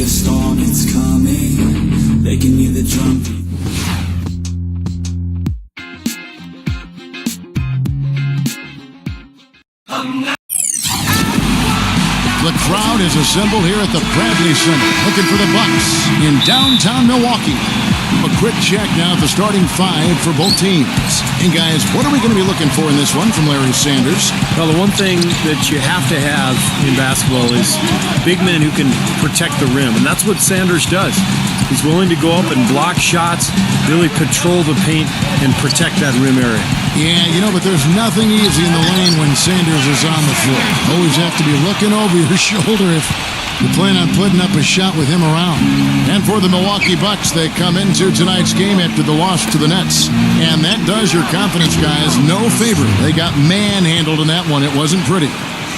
storm, it's coming. They can hear the drum beat. The crowd is assembled here at the Bradley Center, looking for the Bucks in downtown Milwaukee. A quick check now at the starting five for both teams. Hey guys, what are we going to be looking for in this one from Larry Sanders? Well, the one thing that you have to have in basketball is big men who can protect the rim, and that's what Sanders does. He's willing to go up and block shots, really patrol the paint, and protect that rim area. Yeah, but there's nothing easy in the lane when Sanders is on the floor. Always have to be looking over your shoulder if you plan on putting up a shot with him around. And for the Milwaukee Bucks, they come into tonight's game after the loss to the Nets. And that does your confidence guys no favor. They got manhandled in that one. It wasn't pretty.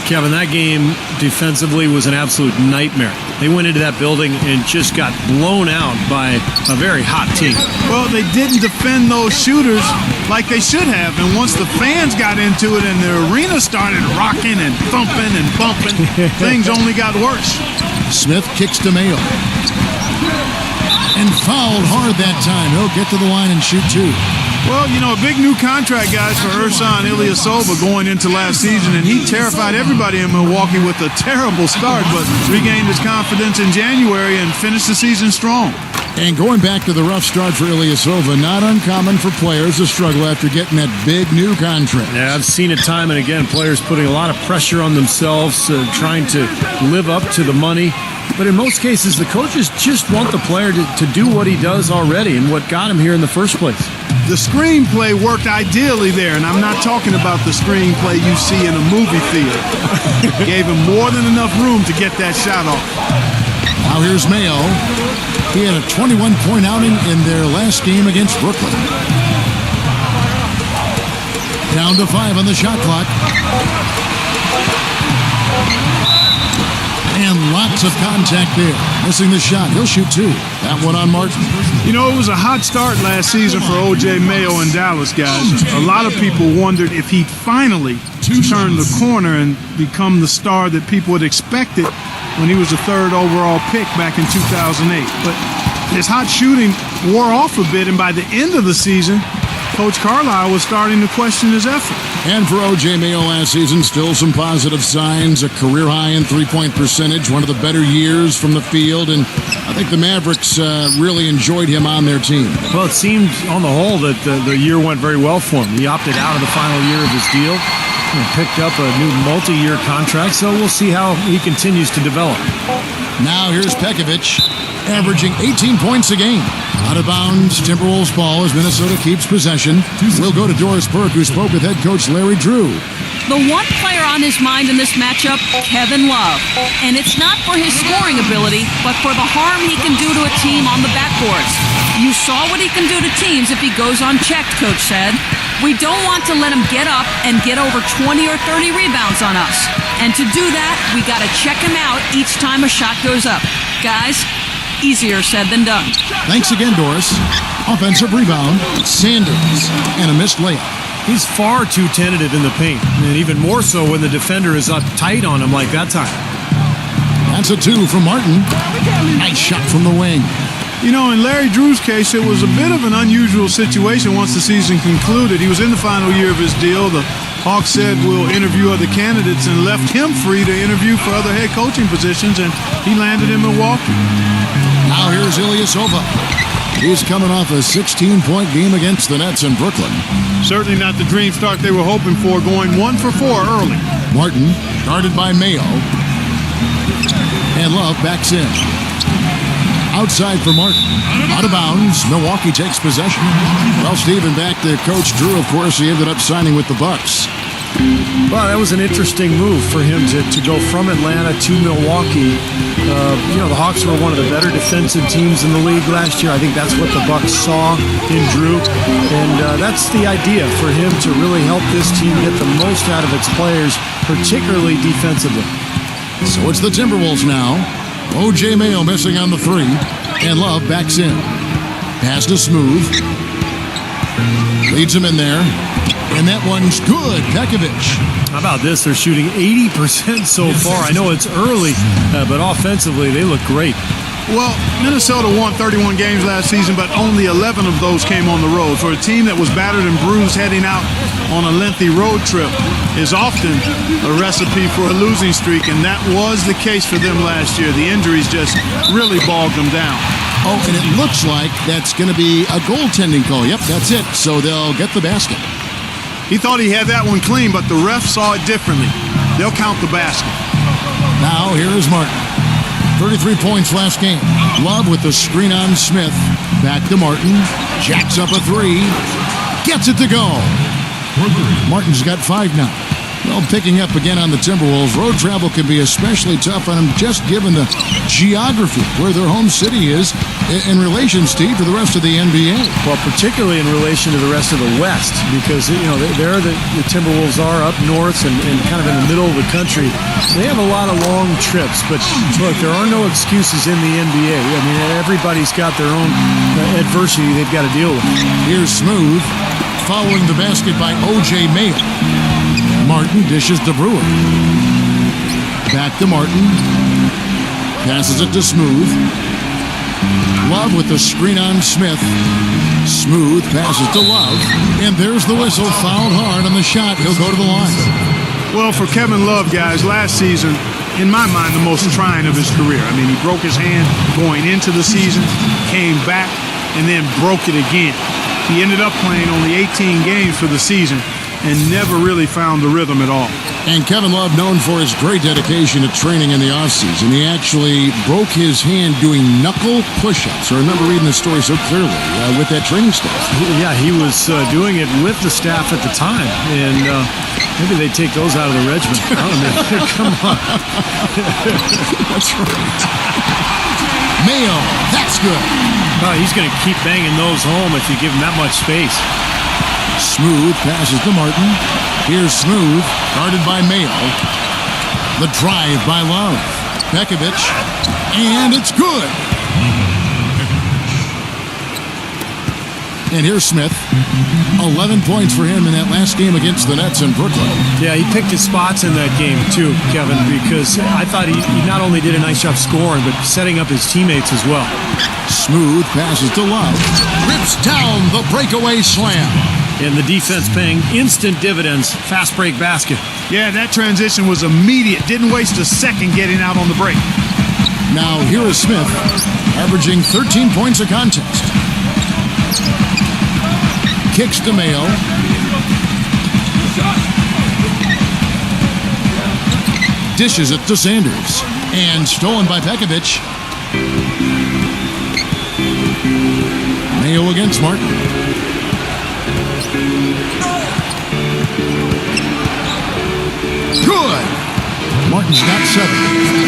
Kevin, that game defensively was an absolute nightmare. They went into that building and just got blown out by a very hot team. Well, they didn't defend those shooters like they should have. And once the fans got into it and the arena started rocking and thumping and bumping, things only got worse. Smith kicks to Mayo. And fouled hard that time. He'll get to the line and shoot two. Well, a big new contract, guys, for Ersan Ilyasova going into last season, and he terrified everybody in Milwaukee with a terrible start, but regained his confidence in January and finished the season strong. And going back to the rough start for Ilyasova, not uncommon for players to struggle after getting that big new contract. Yeah, I've seen it time and again, players putting a lot of pressure on themselves, trying to live up to the money. But in most cases, the coaches just want the player to do what he does already and what got him here in the first place. The screenplay worked ideally there, and I'm not talking about the screenplay you see in a movie theater. Gave him more than enough room to get that shot off. Now here's Mayo. He had a 21-point outing in their last game against Brooklyn. Down to 5 on the shot clock. And lots of contact there. Missing the shot. He'll shoot two. That one on Martin. It was a hot start last season for O.J. Mayo in Dallas, guys. A lot of people wondered if he'd finally turn the corner and become the star that people had expected when he was the third overall pick back in 2008. But his hot shooting wore off a bit, and by the end of the season, Coach Carlisle was starting to question his effort. And for O.J. Mayo last season, still some positive signs. A career high in three-point percentage, one of the better years from the field, and I think the Mavericks really enjoyed him on their team. Well, it seemed on the whole that the year went very well for him. He opted out of the final year of his deal and picked up a new multi-year contract, so we'll see how he continues to develop. Now here's Pekovic, averaging 18 points a game. Out of bounds, Timberwolves ball as Minnesota keeps possession. We'll go to Doris Burke, who spoke with head coach Larry Drew. The one player on his mind in this matchup, Kevin Love. And it's not for his scoring ability, but for the harm he can do to a team on the backboards. You saw what he can do to teams if he goes unchecked, Coach said. We don't want to let him get up and get over 20 or 30 rebounds on us. And to do that, we got to check him out each time a shot goes up. Guys, easier said than done. Thanks again, Doris. Offensive rebound, Sanders, and a missed layup. He's far too tentative in the paint, and even more so when the defender is up tight on him like that time. That's a two from Martin. Nice shot from the wing. In Larry Drew's case, it was a bit of an unusual situation once the season concluded. He was in the final year of his deal. The Hawks said we'll interview other candidates and left him free to interview for other head coaching positions, and he landed in Milwaukee. Now here's Ilyasova. He's coming off a 16-point game against the Nets in Brooklyn. Certainly not the dream start they were hoping for, going 1 for 4 early. Martin, guarded by Mayo. And Love backs in. Outside for Martin. Out of bounds. Milwaukee takes possession. Well, Steven, back to Coach Drew, of course. He ended up signing with the Bucks. Well, that was an interesting move for him to go from Atlanta to Milwaukee. The Hawks were one of the better defensive teams in the league last year. I think that's what the Bucks saw in Drew. And that's the idea for him to really help this team get the most out of its players, particularly defensively. So it's the Timberwolves now. O.J. Mayo missing on the three, and Love backs in. Pass to Smooth. Leads him in there, and that one's good. Pekovic. How about this? They're shooting 80% so far. I know it's early, but offensively they look great. Well, Minnesota won 31 games last season, but only 11 of those came on the road. For a team that was battered and bruised heading out on a lengthy road trip is often a recipe for a losing streak, and that was the case for them last year. The injuries just really bogged them down. Oh, and it looks like that's going to be a goaltending call. Yep, that's it. So they'll get the basket. He thought he had that one clean, but the ref saw it differently. They'll count the basket. Now, here is Martin. 33 points last game. Love with the screen on Smith. Back to Martin. Jacks up a three. Gets it to go. Martin's got 5 now. Well, picking up again on the Timberwolves. Road travel can be especially tough on them just given the geography where their home city is in relation, Steve, to the rest of the NBA. Well, particularly in relation to the rest of the West, because, there the Timberwolves are up north and kind of in the middle of the country. They have a lot of long trips, but look, there are no excuses in the NBA. I mean, everybody's got their own adversity they've got to deal with. Here's Smooth, following the basket by O.J. Mayo. Martin dishes to Brewer. Back to Martin. Passes it to Smooth. Love with the screen on Smith. Smooth passes to Love. And there's the whistle. Fouled hard on the shot. He'll go to the line. Well, for Kevin Love, guys, last season, in my mind, the most trying of his career. I mean, he broke his hand going into the season, came back, and then broke it again. He ended up playing only 18 games for the season and never really found the rhythm at all. And Kevin Love, known for his great dedication to training in the offseason. He actually broke his hand doing knuckle push-ups. I remember reading the story so clearly with that training staff. Yeah, he was doing it with the staff at the time. And maybe they take those out of the regimen. I don't know. Come on. That's right. Mayo, that's good. Oh, he's going to keep banging those home if you give him that much space. Smooth passes to Martin. Here's Smooth, guarded by Mayo. The drive by Love. Pekovic, and it's good. And here's Smith. 11 points for him in that last game against the Nets in Brooklyn. Yeah, he picked his spots in that game too, Kevin, because I thought he not only did a nice job scoring, but setting up his teammates as well. Smooth passes to Love. Rips down the breakaway slam. And the defense paying instant dividends. Fast break basket. Yeah, that transition was immediate. Didn't waste a second getting out on the break. Now here is Smith, averaging 13 points a contest. Kicks to Mayo. Dishes it to Sanders. And stolen by Pekovic. Mayo against Martin. Good! Martin's got 7.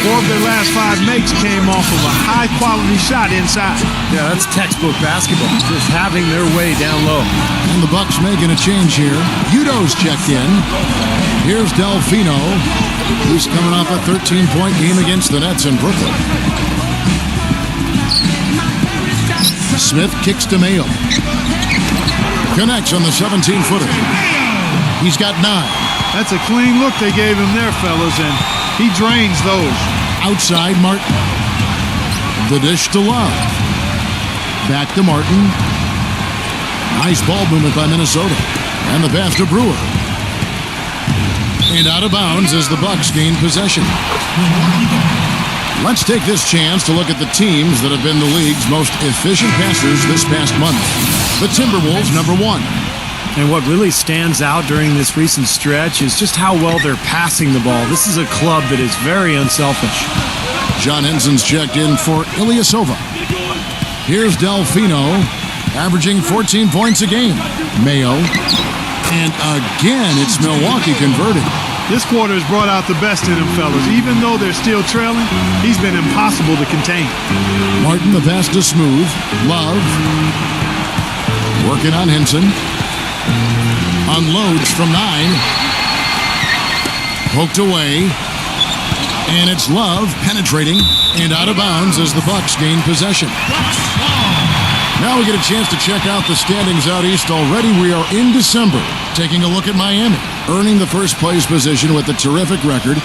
4 of their last 5 makes came off of a high-quality shot inside. Yeah, that's textbook basketball. Just having their way down low. And the Bucks making a change here. Udo's checked in. Here's Delfino, who's coming off a 13-point game against the Nets in Brooklyn. Smith kicks to Mayo. Connects on the 17-footer. He's got 9. That's a clean look they gave him there, fellas, and he drains those. Outside Martin. The dish to Love. Back to Martin. Nice ball movement by Minnesota. And the pass to Brewer. And out of bounds as the Bucks gain possession. Let's take this chance to look at the teams that have been the league's most efficient passers this past month. The Timberwolves, number 1. And what really stands out during this recent stretch is just how well they're passing the ball. This is a club that is very unselfish. John Henson's checked in for Ilyasova. Here's Delfino, averaging 14 points a game. Mayo. And again, it's Milwaukee converting. This quarter has brought out the best in him, fellas. Even though they're still trailing, he's been impossible to contain. Martin, the pass to Smooth. Love. Working on Henson. Unloads from 9. Poked away. And it's Love penetrating and out of bounds as the Bucks gain possession. Now we get a chance to check out the standings out east already. We are in December, taking a look at Miami, earning the first place position with a terrific record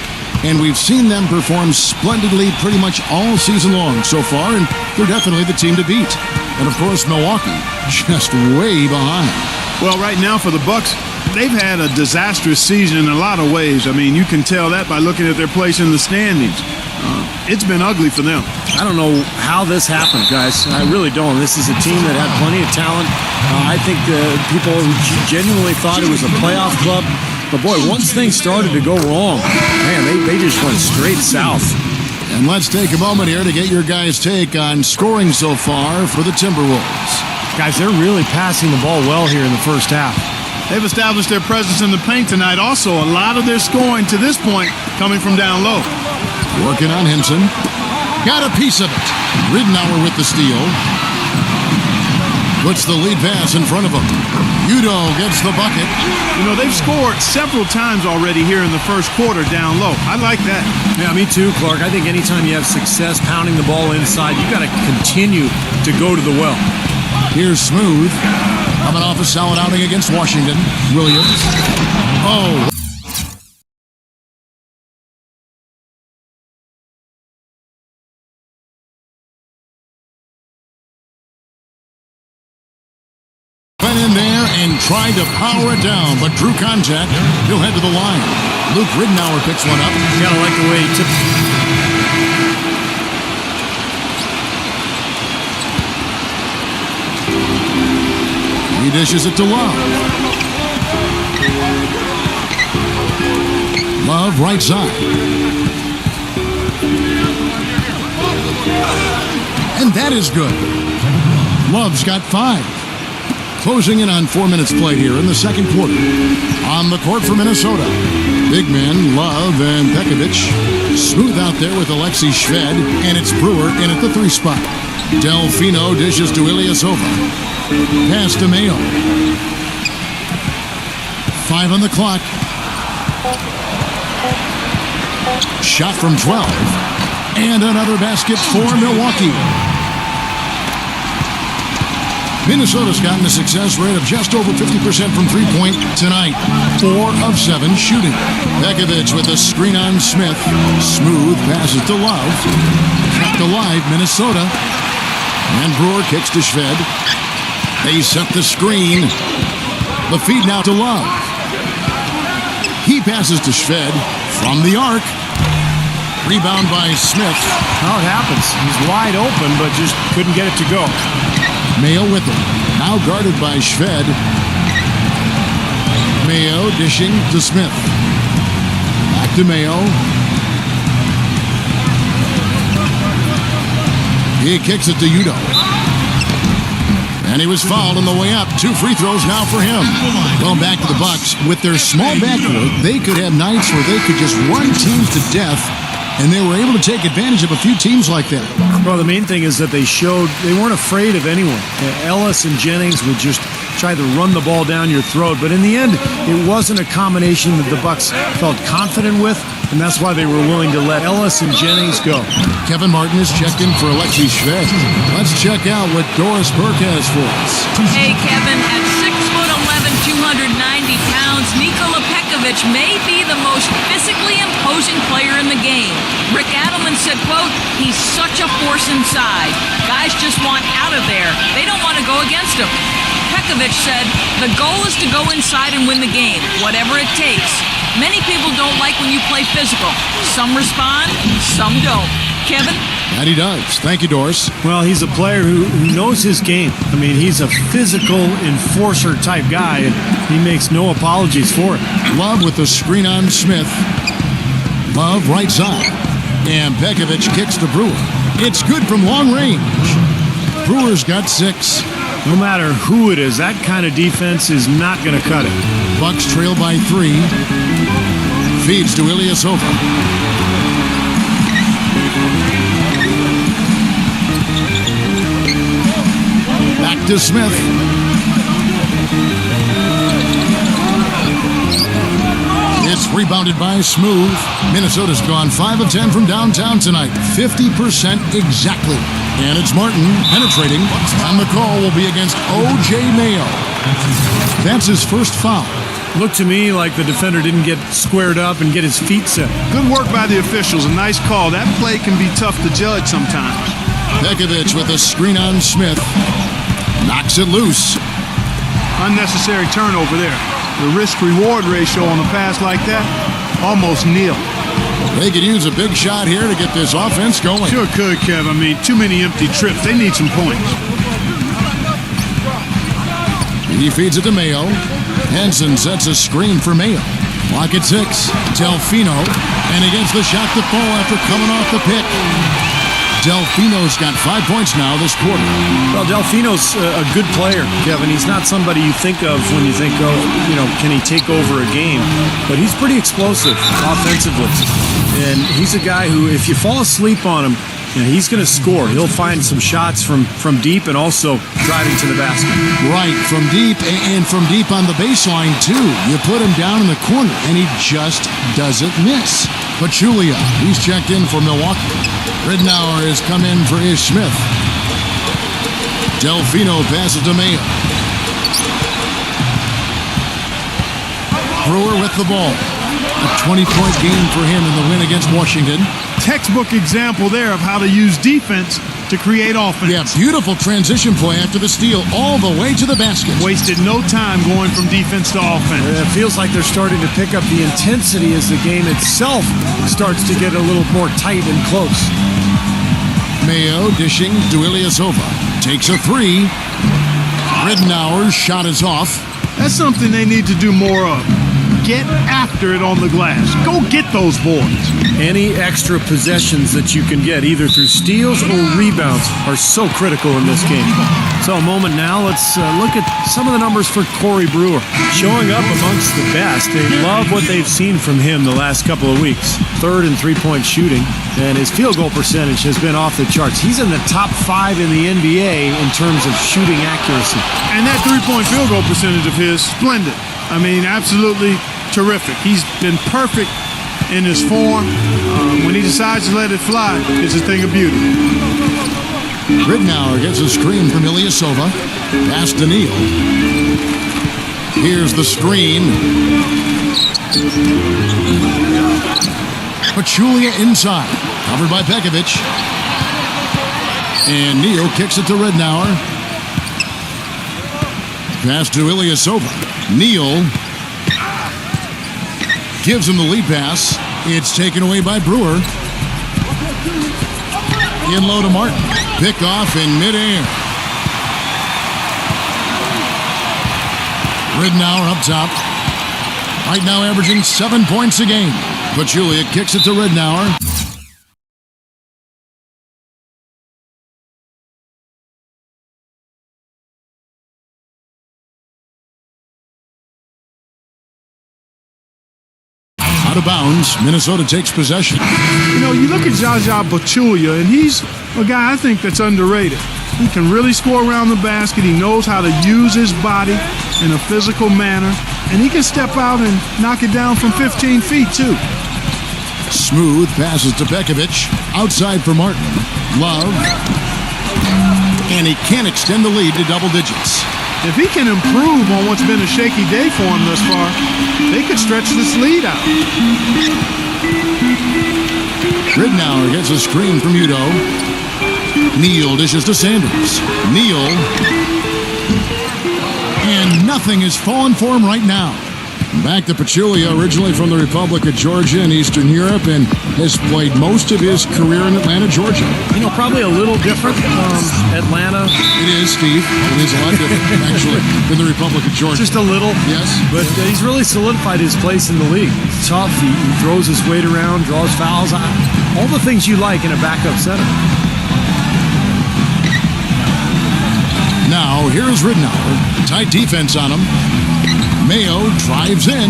and we've seen them perform splendidly pretty much all season long so far, and they're definitely the team to beat. And, of course, Milwaukee just way behind. Well, right now for the Bucks, they've had a disastrous season in a lot of ways. I mean, you can tell that by looking at their place in the standings. It's been ugly for them. I don't know how this happened, guys. I really don't. This is a team that had plenty of talent. I think people genuinely thought it was a playoff club. But, boy, once things started to go wrong, man, they just went straight south. And let's take a moment here to get your guys' take on scoring so far for the Timberwolves. Guys, they're really passing the ball well here in the first half. They've established their presence in the paint tonight. Also, a lot of their scoring to this point coming from down low. Working on Henson. Got a piece of it. Ridenour with the steal. Puts the lead pass in front of him. Udo gets the bucket. You know, they've scored several times already here in the first quarter down low. I like that. Yeah, me too, Clark. I think anytime you have success pounding the ball inside, you got to continue to go to the well. Here's Smooth. Coming off a solid outing against Washington. Williams. Oh. Went in there and tried to power it down, but drew contact. He'll head to the line. Luke Ridenour picks one up. You gotta like the way he took. He dishes it to Love. Love, right side. And that is good. Love's got 5. Closing in on 4 minutes played here in the second quarter. On the court for Minnesota. Big men, Love and Pekovic. Smooth out there with Alexei Shved, and it's Brewer in at the 3 spot. Delfino dishes to Ilyasova. Pass to Mayo. 5 on the clock. Shot from 12. And another basket for Milwaukee. Minnesota's gotten a success rate of just over 50% from three-point tonight. 4 of 7 shooting. Pekovic with a screen on Smith. Smooth passes to Love. Kept alive, Minnesota. And Brewer kicks to Shved. They set the screen. The feed now to Love. He passes to Shved from the arc. Rebound by Smith. How it happens. He's wide open, but just couldn't get it to go. Mayo with him. Now guarded by Shved. Mayo dishing to Smith. Back to Mayo. He kicks it to Udo. And he was fouled on the way up. 2 free throws now for him. Going back to the Bucks. With their small backcourt, they could have nights where they could just run teams to death. And they were able to take advantage of a few teams like that. Well, the main thing is that they weren't afraid of anyone. Ellis and Jennings would just try to run the ball down your throat. But in the end, it wasn't a combination that the Bucks felt confident with, and that's why they were willing to let Ellis and Jennings go. Kevin Martin is checked in for Alexei Shved. Let's check out what Doris Burke has for us. Hey, Kevin, at 6'11", 290 pounds, Nikola Pekovic may be the most physically imposing player in the game. Rick Adelman said, quote, "He's such a force inside. Guys just want out of there. They don't want to go against him." Pekovic said, "The goal is to go inside and win the game, whatever it takes. Many people don't like when you play physical. Some respond, some don't." Kevin? And he does. Thank you, Doris. Well, he's a player who knows his game. I mean, he's a physical enforcer type guy, and he makes no apologies for it. Love with the screen on Smith. Love right side. And Pekovic kicks to Brewer. It's good from long range. Brewer's got 6. No matter who it is, that kind of defense is not going to cut it. Bucks trail by 3. Feeds to Ilyasova. Back to Smith. It's rebounded by Smooth. Minnesota's gone 5 of 10 from downtown tonight. 50% exactly. And it's Martin penetrating. On the call will be against O.J. Mayo. That's his first foul. Looked to me like the defender didn't get squared up and get his feet set. Good work by the officials. A nice call. That play can be tough to judge sometimes. Pekovic with a screen on Smith. Knocks it loose. Unnecessary turnover there. The risk-reward ratio on a pass like that, almost nil. They could use a big shot here to get this offense going. Sure could, Kev. I mean, too many empty trips. They need some points. He feeds it to Mayo. Henson sets a screen for Mayo. Clock at 6. Delfino. And he gets the shot to fall after coming off the pick. Delfino's got 5 points now this quarter. Well, Delfino's a good player, Kevin. He's not somebody you think of when you think, can he take over a game? But he's pretty explosive offensively. And he's a guy who, if you fall asleep on him, he's going to score. He'll find some shots from deep and also driving to the basket. Right, from deep and from deep on the baseline, too. You put him down in the corner, and he just doesn't miss. Pachulia, he's checked in for Milwaukee. Ridnour has come in for Ish Smith. Delfino passes to Mayo. Brewer with the ball. A 20-point game for him in the win against Washington. Textbook example there of how to use defense to create offense. Yeah, beautiful transition play after the steal all the way to the basket. Wasted no time going from defense to offense. It feels like they're starting to pick up the intensity as the game itself starts to get a little more tight and close. Mayo dishing to Ilyasova. Takes a 3. Ridnour's shot is off. That's something they need to do more of. Get after it on the glass. Go get those boards. Any extra possessions that you can get, either through steals or rebounds, are so critical in this game. So a moment now, let's look at some of the numbers for Corey Brewer. Showing up amongst the best. They love what they've seen from him the last couple of weeks. Third in three-point shooting, and his field goal percentage has been off the charts. He's in the top 5 in the NBA in terms of shooting accuracy. And that three-point field goal percentage of his, splendid. I mean, absolutely terrific. He's been perfect in his form. When he decides to let it fly, it's a thing of beauty. Ridnour gets a screen from Ilyasova. Pass to Neal. Here's the screen. Pachulia inside. Covered by Pekovic. And Neal kicks it to Ridnour. Pass to Ilyasova. Neal gives him the lead pass. It's taken away by Brewer. In low to Martin. Pick off in midair. Ridnour up top. Right now averaging 7 points a game. Pachulia kicks it to Ridnour. Out of bounds. Minnesota takes possession. You know, you look at Zaza Pachulia, and he's a guy I think that's underrated. He can really score around the basket. He knows how to use his body in a physical manner, and he can step out and knock it down from 15 feet, too. Smooth passes to Pekovic. Outside for Martin. Love. And he can't extend the lead to double digits. If he can improve on what's been a shaky day for him thus far, they could stretch this lead out. Ridnour gets a screen from Udo. Neal dishes to Sanders. Neal. And nothing is falling for him right now. Back to Pachulia, originally from the Republic of Georgia in Eastern Europe, and has played most of his career in Atlanta, Georgia. You know, probably a little different from Atlanta. It is, Steve. It is a lot different, actually, than the Republic of Georgia. Just a little. Yes. But he's really solidified his place in the league. He's tough. He throws his weight around, draws fouls. All the things you like in a backup center. Now, here's Ridnour. Tight defense on him. Mayo drives in.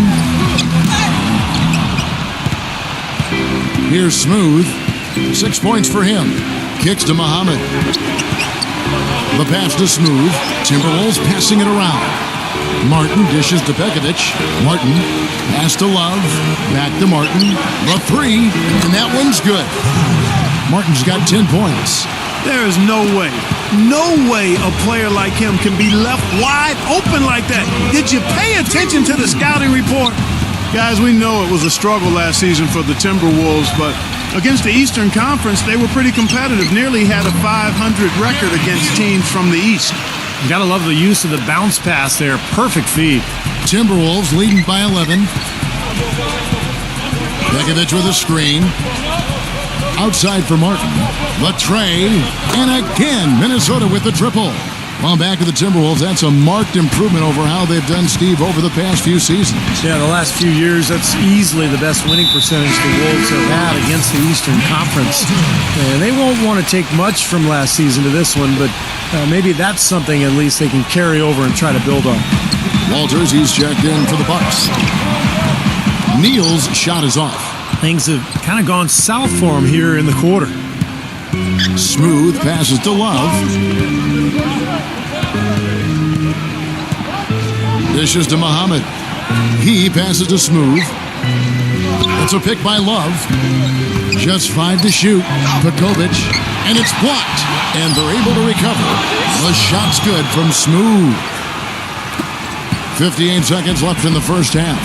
Here's Smooth. 6 points for him. Kicks to Muhammad. The pass to Smooth. Timberwolves passing it around. Martin dishes to Pekovic. Martin pass to Love. Back to Martin. The 3. And that one's good. Martin's got 10 points. There is no way a player like him can be left wide open like that. Did you pay attention to the scouting report? Guys, we know it was a struggle last season for the Timberwolves, but against the Eastern Conference, they were pretty competitive. Nearly had a 500 record against teams from the East. You gotta love the use of the bounce pass there. Perfect feed. Timberwolves leading by 11. Pekovic with a screen. Outside for Martin. The trade. And again, Minnesota with the triple. Well, back to the Timberwolves, that's a marked improvement over how they've done, Steve, over the past few seasons. Yeah, the last few years, that's easily the best winning percentage the Wolves have had against the Eastern Conference. And they won't want to take much from last season to this one, but maybe that's something at least they can carry over and try to build on. Walters, he's checked in for the Bucks. Neal's shot is off. Things have kind of gone south for him here in the quarter. Smooth passes to Love. Dishes to Muhammad. He passes to Smooth. It's a pick by Love. Just 5 to shoot. Pekovic. And it's blocked. And they're able to recover. The shot's good from Smooth. 58 seconds left in the first half.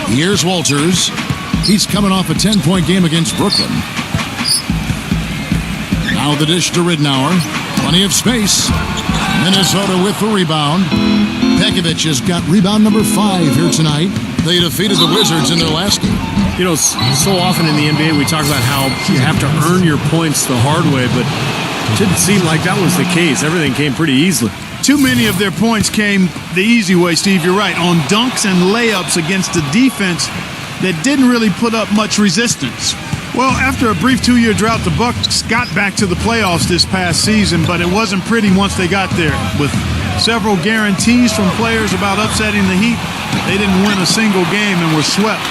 Here's Walters. He's coming off a 10-point game against Brooklyn. Now the dish to Ridnour. Plenty of space. Minnesota with the rebound. Pekovic has got rebound number 5 here tonight. They defeated the Wizards in their last game. You know, so often in the NBA we talk about how you have to earn your points the hard way, but it didn't seem like that was the case. Everything came pretty easily. Too many of their points came the easy way, Steve. You're right. On dunks and layups against a defense that didn't really put up much resistance. Well, after a brief 2-year drought, the Bucks got back to the playoffs this past season, but it wasn't pretty once they got there. With several guarantees from players about upsetting the Heat, they didn't win a single game and were swept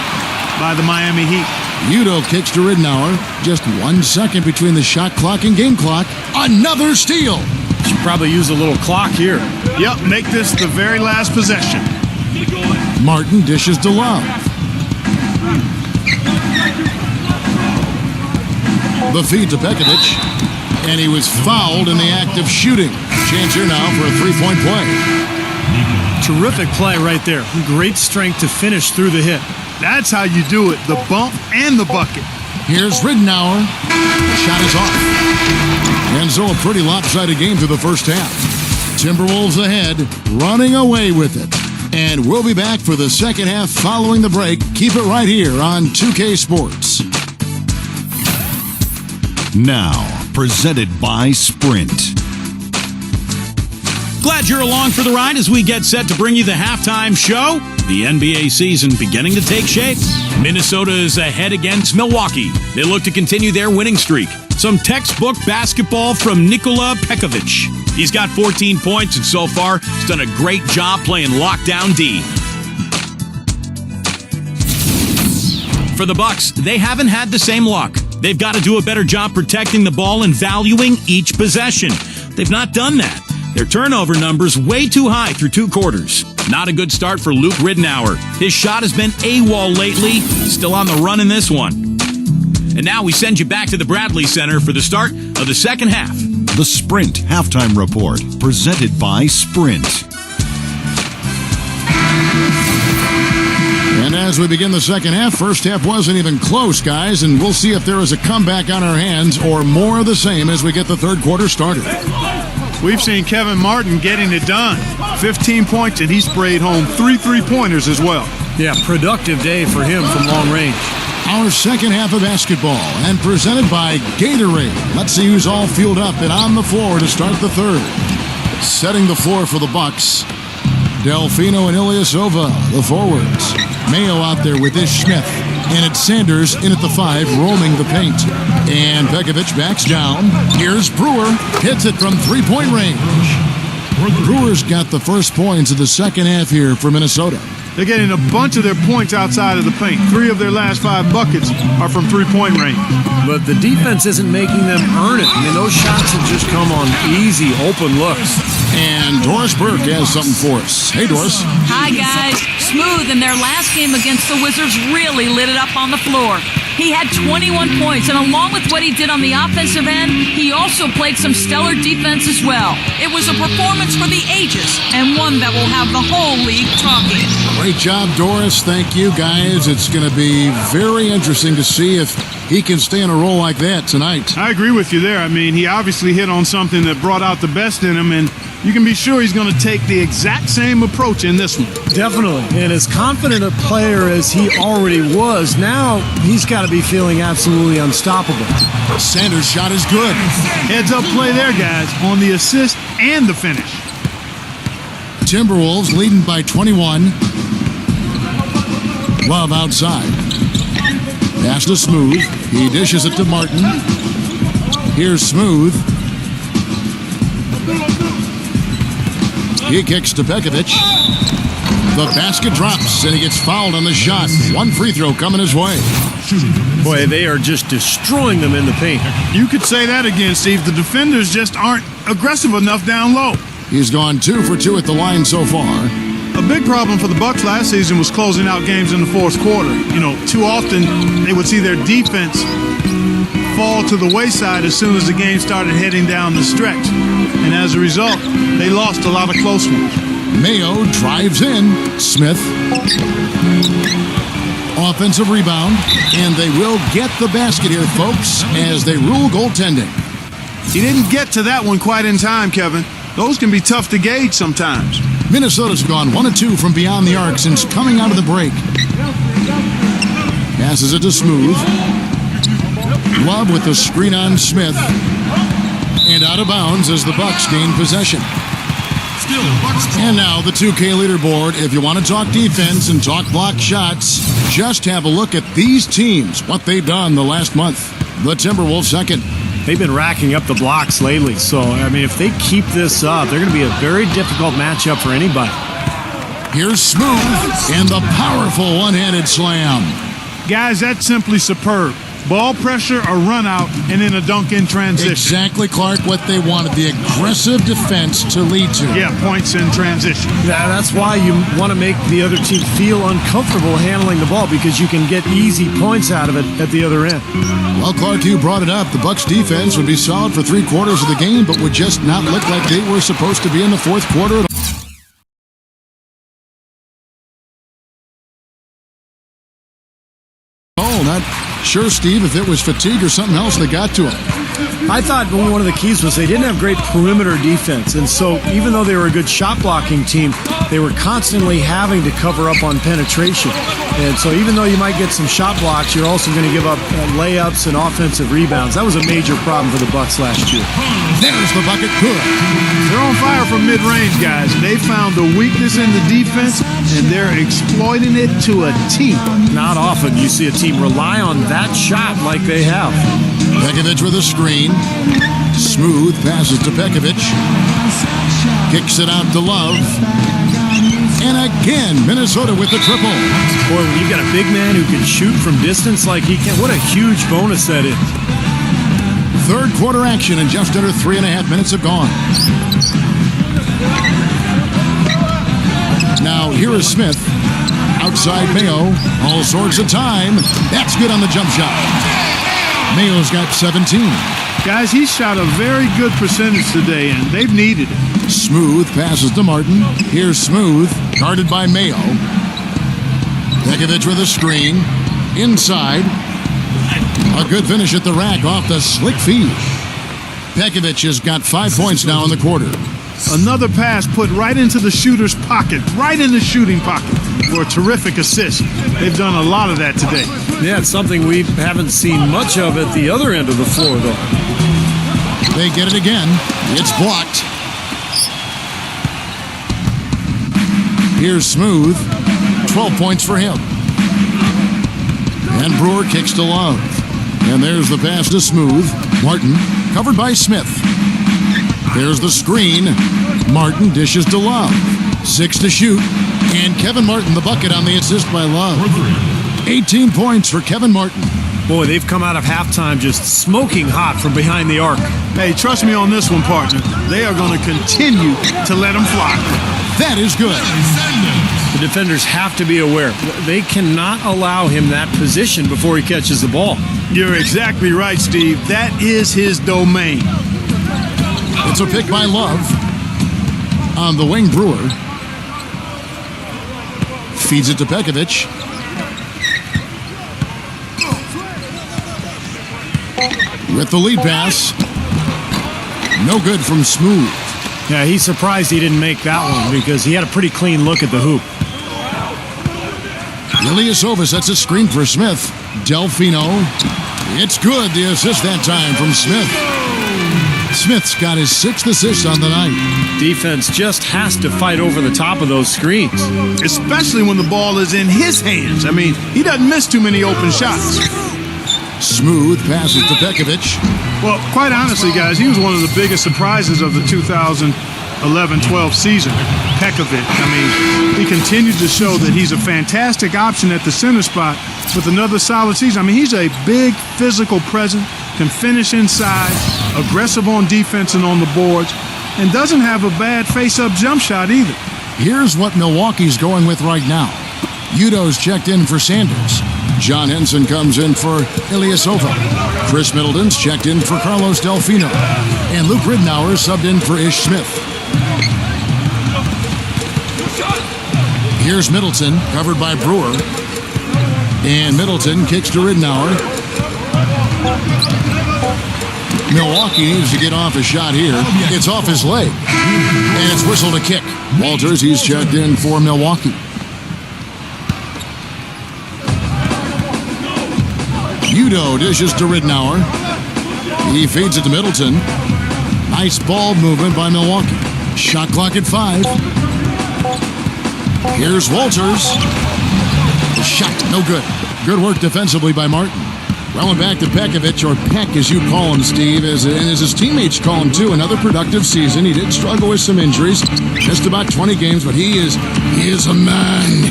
by the Miami Heat. Udo kicks to Ridnour. Just 1 second between the shot clock and game clock. Another steal. Should probably use a little clock here. Yep, make this the very last possession. Martin dishes to Love. The feed to Pekovic. And he was fouled in the act of shooting. Chance here now for a 3-point play. Terrific play right there. Great strength to finish through the hit. That's how you do it, the bump and the bucket. Here's Ridnour. Shot is off. And so a pretty lopsided game through the first half. Timberwolves ahead, running away with it. And we'll be back for the second half following the break. Keep it right here on 2K Sports. Now, presented by Sprint. Glad you're along for the ride as we get set to bring you the halftime show. The NBA season beginning to take shape. Minnesota is ahead against Milwaukee. They look to continue their winning streak. Some textbook basketball from Nikola Pekovic. He's got 14 points and so far has done a great job playing lockdown D. For the Bucks, they haven't had the same luck. They've got to do a better job protecting the ball and valuing each possession. They've not done that. Their turnover number's way too high through 2 quarters. Not a good start for Luke Ridnour. His shot has been AWOL lately. Still on the run in this one. And now we send you back to the Bradley Center for the start of the second half. The Sprint Halftime Report, presented by Sprint. And as we begin the second half, first half wasn't even close, guys, and we'll see if there is a comeback on our hands or more of the same as we get the third quarter started. We've seen Kevin Martin getting it done. 15 points, and he sprayed home 3 3-pointers as well. Yeah, productive day for him from long range. Our second half of basketball, and presented by Gatorade. Let's see who's all fueled up and on the floor to start the third. Setting the floor for the Bucks, Delfino and Ilyasova, the forwards. Mayo out there with Ish Smith. And it's Sanders in at the 5, roaming the paint. And Pekovic backs down. Here's Brewer. Hits it from 3-point range. Brewer's got the first points of the second half here for Minnesota. They're getting a bunch of their points outside of the paint. 3 of their last 5 buckets are from 3-point range. But the defense isn't making them earn it. I mean, those shots have just come on easy, open looks. And Doris Burke has something for us. Hey, Doris. Hi, guys. Smooth in their last game against the Wizards really lit it up on the floor. He had 21 points, and along with what he did on the offensive end, he also played some stellar defense as well. It was a performance for the ages, and one that will have the whole league talking. Great job, Doris. Thank you, guys. It's going to be very interesting to see if he can stay in a role like that tonight. I agree with you there. I mean, he obviously hit on something that brought out the best in him, and you can be sure he's going to take the exact same approach in this one. Definitely. And as confident a player as he already was, now he's got to be feeling absolutely unstoppable. Sanders' shot is good. Heads up play there, guys, on the assist and the finish. Timberwolves leading by 21. Love outside. Pass to Smooth. He dishes it to Martin. Here's Smooth. He kicks to Pekovic. The basket drops, and he gets fouled on the shot. One free throw coming his way. Boy, they are just destroying them in the paint. You could say that again, Steve. The defenders just aren't aggressive enough down low. He's gone 2 for 2 at the line so far. A big problem for the Bucks last season was closing out games in the fourth quarter. You know, too often they would see their defense fall to the wayside as soon as the game started heading down the stretch. And as a result, they lost a lot of close ones. Mayo drives in. Smith. Offensive rebound. And they will get the basket here, folks, as they rule goaltending. He didn't get to that one quite in time, Kevin. Those can be tough to gauge sometimes. Minnesota's gone 1 of 2 from beyond the arc since coming out of the break. Passes it to Smooth. Love with the screen on Smith. And out of bounds as the Bucks gain possession. And now the 2K leaderboard. If you want to talk defense and talk block shots, just have a look at these teams, what they've done the last month. The Timberwolves second. They've been racking up the blocks lately, so, I mean, if they keep this up, they're going to be a very difficult matchup for anybody. Here's Smooth and the powerful one-handed slam. Guys, that's simply superb. Ball pressure, a run out, and then a dunk in transition. Exactly, Clark, what they wanted, the aggressive defense to lead to. Yeah, points in transition. Yeah, that's why you want to make the other team feel uncomfortable handling the ball, because you can get easy points out of it at the other end. Well, Clark, you brought it up. The Bucks defense would be solid for 3/4 of the game, but would just not look like they were supposed to be in the fourth quarter. Not sure, Steve, if it was fatigue or something else that got to him. I thought one of the keys was they didn't have great perimeter defense, and so even though they were a good shot blocking team, they were constantly having to cover up on penetration. And so even though you might get some shot blocks, you're also going to give up layups and offensive rebounds. That was a major problem for the Bucks last year. There's the bucket. Good. They're on fire from mid-range, guys. They found the weakness in the defense, and they're exploiting it to a T. Not often you see a team rely on that shot like they have. Pekovic with a screen. Smooth passes to Pekovic. Kicks it out to Love. And again, Minnesota with the triple. Boy, when you've got a big man who can shoot from distance like he can, what a huge bonus that is. Third quarter action, and just under 3.5 minutes have gone. Now, here is Smith. Outside Mayo. All sorts of time. That's good on the jump shot. Mayo's got 17. Guys, he shot a very good percentage today, and they've needed it. Smooth passes to Martin. Here's Smooth, guarded by Mayo. Pekovic with a screen. Inside. A good finish at the rack off the slick feed. Pekovic has got 5 points now in the quarter. Another pass put right into the shooter's pocket, right in the shooting pocket, for a terrific assist. They've done a lot of that today. Yeah, it's something we haven't seen much of at the other end of the floor, though. They get it again. It's blocked. Here's Smooth. 12 points for him. And Brewer kicks to Love. And there's the pass to Smooth. Martin, covered by Smith. There's the screen. Martin dishes to Love. 6 to shoot. And Kevin Martin, the bucket on the assist by Love. 18 points for Kevin Martin. Boy, they've come out of halftime just smoking hot from behind the arc. Hey, trust me on this one, partner. They are going to continue to let them fly. That is good. The defenders have to be aware. They cannot allow him that position before he catches the ball. You're exactly right, Steve. That is his domain. It's a pick by Love on the wing. Brewer feeds it to Pekovic. With the lead pass. No good from Smooth. Yeah, he's surprised he didn't make that one because he had a pretty clean look at the hoop. Ilyasova sets a screen for Smith. Delfino. It's good. The assist that time from Smith. Smith's got his 6th assist on the night. Defense just has to fight over the top of those screens. Especially when the ball is in his hands. I mean, he doesn't miss too many open shots. Smooth passes to Pekovic. Well, quite honestly, guys, he was one of the biggest surprises of the 2011-12 season. Pekovic. I mean, he continued to show that he's a fantastic option at the center spot with another solid season. I mean, he's a big physical presence, can finish inside, aggressive on defense and on the boards, and doesn't have a bad face-up jump shot either. Here's what Milwaukee's going with right now. Udo's checked in for Sanders. John Henson comes in for Ilyasova. Chris Middleton's checked in for Carlos Delfino. And Luke Ridnour subbed in for Ish Smith. Here's Middleton, covered by Brewer. And Middleton kicks to Ridnour. Milwaukee needs to get off a shot here. It's off his leg. And it's whistled a kick. Walters, he's checked in for Milwaukee. Udo dishes to Ridnour. He feeds it to Middleton. Nice ball movement by Milwaukee. Shot clock at 5. Here's Walters. The shot, no good. Good work defensively by Martin. Rolling back to Pekovic, or Peck as you call him, Steve, and as his teammates call him too. Another productive season. He did struggle with some injuries. Just about 20 games, but he is a man.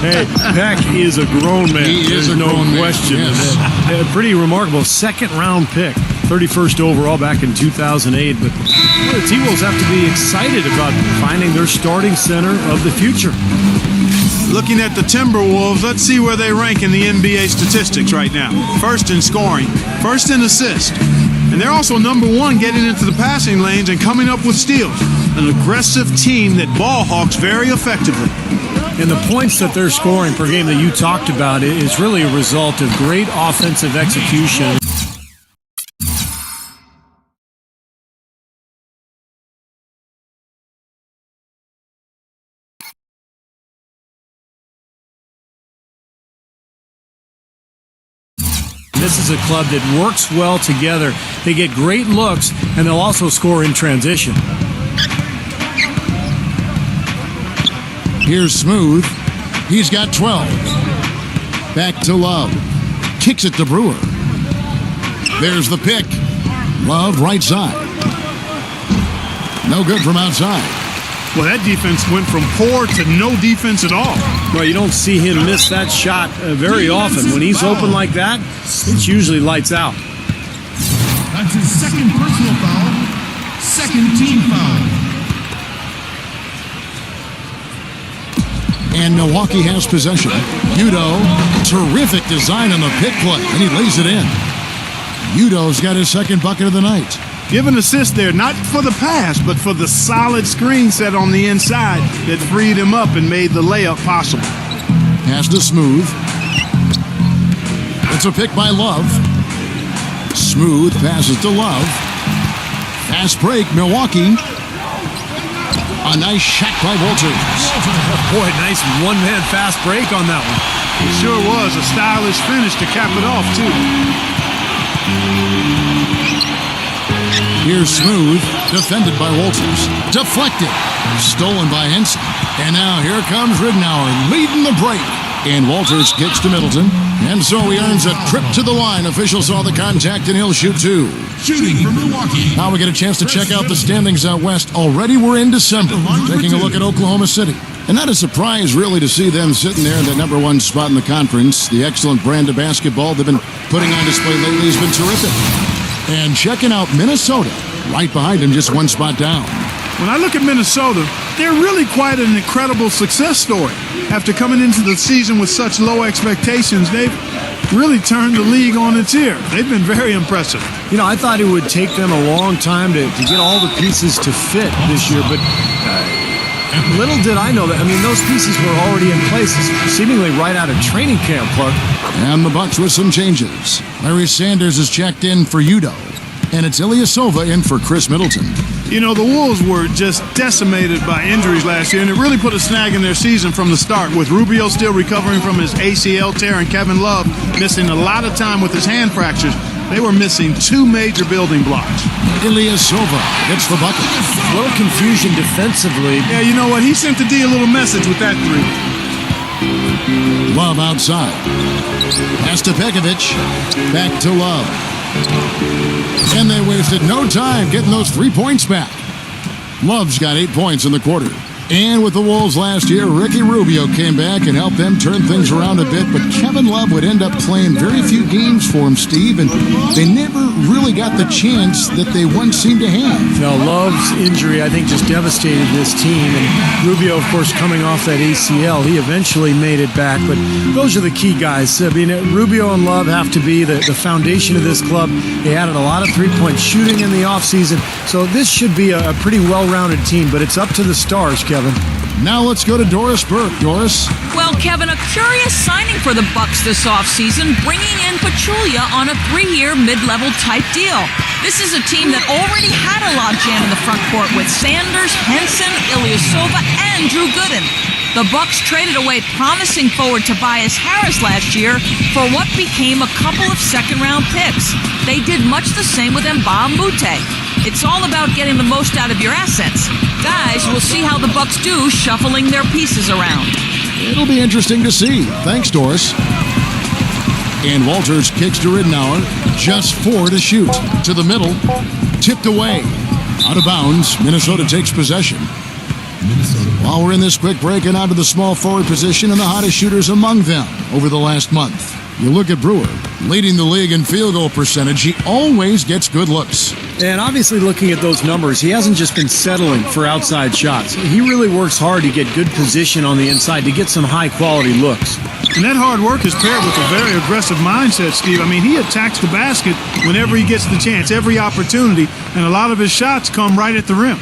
Hey, Peck is a grown man. He is a grown man. Question. Yes. A pretty remarkable 2nd round pick. 31st overall back in 2008. But the T-Wolves have to be excited about finding their starting center of the future. Looking at the Timberwolves, let's see where they rank in the NBA statistics right now. 1st in scoring, 1st in assists. And they're also number 1 getting into the passing lanes and coming up with steals. An aggressive team that ball hawks very effectively. And the points that they're scoring per game that you talked about is really a result of great offensive execution. This is a club that works well together. They get great looks, and they'll also score in transition. Here's Smooth. He's got 12. Back to Love. Kicks it to Brewer. There's the pick. Love, right side. No good from outside. Well, that defense went from poor to no defense at all. Well, you don't see him miss that shot very often. When he's open like that, it's usually lights out. That's his 2nd personal foul, 2nd team foul. And Milwaukee has possession. Udo, terrific design on the pick play, and he lays it in. Udo's got his 2nd bucket of the night. Give an assist there, not for the pass, but for the solid screen set on the inside that freed him up and made the layup possible. Pass to Smooth. It's a pick by Love. Smooth passes to Love. Fast break, Milwaukee. A nice shot by Walters. Boy, nice one-man fast break on that one. It sure was a stylish finish to cap it off, too. Here's Smooth, defended by Walters. Deflected. Stolen by Henson. And now here comes Ridnour leading the break. And Walters kicks to Middleton. And so he earns a trip to the line. Official saw the contact and he'll shoot 2. Shooting for Milwaukee. Now we get a chance to check out the standings out west. Already we're in December. Taking a look at Oklahoma City. And not a surprise, really, to see them sitting there in the number 1 spot in the conference. The excellent brand of basketball they've been putting on display lately has been terrific. And checking out Minnesota, right behind him, just 1 spot down. When I look at Minnesota, they're really quite an incredible success story. After coming into the season with such low expectations, they've really turned the league on its ear. They've been very impressive. You know, I thought it would take them a long time to get all the pieces to fit this year, but little did I know that. I mean, those pieces were already in place, seemingly right out of training camp, Clark. And the Bucks with some changes. Larry Sanders is checked in for Udo, and it's Ilyasova in for Chris Middleton. You know, the Wolves were just decimated by injuries last year, and it really put a snag in their season from the start, with Rubio still recovering from his ACL tear and Kevin Love missing a lot of time with his hand fractures. They were missing two major building blocks. Ilyasova hits the bucket. A little confusion defensively. Yeah, you know what? He sent the D a little message with that three. Love outside. Pass to Pekovic. Back to Love. And they wasted no time getting those 3 points back. Love's got 8 points in the quarter. And with the Wolves last year, Ricky Rubio came back and helped them turn things around a bit, but Kevin Love would end up playing very few games for him, Steve, and they never really got the chance that they once seemed to have. Now, Love's injury, I think, just devastated this team, and Rubio, of course, coming off that ACL, he eventually made it back, but those are the key guys. I mean, Rubio and Love have to be the foundation of this club. They added a lot of three-point shooting in the offseason, so this should be a pretty well-rounded team, but it's up to the stars, Kevin. Now let's go to Doris Burke. Doris? Well, Kevin, a curious signing for the Bucks this offseason, bringing in Pachulia on a 3-year mid-level type deal. This is a team that already had a logjam in the front court with Sanders, Henson, Ilyasova, and Drew Gooden. The Bucks traded away promising forward Tobias Harris last year for what became a couple of second-round picks. They did much the same with Mbah Moute. It's all about getting the most out of your assets. Guys, we'll see how the Bucks do shuffling their pieces around. It'll be interesting to see. Thanks, Doris. And Walters kicks to Ridnour. Just 4 to shoot. To the middle. Tipped away. Out of bounds. Minnesota takes possession. While we're in this quick break and out of the small forward position and the hottest shooters among them over the last month. You look at Brewer, leading the league in field goal percentage. He always gets good looks. And obviously looking at those numbers, he hasn't just been settling for outside shots. He really works hard to get good position on the inside to get some high-quality looks. And that hard work is paired with a very aggressive mindset, Steve. I mean, he attacks the basket whenever he gets the chance, every opportunity, and a lot of his shots come right at the rim.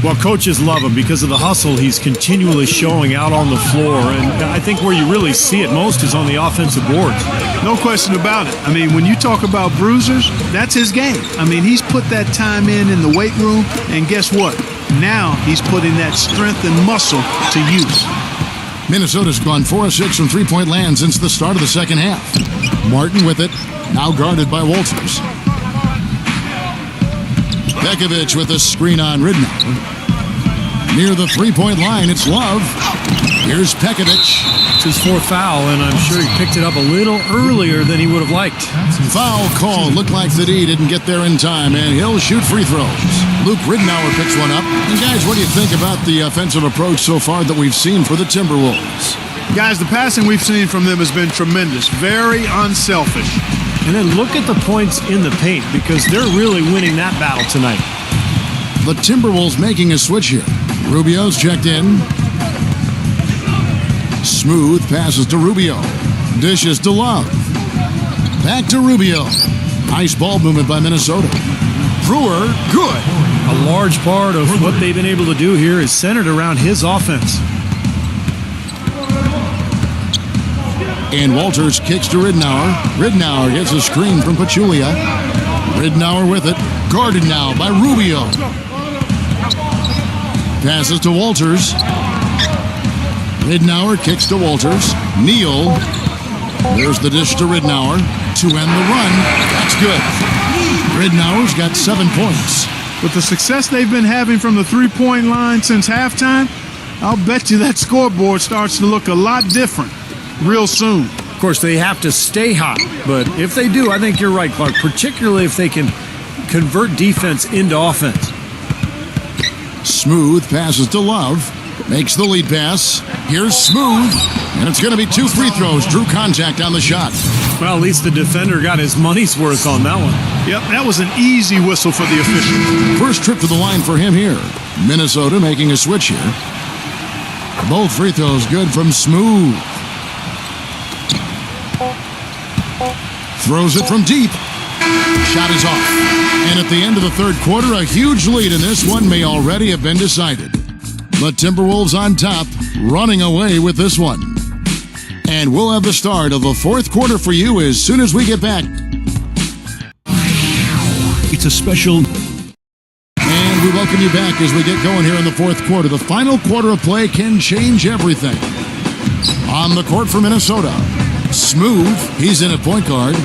Well, coaches love him because of the hustle he's continually showing out on the floor. And I think where you really see it most is on the offensive boards. No question about it. I mean, when you talk about bruisers, that's his game. I mean, he's put that time in the weight room, and guess what? Now he's putting that strength and muscle to use. Minnesota's gone 4 of 6 from three-point land since the start of the second half. Martin with it, now guarded by Walters. Pekovic with a screen on Ridnour. Near the three-point line, it's Love. Here's Pekovic. It's his 4th foul, and I'm sure he picked it up a little earlier than he would have liked. Foul call. Looked like the D didn't get there in time, and he'll shoot free throws. Luke Ridnour picks one up. And guys, what do you think about the offensive approach so far that we've seen for the Timberwolves? Guys, the passing we've seen from them has been tremendous. Very unselfish. And then look at the points in the paint, because they're really winning that battle tonight. The Timberwolves making a switch here. Rubio's checked in. Smooth passes to Rubio. Dishes to Love. Back to Rubio. Nice ball movement by Minnesota. Brewer, good. A large part of what they've been able to do here is centered around his offense. And Walters kicks to Ridnour. Ridnour gets a screen from Pachulia. Ridnour with it. Guarded now by Rubio. Passes to Walters. Ridnour kicks to Walters. Neal. There's the dish to Ridnour. To end the run. That's good. Ridnour's got 7 points. With the success they've been having from the three-point line since halftime, I'll bet you that scoreboard starts to look a lot different real soon. Of course, they have to stay hot, but if they do, I think you're right, Clark, particularly if they can convert defense into offense. Smooth passes to Love. Makes the lead pass. Here's Smooth. And it's going to be 2 free throws. Drew contact on the shot. Well, at least the defender got his money's worth on that one. Yep, that was an easy whistle for the official. First trip to the line for him here. Minnesota making a switch here. Both free throws good from Smooth. Throws it from deep. Shot is off. And at the end of the third quarter, a huge lead in this one may already have been decided. The Timberwolves on top, running away with this one. And we'll have the start of the fourth quarter for you as soon as we get back. It's a special. And we welcome you back as we get going here in the fourth quarter. The final quarter of play can change everything. On the court for Minnesota, Smooth, he's in at point guard.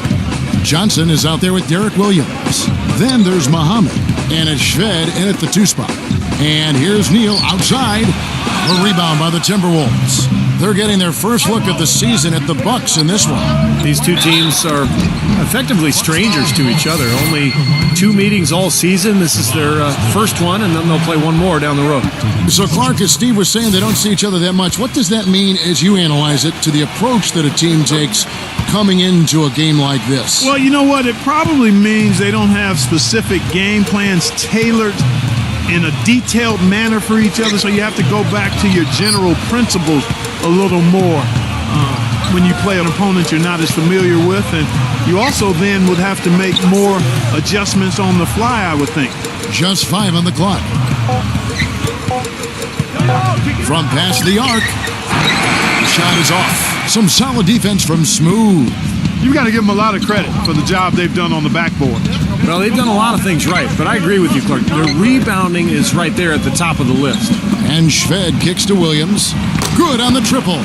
Johnson is out there with Derek Williams. Then there's Muhammad, and it's Shved in at the 2 spot. And here's Neal outside. A rebound by the Timberwolves. They're getting their first look of the season at the Bucks in this one. These two teams are effectively strangers to each other. Only 2 meetings all season. This is their first one, and then they'll play one more down the road. So, Clark, as Steve was saying, they don't see each other that much. What does that mean as you analyze it to the approach that a team takes coming into a game like this? Well, you know what? It probably means they don't have specific game plans tailored in a detailed manner for each other, so you have to go back to your general principles a little more when you play an opponent you're not as familiar with, and you also then would have to make more adjustments on the fly, I would think. Just 5 on the clock. From past the arc, the shot is off. Some solid defense from Smooth. You've got to give them a lot of credit for the job they've done on the backboard. Well, they've done a lot of things right, but I agree with you, Clark. Their rebounding is right there at the top of the list. And Shved kicks to Williams. Good on the triple.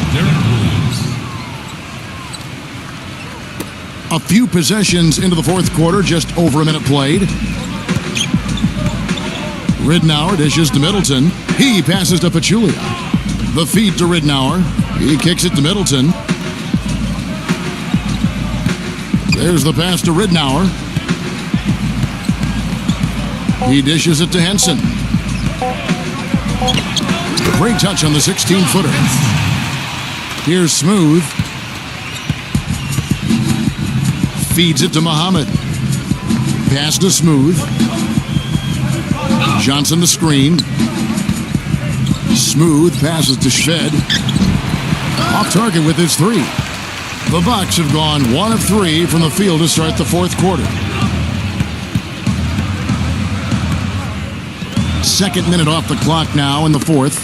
A few possessions into the fourth quarter, just over a minute played. Ridnour dishes to Middleton. He passes to Pachulia. The feed to Ridnour. He kicks it to Middleton. There's the pass to Ridnour. He dishes it to Henson. Great touch on the 16-footer. Here's Smooth. Feeds it to Muhammad. Pass to Smooth. Johnson the screen. Smooth passes to Shved. Off target with his 3. The Bucks have gone 1 of 3 from the field to start the fourth quarter. Second minute off the clock now in the fourth.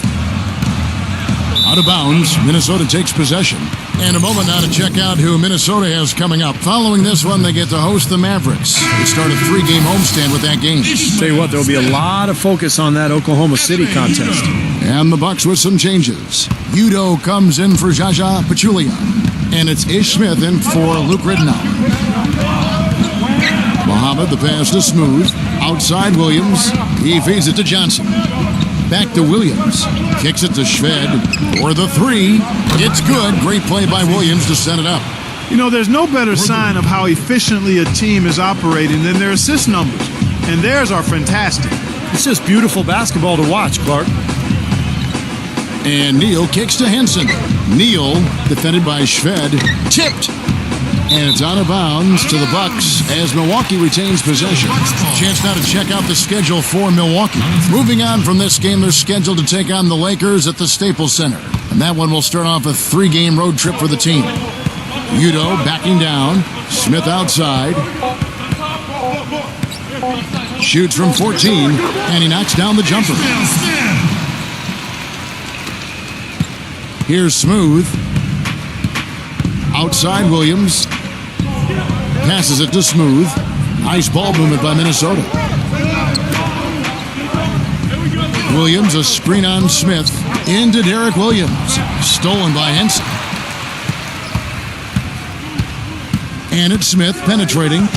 Out of bounds, Minnesota takes possession. And a moment now to check out who Minnesota has coming up. Following this one, they get to host the Mavericks. They start a 3-game homestand with that game. Tell you what, there'll be a lot of focus on that Oklahoma City contest. And the Bucks with some changes. Udo comes in for Jaja Pachulia. And it's Ish Smith in for Luke Ridnour. Muhammad, the pass to Smooth. Outside Williams. He feeds it to Johnson. Back to Williams. Kicks it to Shved for the 3. It's good. Great play by Williams to set it up. You know, there's no better sign of how efficiently a team is operating than their assist numbers. And theirs are fantastic. It's just beautiful basketball to watch, Clark. And Neal kicks to Henson. Neal, defended by Shved, tipped. And it's out of bounds to the Bucks as Milwaukee retains possession. Chance now to check out the schedule for Milwaukee. Moving on from this game, they're scheduled to take on the Lakers at the Staples Center. And that one will start off a 3-game road trip for the team. Udo backing down. Smith outside. Shoots from 14, and he knocks down the jumper. Here's Smooth. Outside Williams. Passes it to Smooth. Nice ball movement by Minnesota. Williams, a screen on Smith. Into Derek Williams. Stolen by Henson. And it's Smith penetrating.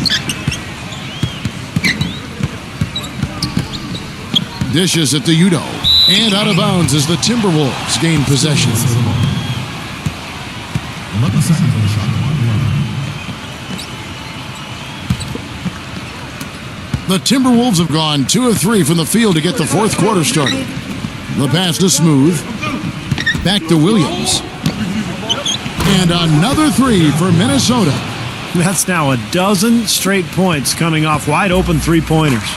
Dishes it to Udo. And out of bounds as the Timberwolves gain possession. 11 seconds on the shot clock. The Timberwolves have gone 2 of 3 from the field to get the fourth quarter started. The pass to Smooth. Back to Williams. And another 3 for Minnesota. That's now a dozen straight points coming off wide open three-pointers.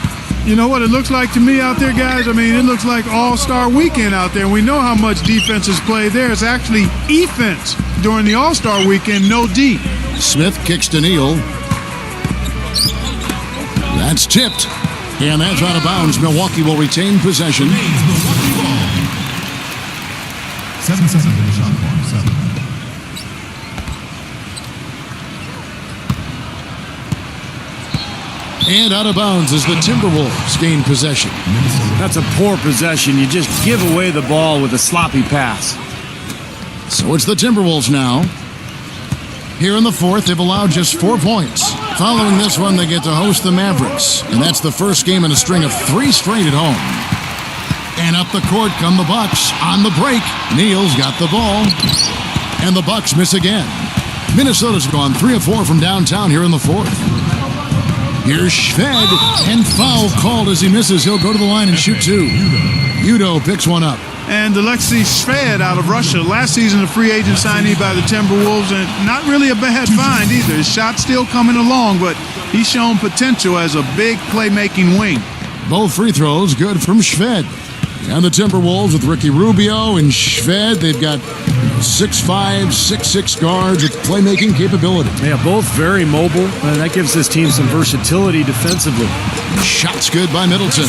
You know what it looks like to me out there, guys? I mean, it looks like All-Star Weekend out there. We know how much defense is played there. It's actually offense during the All-Star Weekend, no D. Smith kicks to Neal. That's tipped. And that's out of bounds. Milwaukee will retain possession. Remains Milwaukee ball. 7 seconds in the shot clock. 7. And out of bounds as the Timberwolves gain possession. That's a poor possession. You just give away the ball with a sloppy pass. So it's the Timberwolves now. Here in the fourth, they've allowed just 4 points. Following this one, they get to host the Mavericks. And that's the first game in a string of 3 straight at home. And up the court come the Bucks. On the break, Neal's got the ball. And the Bucks miss again. Minnesota's gone 3 of 4 from downtown here in the fourth. Here's Shved, and foul called as he misses. He'll go to the line and shoot 2. Udo picks one up. And Alexei Shved out of Russia. Last season, a free agent signee by the Timberwolves, and not really a bad find either. His shot's still coming along, but he's shown potential as a big playmaking wing. Both free throws good from Shved. And the Timberwolves with Ricky Rubio and Shved, they've got 6'5", 6'6" guards with playmaking capability. Yeah, both very mobile. That gives this team some versatility defensively. Shots good by Middleton.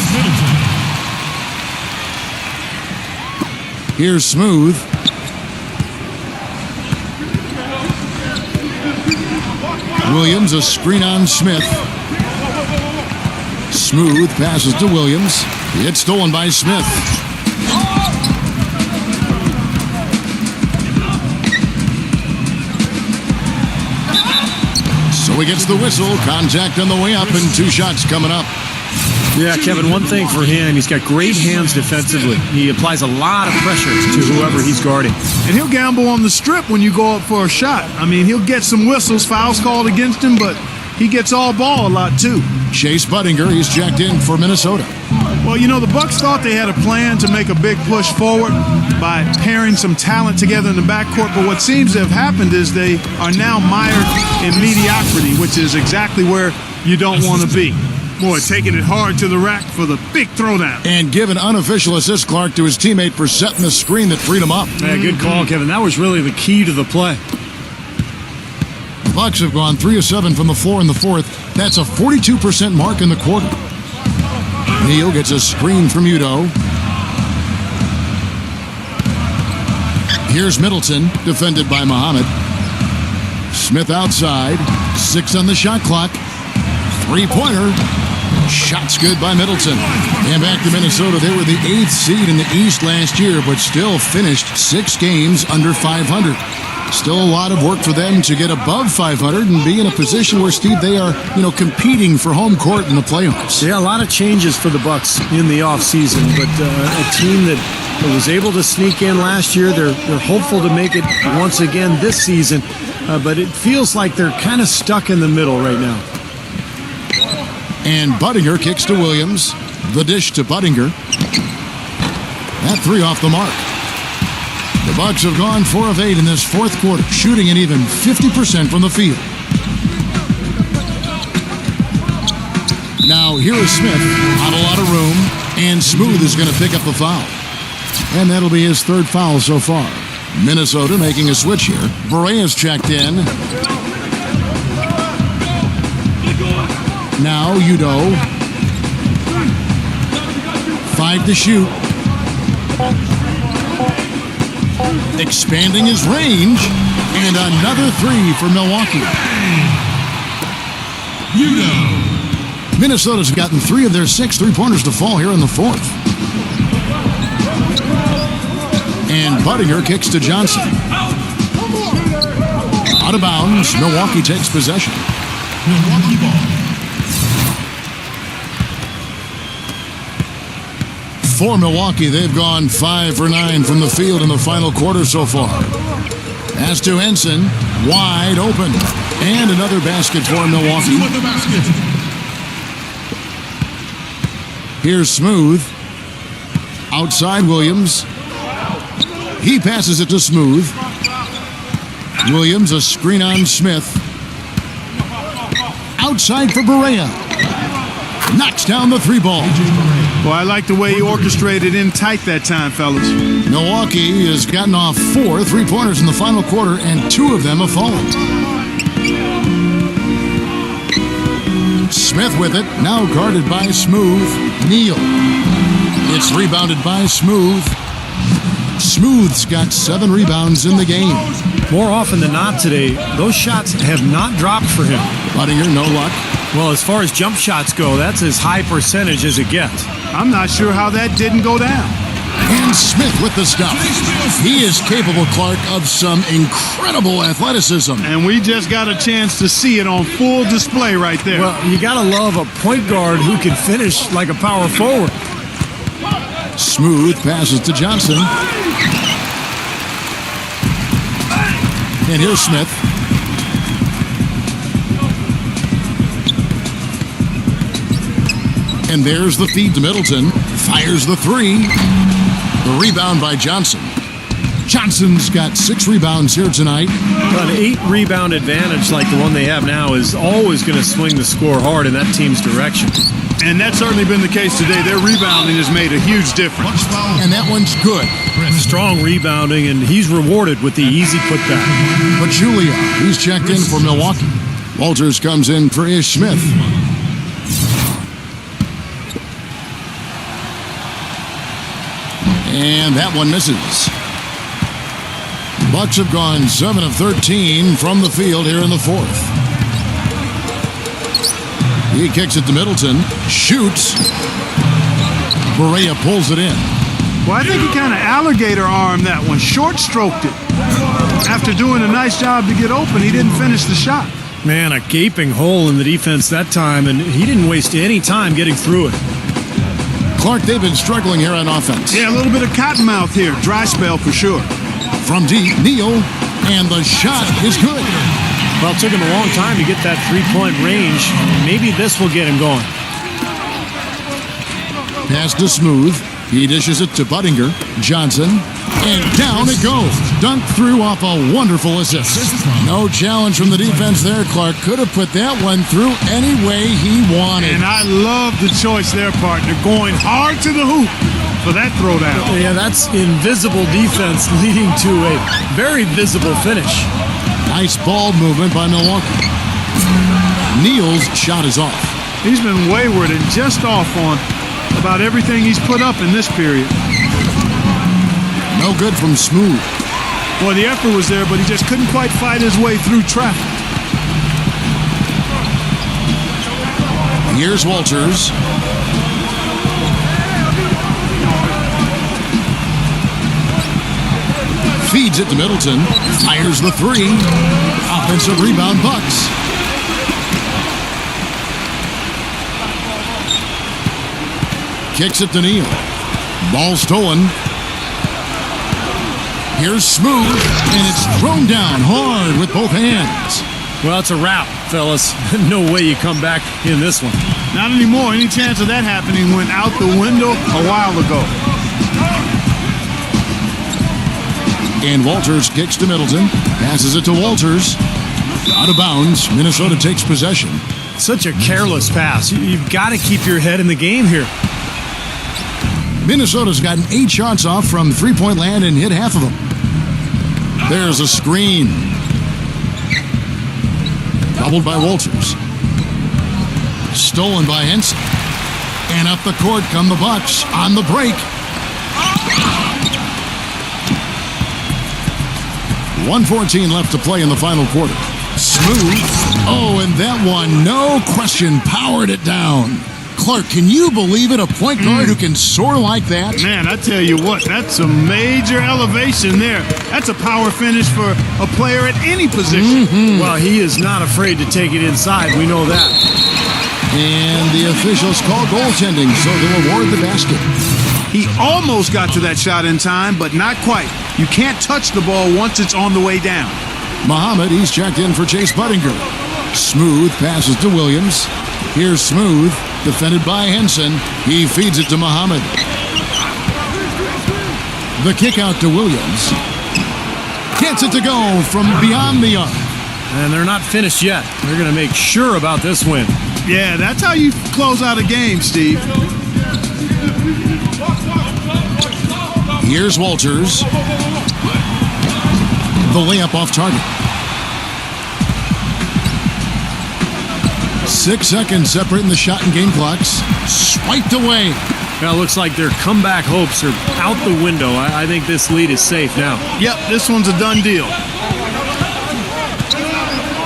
Here's Smooth. Williams, a screen on Smith. Smooth passes to Williams. It's stolen by Smith. So he gets the whistle. Contact on the way up and 2 shots coming up. Yeah, Kevin, one thing for him, he's got great hands defensively. He applies a lot of pressure to whoever he's guarding. And he'll gamble on the strip when you go up for a shot. I mean, he'll get some whistles, fouls called against him, but he gets all ball a lot too. Chase Budinger, he's checked in for Minnesota. Well, you know, the Bucks thought they had a plan to make a big push forward by pairing some talent together in the backcourt, but what seems to have happened is they are now mired in mediocrity, which is exactly where you don't want to be. Boy, taking it hard to the rack for the big throwdown. And give an unofficial assist, Clark, to his teammate for setting the screen that freed him up. Yeah, good call, Kevin. That was really the key to the play. The Bucks have gone 3 of 7 from the floor in the fourth. That's a 42% mark in the quarter. Neal gets a screen from Udo. Here's Middleton, defended by Muhammad. Smith outside. 6 on the shot clock. 3-pointer. Shots good by Middleton. And back to Minnesota. They were the 8th seed in the East last year, but still finished 6 games under 500. Still a lot of work for them to get above 500 and be in a position where, Steve, they are, competing for home court in the playoffs. Yeah, a lot of changes for the Bucks in the offseason, but a team that was able to sneak in last year, they're hopeful to make it once again this season, but it feels like they're kind of stuck in the middle right now. And Budinger kicks to Williams. The dish to Budinger. That 3 off the mark. The Bucks have gone 4 of 8 in this fourth quarter, shooting an even 50% from the field. Now here is Smith, not a lot of room, and Smooth is going to pick up the foul. And that'll be his 3rd foul so far. Minnesota making a switch here. Berea's checked in. Now Udo. 5 to shoot. Expanding his range. And another 3 for Milwaukee. Udo. Minnesota's gotten 3 of their 6 3-pointers to fall here in the fourth. And Budinger kicks to Johnson. Out of bounds. Milwaukee takes possession. Milwaukee ball. For Milwaukee, they've gone 5 for 9 from the field in the final quarter so far. As to Henson, wide open. And another basket for Milwaukee. With the basket. Here's Smooth. Outside Williams. He passes it to Smooth. Williams, a screen on Smith. outside for Berea. Knocks down the three ball. Well, I like the way he orchestrated in tight that time, fellas. Milwaukee has gotten off 4 3-pointers in the final quarter, and 2 of them have fallen. Smith with it, now guarded by Smooth. Neal. It's rebounded by Smooth. Smooth's got 7 rebounds in the game. More often than not today, those shots have not dropped for him. Buttinger, no luck. Well, as far as jump shots go, that's as high percentage as it gets. I'm not sure how that didn't go down. And Smith with the stuff. He is capable, Clark, of some incredible athleticism. And we just got a chance to see it on full display right there. Well, you got to love a point guard who can finish like a power forward. Smooth passes to Johnson. And here's Smith. And there's the feed to Middleton. Fires the 3. The rebound by Johnson. Johnson's got 6 rebounds here tonight. An 8-rebound advantage like the one they have now is always going to swing the score hard in that team's direction. And that's certainly been the case today. Their rebounding has made a huge difference. And that one's good. Strong rebounding, and he's rewarded with the easy putback. But Julia, he's checked in for Milwaukee. Walters comes in for Ish Smith. And that one misses. Bucks have gone 7 of 13 from the field here in the 4th. He kicks it to Middleton. Shoots. Berea pulls it in. Well, I think he kind of alligator armed that one. Short-stroked it. After doing a nice job to get open, he didn't finish the shot. Man, a gaping hole in the defense that time, and he didn't waste any time getting through it. Clark, they've been struggling here on offense. Yeah, a little bit of cottonmouth here. Dry spell for sure. From deep, Neal, and the shot is good. Well, it took him a long time to get that three-point range. Maybe this will get him going. Pass to Smooth. He dishes it to Buttinger. Johnson. And down it goes. Dunked through off a wonderful assist. No challenge from the defense there. Clark could have put that one through any way he wanted. And I love the choice there, partner. Going hard to the hoop for that throwdown. Yeah, that's invisible defense leading to a very visible finish. Nice ball movement by Milwaukee. Neal's shot is off. He's been wayward and just off on about everything he's put up in this period. No good from Smooth. Well, the effort was there, but he just couldn't quite fight his way through traffic. Here's Walters. Feeds it to Middleton. Fires the 3. Offensive rebound, Bucks. Kicks it to Neal. Ball stolen. Here's Smooth, and it's thrown down hard with both hands. Well, it's a wrap, fellas. No way you come back in this one. Not anymore. Any chance of that happening went out the window a while ago. And Walters kicks to Middleton. Passes it to Walters. Out of bounds. Minnesota takes possession. Such a careless pass. You've got to keep your head in the game here. Minnesota's gotten 8 shots off from three-point land and hit half of them. There's a screen. Doubled by Walters. Stolen by Henson. And up the court come the Bucks on the break. 1:14 left to play in the final quarter. Smooth. Oh, and that one, no question, powered it down. Clark, can you believe it? A point guard who can soar like that? Man, I tell you what, that's a major elevation there. That's a power finish for a player at any position. Well, he is not afraid to take it inside. We know that. And the officials call goaltending, so they'll award the basket. He almost got to that shot in time, but not quite. You can't touch the ball once it's on the way down. Muhammad, he's checked in for Chase Buttinger. Smooth passes to Williams. Here's Smooth, defended by Henson. He feeds it to Muhammad. The kick out to Williams. Gets it to go from beyond the arc. And they're not finished yet. They're going to make sure about this win. Yeah, that's how you close out a game, Steve. Here's Walters. The layup off target. 6 seconds separating the shot and game clocks. Swiped away. Well, it looks like their comeback hopes are out the window. I think this lead is safe now. Yep, this one's a done deal.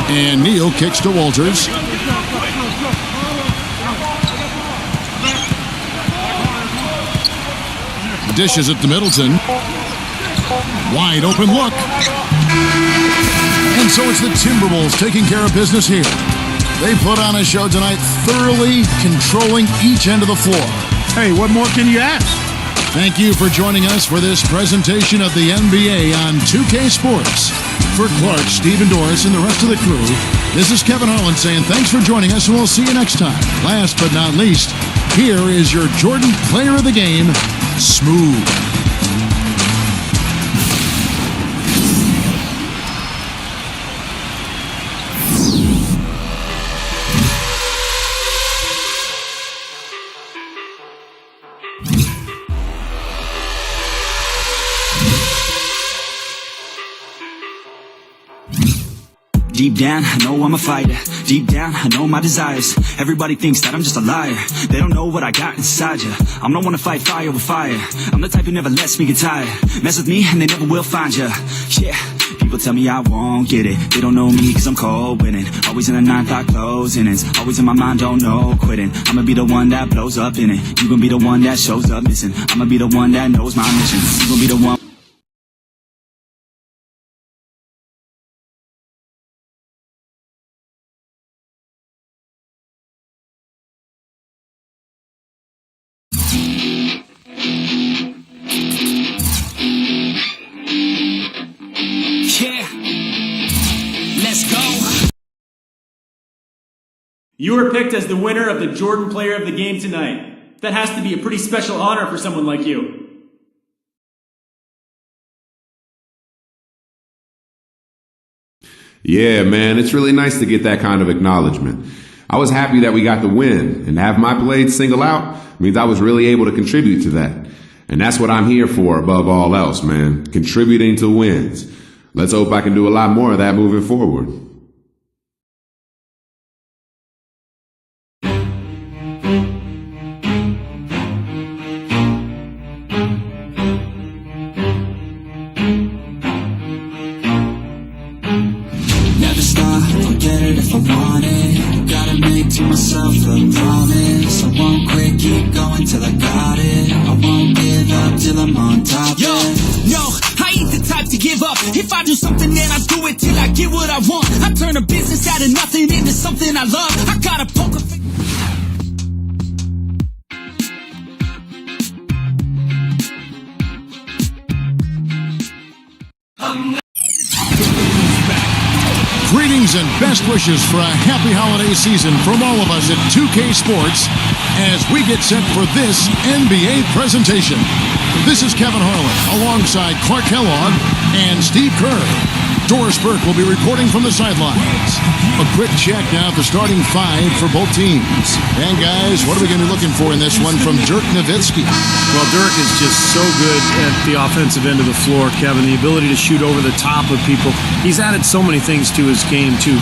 And Neal kicks to Walters. Dishes it to Middleton. Wide open look. And so it's the Timberwolves taking care of business here. They put on a show tonight, thoroughly controlling each end of the floor. Hey, what more can you ask? Thank you for joining us for this presentation of the NBA on 2K Sports. For Clark, Steve, and Doris, and the rest of the crew, this is Kevin Harlan saying thanks for joining us, and we'll see you next time. Last but not least, here is your Jordan Player of the Game, Smooth. Deep down, I know I'm a fighter. Deep down, I know my desires. Everybody thinks that I'm just a liar. They don't know what I got inside ya. I'm the one to fight fire with fire. I'm the type who never lets me get tired. Mess with me and they never will find ya. Yeah, people tell me I won't get it. They don't know me cause I'm cold winning. Always in the 9-5 closing ends. Always in my mind, don't know quitting. I'ma be the one that blows up in it. You gon' be the one that shows up missing. I'ma be the one that knows my mission. You gon' be the one. You were picked as the winner of the Jordan Player of the Game tonight. That has to be a pretty special honor for someone like you. Yeah, man, it's really nice to get that kind of acknowledgement. I was happy that we got the win, and to have my blade single out means I was really able to contribute to that. And that's what I'm here for above all else, man, contributing to wins. Let's hope I can do a lot more of that moving forward. If I want it, gotta make to myself a promise. I won't quit, keep going till I got it. I won't give up till I'm on top. Yo, I ain't the type to give up. If I do something, then I do it till I get what I want. I turn a business out of nothing into something I love. I got a poker face. Greetings and best wishes for a happy holiday season from all of us at 2K Sports as we get set for this NBA presentation. This is Kevin Harlan alongside Clark Kellogg and Steve Kerr. Doris Burke will be reporting from the sidelines. A quick check now at the starting five for both teams. And guys, what are we going to be looking for in this one from Dirk Nowitzki? Well, Dirk is just so good at the offensive end of the floor, Kevin. The ability to shoot over the top of people. He's added so many things to his game, too.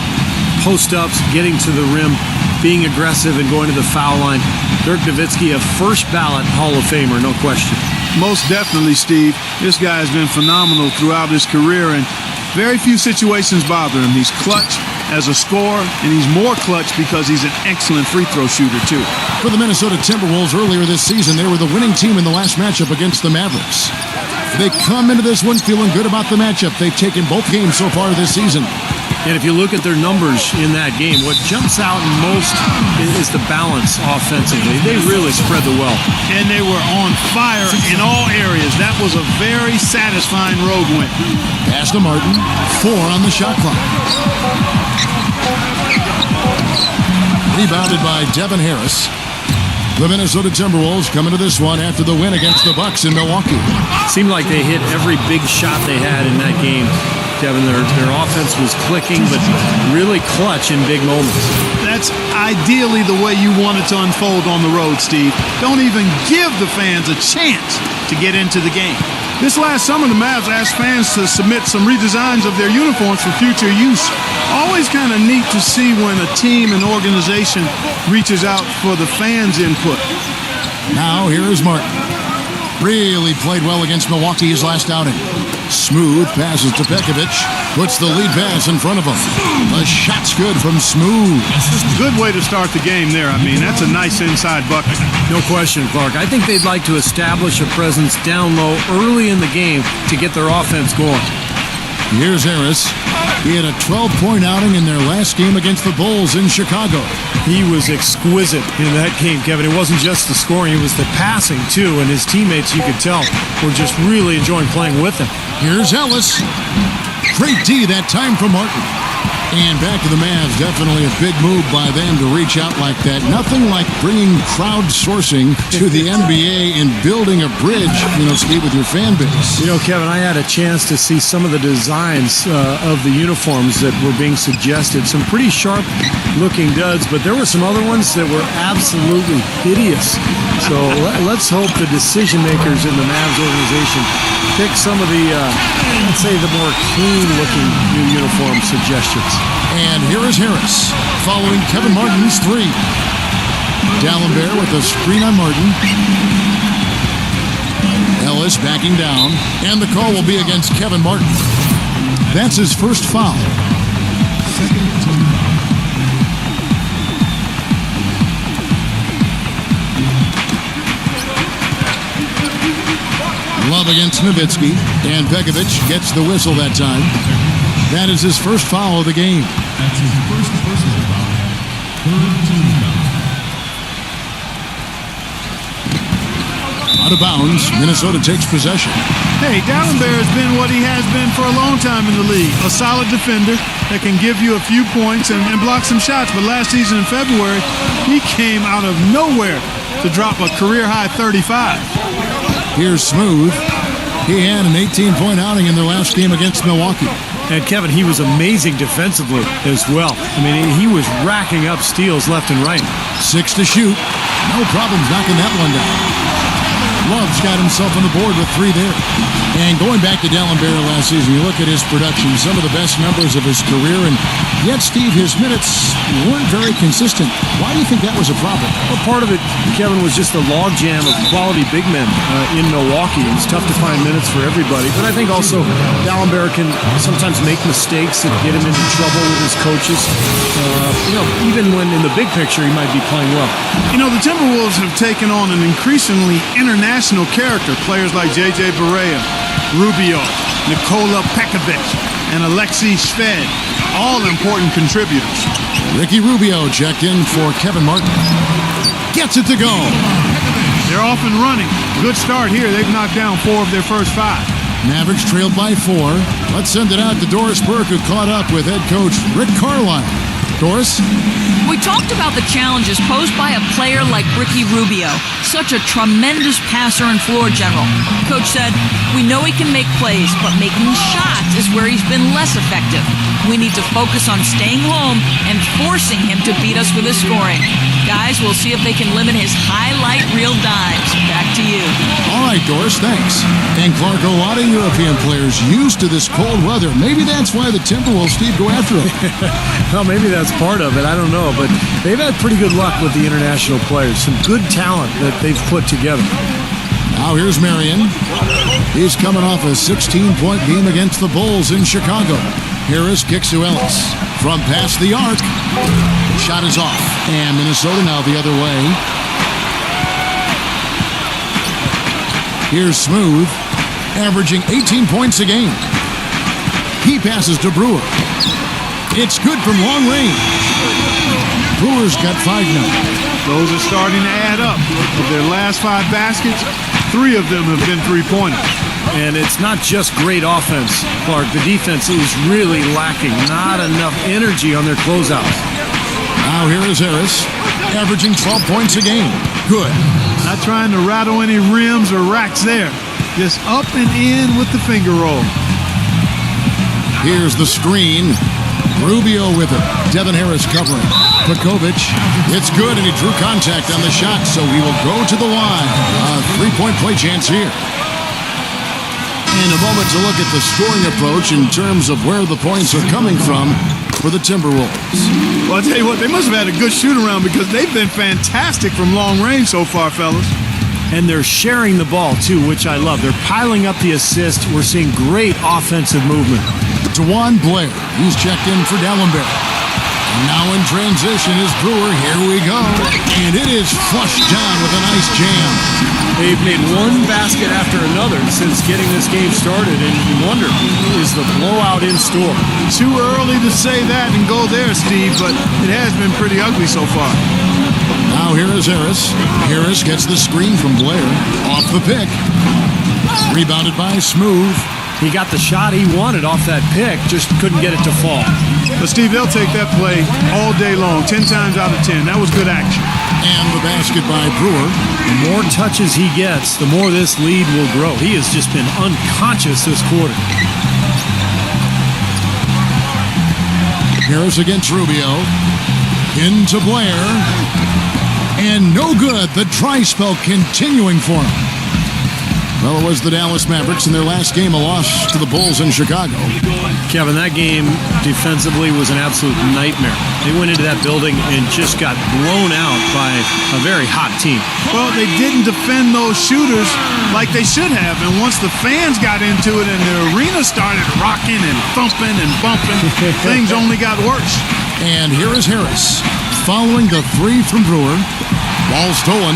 Post-ups, getting to the rim, being aggressive, and going to the foul line. Dirk Nowitzki, a first-ballot Hall of Famer, no question. Most definitely, Steve. This guy has been phenomenal throughout his career, and very few situations bother him. He's clutch as a scorer, and he's more clutch because he's an excellent free throw shooter, too. For the Minnesota Timberwolves earlier this season, they were the winning team in the last matchup against the Mavericks. They come into this one feeling good about the matchup. They've taken both games so far this season. And if you look at their numbers in that game, what jumps out most is the balance offensively. They really spread the wealth. And they were on fire in all areas. That was a very satisfying road win. Pass to Martin. 4 on the shot clock. Rebounded by Devin Harris. The Minnesota Timberwolves come into this one after the win against the Bucks in Milwaukee. Seemed like they hit every big shot they had in that game. Kevin. Their offense was clicking, but really clutch in big moments. That's ideally the way you want it to unfold on the road, Steve. Don't even give the fans a chance to get into the game. This last summer, the Mavs asked fans to submit some redesigns of their uniforms for future use. Always kind of neat to see when a team and organization reaches out for the fans' input. Now, here is Martin. Really played well against Milwaukee his last outing. Smooth passes to Pekovic. Puts the lead pass in front of him. The shot's good from Smooth. Good way to start the game there. I mean, that's a nice inside bucket. No question, Clark. I think they'd like to establish a presence down low early in the game to get their offense going. Here's Harris. He had a 12-point outing in their last game against the Bulls in Chicago. He was exquisite in that game, Kevin. It wasn't just the scoring, it was the passing, too. And his teammates, you could tell, were just really enjoying playing with him. Here's Ellis. Great D that time from Martin. And back to the Mavs. Definitely a big move by them to reach out like that. Nothing like bringing crowdsourcing to the NBA and building a bridge, Steve, with your fan base. Kevin, I had a chance to see some of the designs of the uniforms that were being suggested. Some pretty sharp-looking duds, but there were some other ones that were absolutely hideous. So let's hope the decision-makers in the Mavs organization pick some of the, let's say, the more clean-looking new uniform suggestions. And here is Harris, following Kevin Martin's three. D'Alembert with a screen on Martin. Ellis backing down, and the call will be against Kevin Martin. That's his first foul. Love against Nowitzki, and Pekovic gets the whistle that time. That is his first foul of the game. That's his first personal foul. Third team foul. Out of bounds, Minnesota takes possession. Hey, D'Alembert has been what he has been for a long time in the league. A solid defender that can give you a few points and block some shots. But last season in February, he came out of nowhere to drop a career-high 35. Here's Smooth. He had an 18-point outing in their last game against Milwaukee. And Kevin, he was amazing defensively as well. I mean, he was racking up steals left and right. 6 to shoot. No problems knocking that one down. Love's got himself on the board with 3 there. And going back to D'Alembert last season, you look at his production, some of the best numbers of his career, and yet, Steve, his minutes weren't very consistent. Why do you think that was a problem? Well, part of it, Kevin, was just the logjam of quality big men in Milwaukee. It was tough to find minutes for everybody. But I think also D'Alembert can sometimes make mistakes that get him into trouble with his coaches. Even when in the big picture he might be playing well. The Timberwolves have taken on an increasingly international character. Players like J.J. Barea, Rubio, Nikola Pekovic, and Alexei Shved, all important contributors. Ricky Rubio checked in for Kevin Martin. Gets it to go. They're off and running. Good start here. They've knocked down 4 of their first 5. Mavericks trailed by 4. Let's send it out to Doris Burke, who caught up with head coach Rick Carlisle. Doris? We talked about the challenges posed by a player like Ricky Rubio, such a tremendous passer and floor general. Coach said, we know he can make plays, but making shots is where he's been less effective. We need to focus on staying home and forcing him to beat us with his scoring. Guys, we'll see if they can limit his highlight reel dimes. Back to you. All right, Doris, thanks. And Clark, a lot of European players used to this cold weather. Maybe that's why the Timberwolves, Steve, go after him. Well, maybe that's part of it. I don't know. But they've had pretty good luck with the international players. Some good talent that they've put together. Now here's Marion. He's coming off a 16-point game against the Bulls in Chicago. Harris kicks to Ellis. From past the arc. Shot is off. And Minnesota now the other way. Here's Smooth, averaging 18 points a game. He passes to Brewer. It's good from long range. Brewer's got 5 now. Those are starting to add up. Of their last 5 baskets, 3 of them have been 3-pointers. And it's not just great offense, Clark. The defense is really lacking. Not enough energy on their closeouts. Now here is Harris, averaging 12 points a game. Good. Not trying to rattle any rims or racks there. Just up and in with the finger roll. Here's the screen. Rubio with it. Devin Harris covering. Pekovic. It's good, and he drew contact on the shot, so he will go to the line. A three-point play chance here. And a moment to look at the scoring approach in terms of where the points are coming from for the Timberwolves. Well, I'll tell you what, they must have had a good shoot-around because they've been fantastic from long range so far, fellas. And they're sharing the ball, too, which I love. They're piling up the assist. We're seeing great offensive movement. Dewan Blair. He's checked in for Dallenberg. And now in transition is Brewer. Here we go. And it is flushed down with a nice jam. They've made one basket after another since getting this game started, and you wonder, is the blowout in store? Too early to say that and go there, Steve, but it has been pretty ugly so far. Now here is Harris. Harris gets the screen from Blair. Off the pick. Rebounded by Smooth. He got the shot he wanted off that pick, just couldn't get it to fall. But Steve, they'll take that play all day long, 10 times out of 10. That was good action. And the basket by Brewer. The more touches he gets, the more this lead will grow. He has just been unconscious this quarter. Harris against Rubio. Into Blair. And no good. The dry spell continuing for him. Well, it was the Dallas Mavericks in their last game, a loss to the Bulls in Chicago. Kevin, that game defensively was an absolute nightmare. They went into that building and just got blown out by a very hot team. Well, they didn't defend those shooters like they should have. And once the fans got into it and the arena started rocking and thumping and bumping, things only got worse. And here is Harris following the three from Brewer. Ball stolen.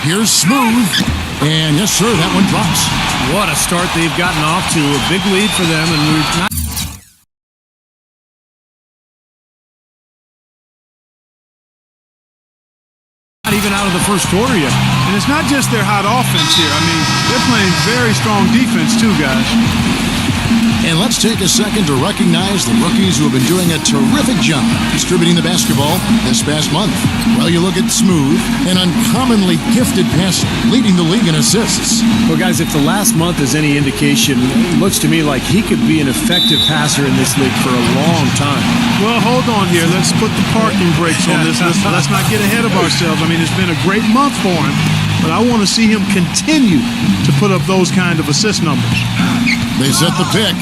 Here's Smooth. And yes, sir, that one drops. What a start they've gotten off to. A big lead for them, and we've not even out of the first quarter yet. And it's not just their hot offense here. I mean, they're playing very strong defense too, guys. And let's take a second to recognize the rookies who have been doing a terrific job distributing the basketball this past month. Well, you look at Smooth, an uncommonly gifted passer, leading the league in assists. Well, guys, if the last month is any indication, it looks to me like he could be an effective passer in this league for a long time. Well, hold on here. Let's put the parking brakes on this. Let's not get ahead of ourselves. I mean, it's been a great month for him, but I want to see him continue to put up those kind of assist numbers. They set the pick.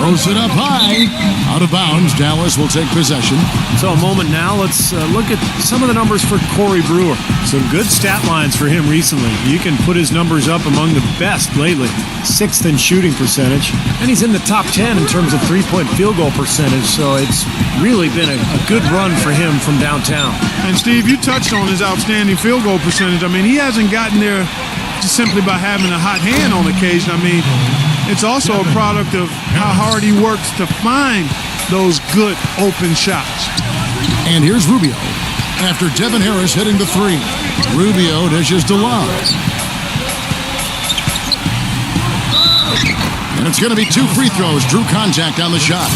Throws it up high. Out of bounds. Dallas will take possession. So a moment now, let's look at some of the numbers for Corey Brewer. Some good stat lines for him recently. You can put his numbers up among the best lately. 6th in shooting percentage. And he's in the top 10 in terms of three-point field goal percentage. So it's really been a good run for him from downtown. And Steve, you touched on his outstanding field goal percentage. I mean, he hasn't gotten there just simply by having a hot hand on occasion. I mean, it's also a product of how hard he works to find those good open shots. And here's Rubio. After Devin Harris hitting the three, Rubio dishes to Love. And it's going to be 2 free throws. Drew contact on the shot.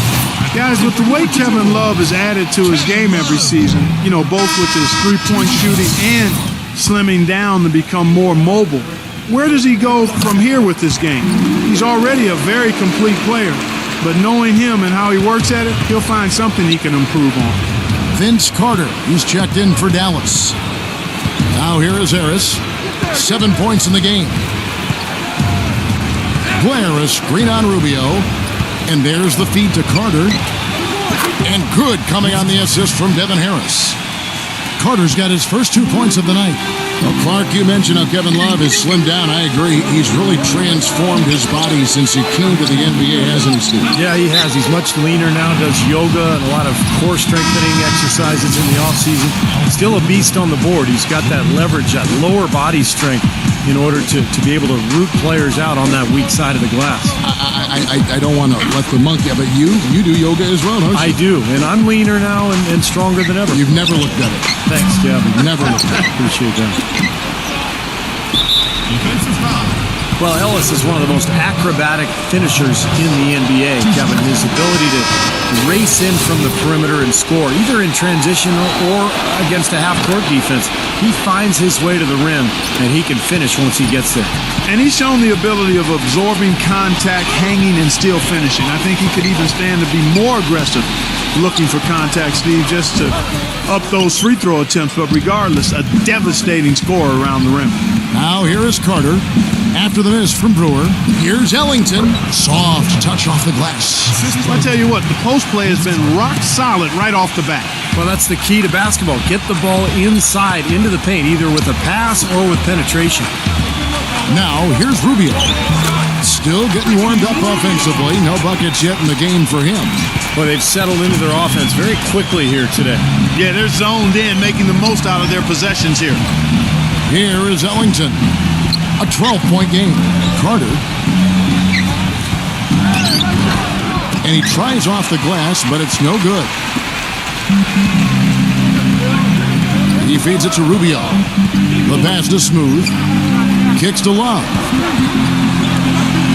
Guys, with the way Kevin Love has added to his game every season, you know, both with his three-point shooting and slimming down to become more mobile, where does he go from here with this game? He's already a very complete player, but knowing him and how he works at it, he'll find something he can improve on. Vince Carter, he's checked in for Dallas. Now here is Harris. 7 points in the game. Blair, a screen on Rubio. And there's the feed to Carter. And good coming on the assist from Devin Harris. Carter's got his first 2 points of the night. Well, Clark, you mentioned how Kevin Love has slimmed down. I agree. He's really transformed his body since he came to the NBA, hasn't he, Steve? Yeah, he has. He's much leaner now, does yoga and a lot of core strengthening exercises in the offseason. Still a beast on the board. He's got that leverage, that lower body strength in order to be able to root players out on that weak side of the glass. I don't want to let the monkey, but you do yoga as well, don't you? I do, and I'm leaner now and stronger than ever. You've never looked better. Thanks, Kevin. Never looked better. Appreciate that. Defensive foul. Well, Ellis is one of the most acrobatic finishers in the NBA, Kevin. His ability to race in from the perimeter and score, either in transition or against a half-court defense. He finds his way to the rim, and he can finish once he gets there. And he's shown the ability of absorbing contact, hanging, and still finishing. I think he could even stand to be more aggressive looking for contact, Steve, just to up those free throw attempts. But regardless, a devastating scorer around the rim. Now here is Carter. After the miss from Brewer, here's Ellington. Soft touch off the glass. I tell you what, the post play has been rock solid right off the bat. Well, that's the key to basketball. Get the ball inside into the paint, either with a pass or with penetration. Now here's Rubio. Still getting warmed up offensively. No buckets yet in the game for him. Well, they've settled into their offense very quickly here today. Yeah, they're zoned in, making the most out of their possessions here. Here is Ellington. A 12-point game. Carter. And he tries off the glass, but it's no good. He feeds it to Rubio. The pass to Smooth. Kicks to Love.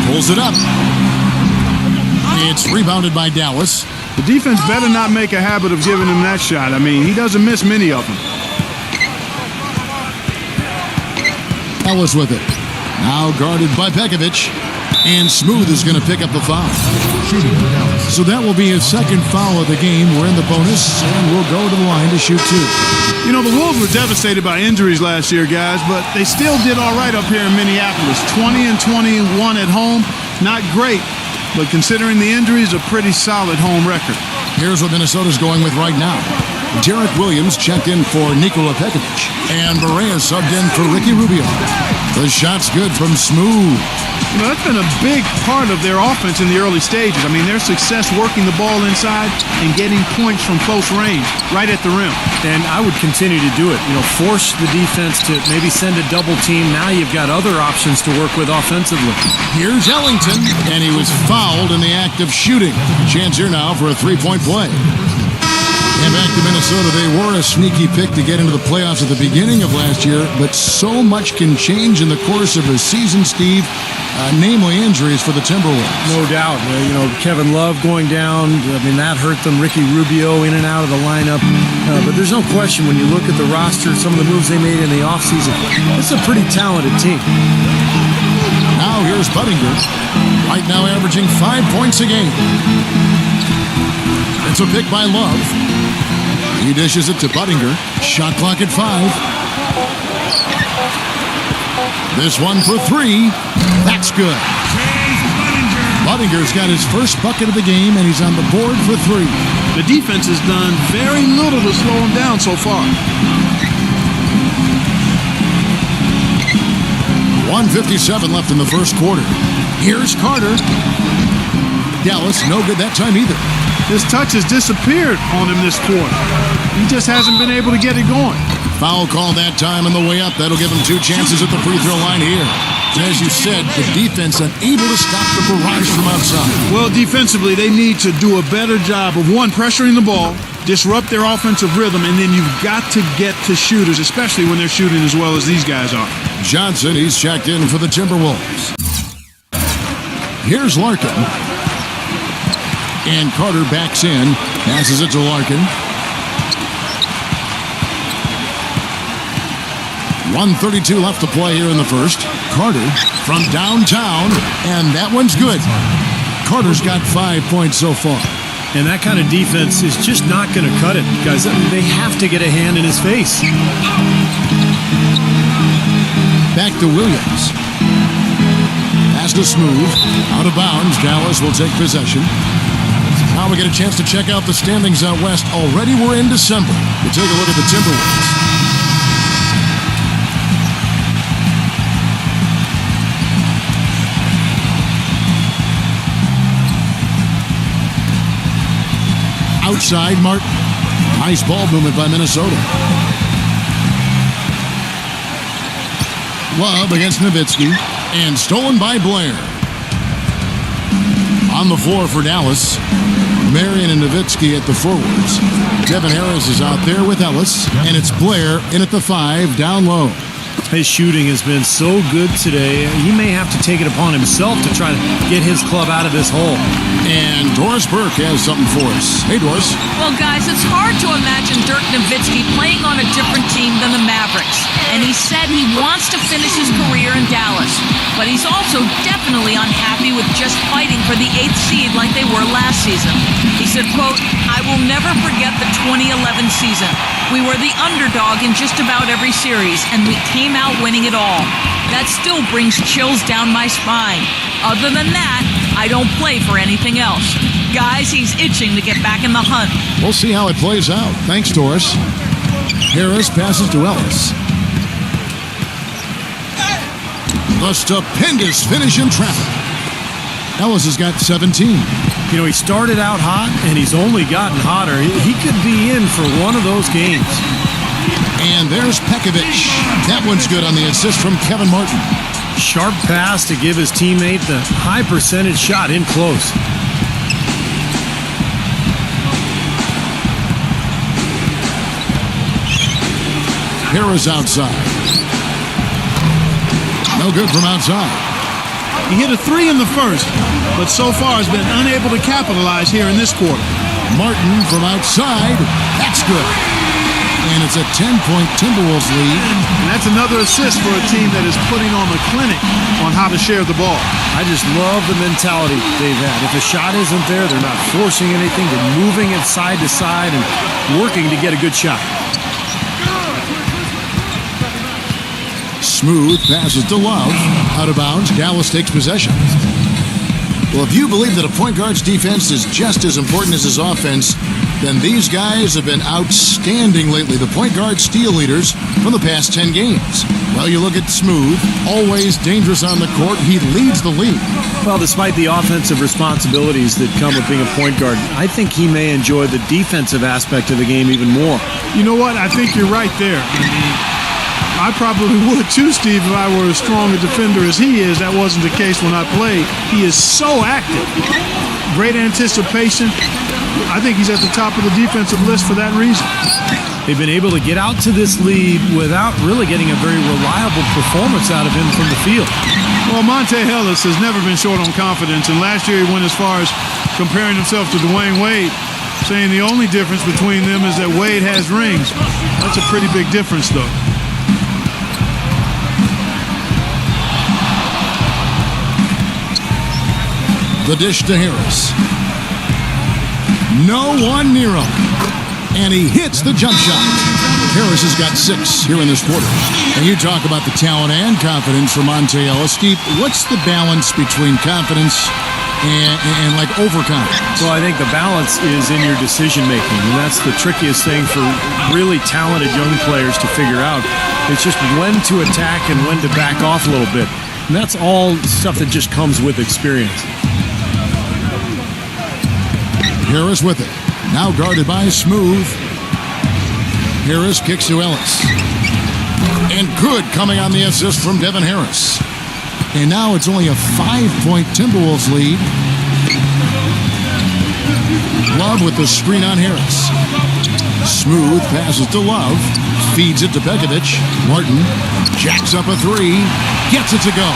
Pulls it up. It's rebounded by Dallas. The defense better not make a habit of giving him that shot. I mean, he doesn't miss many of them. Ellis with it. Now guarded by Pekovic. And Smooth is going to pick up the foul. So that will be his second foul of the game. We're in the bonus, and we'll go to the line to shoot two. You know, the Wolves were devastated by injuries last year, guys, but they still did all right up here in Minneapolis. 20-21 at home. Not great, but considering the injuries, a pretty solid home record. Here's what Minnesota's going with right now. Derek Williams checked in for Nikola Pekovic, and Barea subbed in for Ricky Rubio. The shot's good from Smooth. You know, that's been a big part of their offense in the early stages. I mean, their success working the ball inside and getting points from close range, right at the rim. And I would continue to do it. You know, force the defense to maybe send a double team. Now you've got other options to work with offensively. Here's Ellington, and he was fouled in the act of shooting. Chance here now for a three-point play. And back to Minnesota, they were a sneaky pick to get into the playoffs at the beginning of last year, but so much can change in the course of a season, Steve, namely injuries for the Timberwolves. No doubt. You know, Kevin Love going down, I mean, that hurt them. Ricky Rubio in and out of the lineup. But there's no question when you look at the roster, some of the moves they made in the offseason, it's a pretty talented team. Now here's Buttinger, right now averaging 5 points a game. It's a pick by Love. He dishes it to Buttinger. Shot clock at 5. This one for 3. That's good. Buttinger's got his first bucket of the game, and he's on the board for 3. The defense has done very little to slow him down so far. 1:57 left in the first quarter. Here's Carter. Dallas, no good that time either. His touch has disappeared on him this quarter. He just hasn't been able to get it going. Foul call that time on the way up. That'll give him 2 chances at the free throw line here. As you said, the defense unable to stop the barrage from outside. Well, defensively, they need to do a better job of, one, pressuring the ball, disrupt their offensive rhythm, and then you've got to get to shooters, especially when they're shooting as well as these guys are. Johnson, he's checked in for the Timberwolves. Here's Larkin. And Carter backs in, passes it to Larkin. 1:32 left to play here in the first. Carter from downtown, and that one's good. Carter's got 5 points so far. And that kind of defense is just not going to cut it, guys. I mean, they have to get a hand in his face. Back to Williams. Pass to Smooth. Out of bounds. Dallas will take possession. Now we get a chance to check out the standings out west. Already we're in December. We'll take a look at the Timberwolves. Outside Martin. Nice ball movement by Minnesota. Love against Nowitzki. And stolen by Blair. On the floor for Dallas. Marion and Nowitzki at the forwards. Devin Harris is out there with Ellis. And it's Blair in at the 5, down low. His shooting has been so good today, he may have to take it upon himself to try to get his club out of this hole. And Doris Burke has something for us. Hey, Doris. Well, guys, it's hard to imagine Dirk Nowitzki playing on a different team than the Mavericks. And he said he wants to finish his career in Dallas. But he's also definitely unhappy with just fighting for the 8th seed like they were last season. He said, quote, "I will never forget the 2011 season. We were the underdog in just about every series, and we came out winning it all. That still brings chills down my spine. Other than that, I don't play for anything else." Guys, he's itching to get back in the hunt. We'll see how it plays out. Thanks, Doris. Harris passes to Ellis. The stupendous finish in traffic. Ellis has got 17. You know, he started out hot, and he's only gotten hotter. He could be in for one of those games. And there's Pekovic. That one's good on the assist from Kevin Martin. Sharp pass to give his teammate the high percentage shot in close. Harris outside. No good from outside. He hit a 3 in the first, but so far has been unable to capitalize here in this quarter. Martin from outside. That's good. And it's a 10-point Timberwolves lead. And that's another assist for a team that is putting on a clinic on how to share the ball. I just love the mentality they've had. If a shot isn't there, they're not forcing anything. They're moving it side to side and working to get a good shot. Smooth passes to Love. Out of bounds. Dallas takes possession. Well, if you believe that a point guard's defense is just as important as his offense, then these guys have been outstanding lately. The point guard steal leaders from the past 10 games. Well, you look at Smooth, always dangerous on the court. He leads the league. Well, despite the offensive responsibilities that come with being a point guard, I think he may enjoy the defensive aspect of the game even more. You know what? I think you're right there. I probably would too, Steve, if I were as strong a defender as he is. That wasn't the case when I played. He is so active. Great anticipation. I think he's at the top of the defensive list for that reason. They've been able to get out to this lead without really getting a very reliable performance out of him from the field. Well, Monte Ellis has never been short on confidence, and last year he went as far as comparing himself to Dwayne Wade, saying the only difference between them is that Wade has rings. That's a pretty big difference, though. The dish to Harris. No one near him. And he hits the jump shot. Harris has got 6 here in this quarter. And you talk about the talent and confidence for Monte Ellis. Steve, what's the balance between confidence and like overconfidence? Well, I think the balance is in your decision making, and that's the trickiest thing for really talented young players to figure out. It's just when to attack and when to back off a little bit. And that's all stuff that just comes with experience. Harris with it. Now guarded by Smooth. Harris kicks to Ellis. And good coming on the assist from Devin Harris. And now it's only a 5-point Timberwolves lead. Love with the screen on Harris. Smooth passes to Love. Feeds it to Pekovic. Martin jacks up a 3. Gets it to go.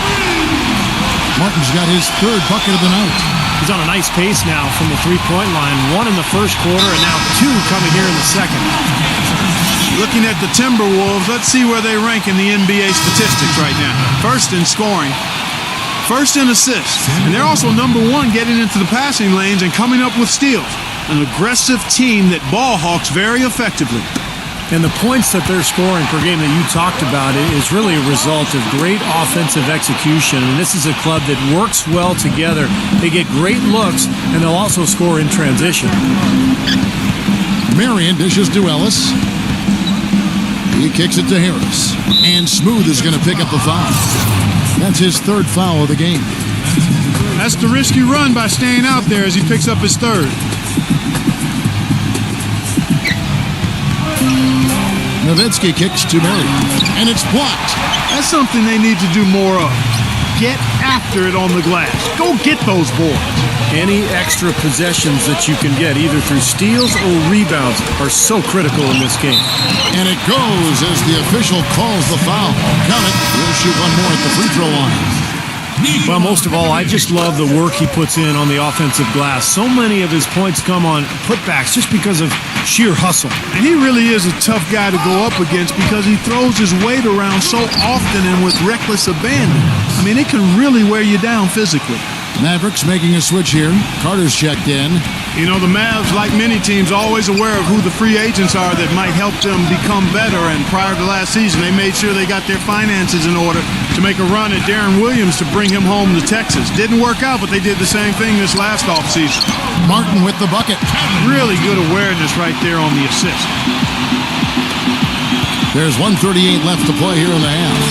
Martin's got his 3rd bucket of the night. He's on a nice pace now from the three-point line. 1 in the first quarter and now 2 coming here in the second. Looking at the Timberwolves, let's see where they rank in the NBA statistics right now. First in scoring, first in assists, and they're also number 1 getting into the passing lanes and coming up with steals. An aggressive team that ball hawks very effectively. And the points that they're scoring per game that you talked about is really a result of great offensive execution. And this is a club that works well together. They get great looks, and they'll also score in transition. Marion dishes to Ellis. He kicks it to Harris. And Smooth is going to pick up the foul. That's his 3rd foul of the game. That's the risky run by staying out there as he picks up his 3rd. Nowitzki kicks to Marion, and it's blocked. That's something they need to do more of. get after it on the glass. Go get those boards. Any extra possessions that you can get, either through steals or rebounds, are so critical in this game. And it goes as the official calls the foul. Count it. We'll shoot one more at the free throw line. Well, most of all, I just love the work he puts in on the offensive glass. So many of his points come on putbacks just because of sheer hustle. And he really is a tough guy to go up against because he throws his weight around so often and with reckless abandon. I mean, it can really wear you down physically. Mavericks making a switch here. Carter's checked in. You know, the Mavs, like many teams, always aware of who the free agents are that might help them become better. And prior to last season, they made sure they got their finances in order to make a run at Darren Williams to bring him home to Texas. Didn't work out, but they did the same thing this last offseason. Martin with the bucket. Really good awareness right there on the assist. There's 1:38 left to play here in the half.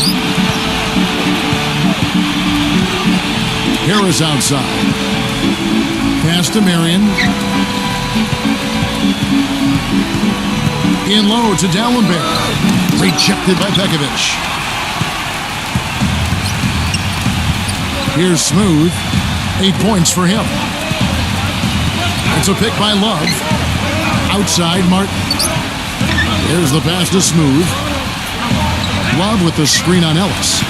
Harris outside. Pass to Marion. In low to Dallenberg. Rejected by Pekovic. Here's Smooth. 8 points for him. It's a pick by Love. Outside Martin. There's the pass to Smooth. Love with the screen on Ellis.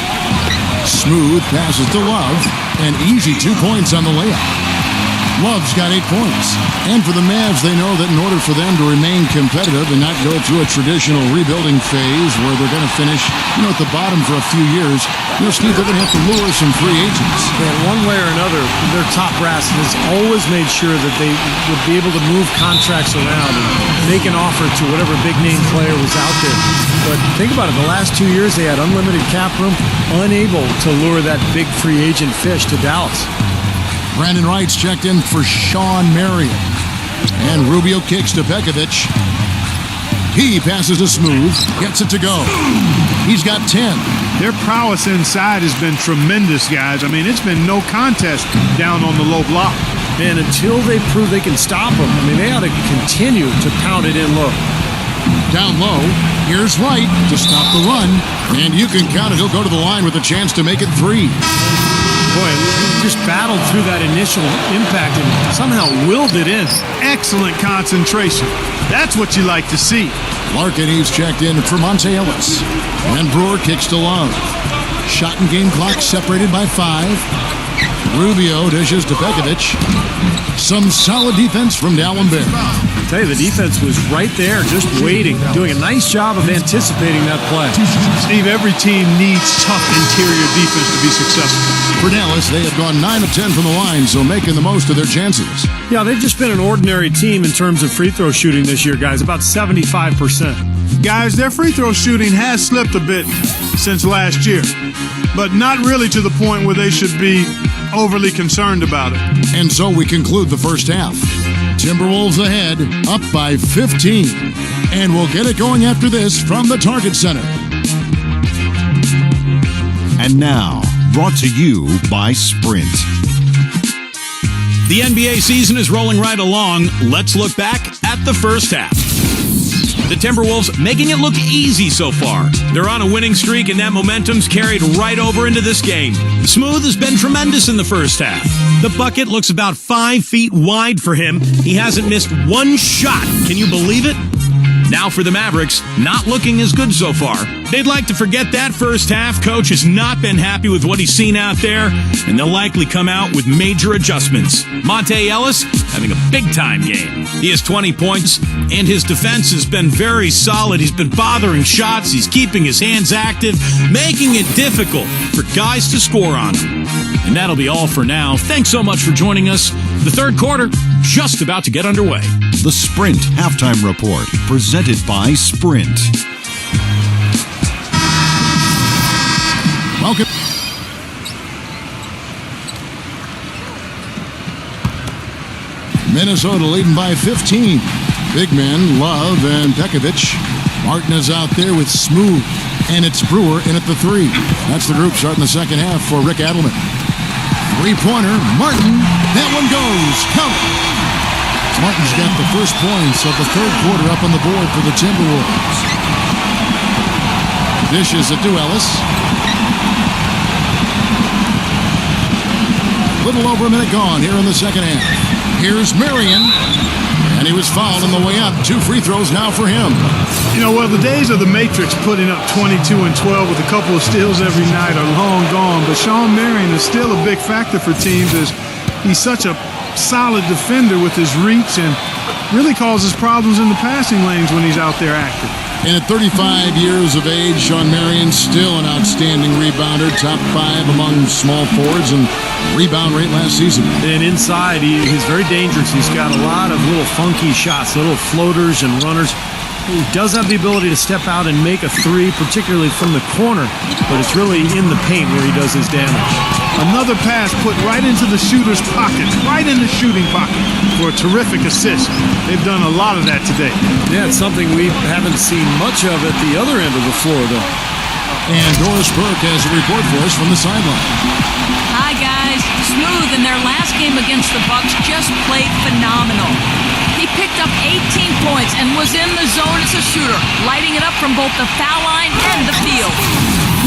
Smooth passes to Love. An easy 2 points on the layup. Love's got 8 points. And for the Mavs, they know that in order for them to remain competitive and not go through a traditional rebuilding phase where they're going to finish, at the bottom for a few years, Steve, they're going to have to lure some free agents. And one way or another, their top brass has always made sure that they would be able to move contracts around and make an offer to whatever big-name player was out there. But think about it, the last 2 years they had unlimited cap room, unable to lure that big free agent fish to Dallas. Brandon Wright's checked in for Sean Marion. And Rubio kicks to Pekovic. He passes to Smooth, gets it to go. He's got 10. Their prowess inside has been tremendous, guys. I mean, it's been no contest down on the low block. And until they prove they can stop them, they ought to continue to pound it in low. Down low, here's Wright to stop the run. And you can count it, he'll go to the line with a chance to make it 3. Boy, just battled through that initial impact and somehow willed it in. Excellent concentration. That's what you like to see. Larkin, he's checked in for Monte Ellis. And Brewer kicks to Love. Shot and game clock separated by 5. Rubio dishes to Pekovic. Some solid defense from Dallenberg. I tell you, the defense was right there, just waiting, doing a nice job of anticipating that play. Steve, every team needs tough interior defense to be successful. For Dallas, they have gone 9 of 10 from the line, so making the most of their chances. Yeah, they've just been an ordinary team in terms of free throw shooting this year, guys, about 75%. Guys, their free throw shooting has slipped a bit since last year, but not really to the point where they should be overly concerned about it. And so we conclude the first half. Timberwolves ahead, up by 15. And we'll get it going after this from the Target Center. And now, brought to you by Sprint. The NBA season is rolling right along. Let's look back at the first half. The Timberwolves making it look easy so far. They're on a winning streak, and that momentum's carried right over into this game. Smooth has been tremendous in the first half. The bucket looks about 5 feet wide for him. He hasn't missed one shot. Can you believe it? Now for the Mavericks, not looking as good so far. They'd like to forget that first half. Coach has not been happy with what he's seen out there, and they'll likely come out with major adjustments. Monte Ellis having a big-time game. He has 20 points, and his defense has been very solid. He's been bothering shots. He's keeping his hands active, making it difficult for guys to score on him. And that'll be all for now. Thanks so much for joining us. The third quarter just about to get underway. The Sprint Halftime Report, presented by Sprint. Welcome. Minnesota leading by 15. Big men, Love and Pekovic. Martin is out there with Smooth. And it's Brewer in at the 3. That's the group starting the second half for Rick Adelman. Three-pointer, Martin. That one goes. Count it. Martin's got the first points of the third quarter up on the board for the Timberwolves. Dishes it to Ellis. little over a minute gone here in the second half. Here's Marion, and he was fouled on the way up. 2 free throws now for him. You know, well, the days of the Matrix putting up 22 and 12 with a couple of steals every night are long gone, but Shawn Marion is still a big factor for teams as he's such a solid defender with his reach and really causes problems in the passing lanes when he's out there active. And at 35 years of age, Shawn Marion still an outstanding rebounder, top 5 among small forwards and rebound rate last season. And inside, he's very dangerous. He's got a lot of little funky shots, little floaters and runners. He does have the ability to step out and make a 3, particularly from the corner, but it's really in the paint where he does his damage. Another pass put right into the shooter's pocket, right in the shooting pocket for a terrific assist. They've done a lot of that today. Yeah, it's something we haven't seen much of at the other end of the floor, though. And Doris Burke has a report for us from the sideline. Hi, guys. Smooth in their last game against the Bucks just played phenomenal. He picked up 18 points and was in the zone as a shooter, lighting it up from both the foul line and the field.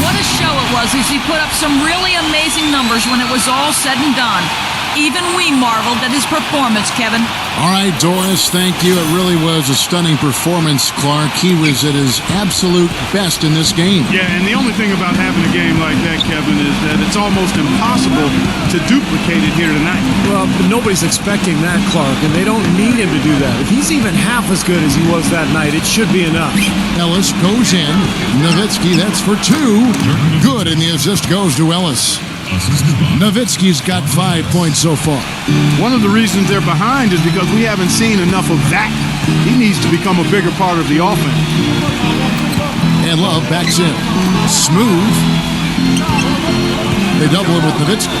What a show it was as he put up some really amazing numbers when it was all said and done. Even we marveled at his performance, Kevin. All right, Doris, thank you. It really was a stunning performance, Clark. He was at his absolute best in this game. Yeah, and the only thing about having a game like that, Kevin, is that it's almost impossible to duplicate it here tonight. Well, but nobody's expecting that, Clark, and they don't need him to do that. If he's even half as good as he was that night, it should be enough. Ellis goes in. Nowitzki, that's for 2. Good, and the assist goes to Ellis. Nowitzki's got 5 points so far. One of the reasons they're behind is because we haven't seen enough of that. He needs to become a bigger part of the offense. And Love backs in. Smooth. They double him with Nowitzki.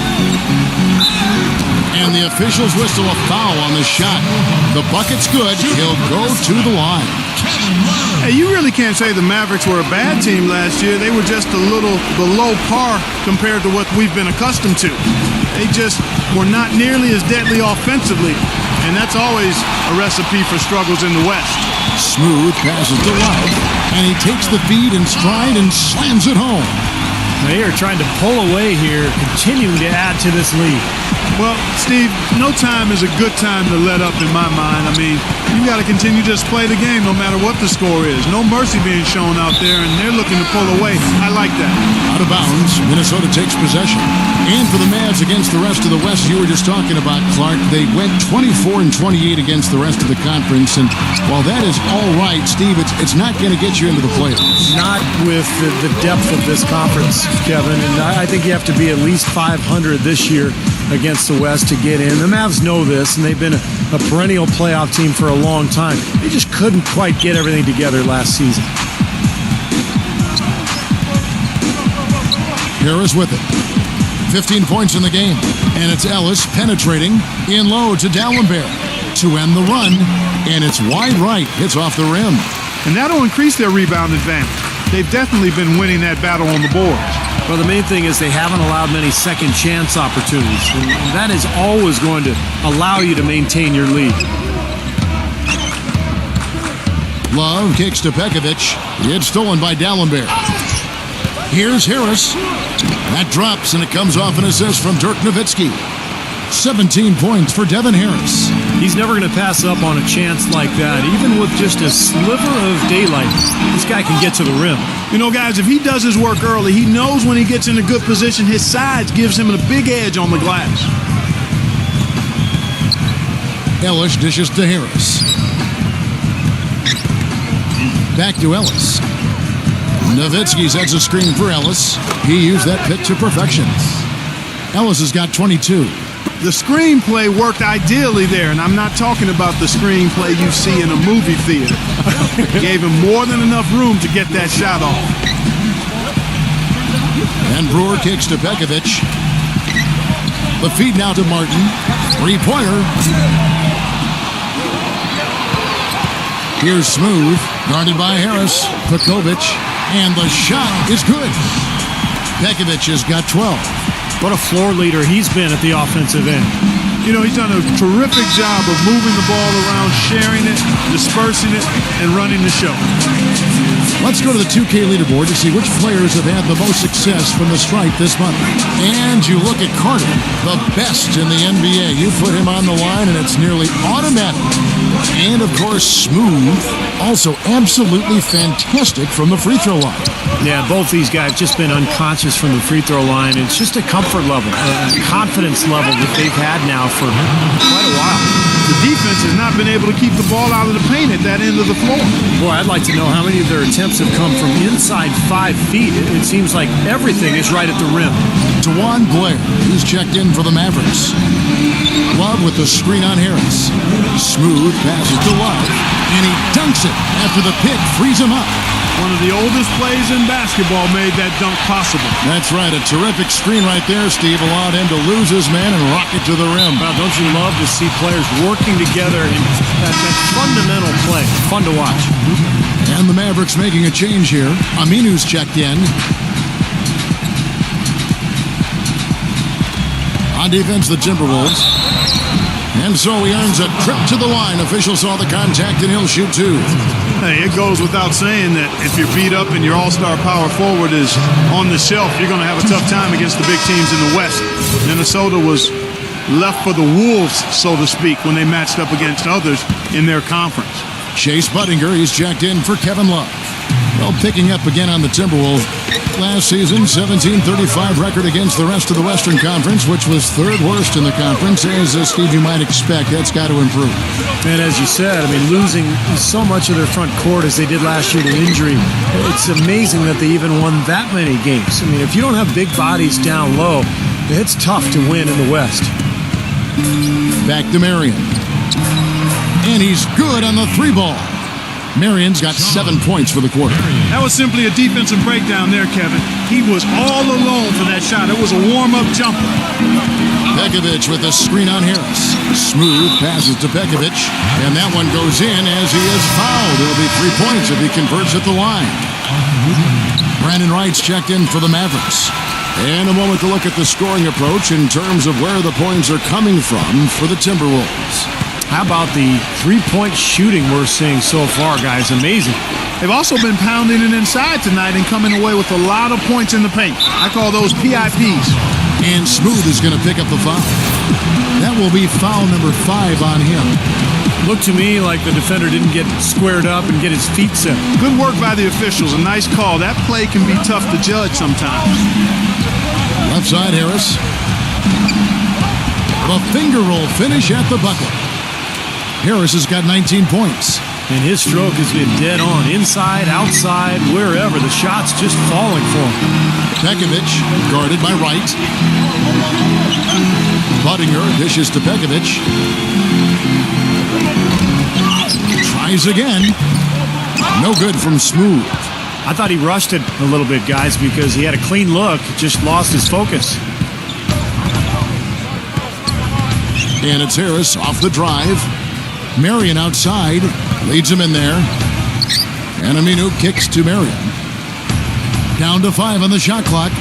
And the officials whistle a foul on the shot. The bucket's good. He'll go to the line. Hey, you really can't say the Mavericks were a bad team last year. They were just a little below par compared to what we've been accustomed to. They just were not nearly as deadly offensively, and that's always a recipe for struggles in the West. Smooth passes to Love, and he takes the feed in stride and slams it home. They are trying to pull away here, continuing to add to this lead. Well, Steve, no time is a good time to let up in my mind. I mean, you got to continue to just play the game no matter what the score is. No mercy being shown out there, and they're looking to pull away. I like that. Out of bounds, Minnesota takes possession. And for the Mavs against the rest of the West, you were just talking about, Clark, they went 24 and 28 against the rest of the conference. And while that is all right, Steve, it's not going to get you into the playoffs. Not with the depth of this conference, Kevin. And I think you have to be at least 500 this year against the West to get in. The Mavs know this, and they've been a perennial playoff team for a long time. They just couldn't quite get everything together last season. Harris with it. 15 points in the game. And it's Ellis penetrating in low to Dallenberg to end the run. And it's wide right. Hits off the rim. And that'll increase their rebound advantage. They've definitely been winning that battle on the boards. Well, the main thing is they haven't allowed many second chance opportunities. And that is always going to allow you to maintain your lead. Love kicks to Pekovic. It's stolen by Dallenberg. Here's Harris. That drops, and it comes off an assist from Dirk Nowitzki. 17 points for Devin Harris. He's never going to pass up on a chance like that. Even with just a sliver of daylight, this guy can get to the rim. You know, guys, if he does his work early, he knows when he gets in a good position, his size gives him a big edge on the glass. Ellis dishes to Harris. Back to Ellis. Nowitzki sets a screen for Ellis. He used that pick to perfection. Ellis has got 22. The screenplay worked ideally there, and I'm not talking about the screenplay you see in a movie theater. Gave him more than enough room to get that shot off. And Brewer kicks to Pekovic. The feed now to Martin. Three-pointer. Here's Smooth, guarded by Harris. Pekovic, and the shot is good. Pekovic has got 12. What a floor leader he's been at the offensive end. You know, he's done a terrific job of moving the ball around, sharing it, dispersing it, and running the show. Let's go to the 2K leaderboard to see which players have had the most success from the stripe this month. And you look at Carter, the best in the NBA. You put him on the line, and it's nearly automatic. And, of course, Smooth, also absolutely fantastic from the free throw line. Yeah, both these guys just been unconscious from the free throw line. It's just a comfort level, a confidence level that they've had now for quite a while. The defense has not been able to keep the ball out of the paint at that end of the floor. Boy, I'd like to know how many of their attempts have come from inside 5 feet. It seems like everything is right at the rim. DeJuan Blair, who's checked in for the Mavericks. Love with the screen on Harris. Smooth passes to Love, and he dunks it after the pick frees him up. One of the oldest plays in basketball made that dunk possible. That's right, a terrific screen right there, Steve. Allowed him to lose his man and rock it to the rim. Well, don't you love to see players working together in that fundamental play? Fun to watch. And the Mavericks making a change here. Aminu's checked in. On defense, the Timberwolves. And so he earns a trip to the line. Official saw the contact, and he'll shoot 2. Hey, it goes without saying that if you're beat up and your all-star power forward is on the shelf, you're going to have a tough time against the big teams in the West. Minnesota was left for the wolves, so to speak, when they matched up against others in their conference. Chase Buttinger, he's checked in for Kevin Love. Well, picking up again on the Timberwolves. Last season, 17-35 record against the rest of the Western Conference, which was 3rd worst in the conference. As Steve, you might expect, that's got to improve. And as you said, I mean, losing so much of their front court as they did last year to injury, it's amazing that they even won that many games. I mean, if you don't have big bodies down low, it's tough to win in the West. Back to Marion. And he's good on the 3-ball. Marion's got 7 points for the quarter. That was simply a defensive breakdown there, Kevin. He was all alone for that shot. It was a warm-up jumper. Pekovic with a screen on Harris. Smooth passes to Pekovic, and that one goes in as he is fouled. It'll be 3 points if he converts at the line. Brandon Wright's checked in for the Mavericks. And a moment to look at the scoring approach in terms of where the points are coming from for the Timberwolves. How about the 3-point shooting we're seeing so far, guys? Amazing. They've also been pounding it inside tonight and coming away with a lot of points in the paint. I call those PIPs. And Smooth is going to pick up the foul. That will be foul number 5 on him. Looked to me like the defender didn't get squared up and get his feet set. Good work by the officials. A nice call. That play can be tough to judge sometimes. Left side, Harris. The finger roll finish at the bucket. Harris has got 19 points. And his stroke has been dead on. Inside, outside, wherever. The shot's just falling for him. Pekovic guarded by Wright. Buttinger dishes to Pekovic. Tries again. No good from Smooth. I thought he rushed it a little bit, guys, because he had a clean look. Just lost his focus. And it's Harris off the drive. Marion outside, leads him in there. And Aminu kicks to Marion. Down to 5 on the shot clock.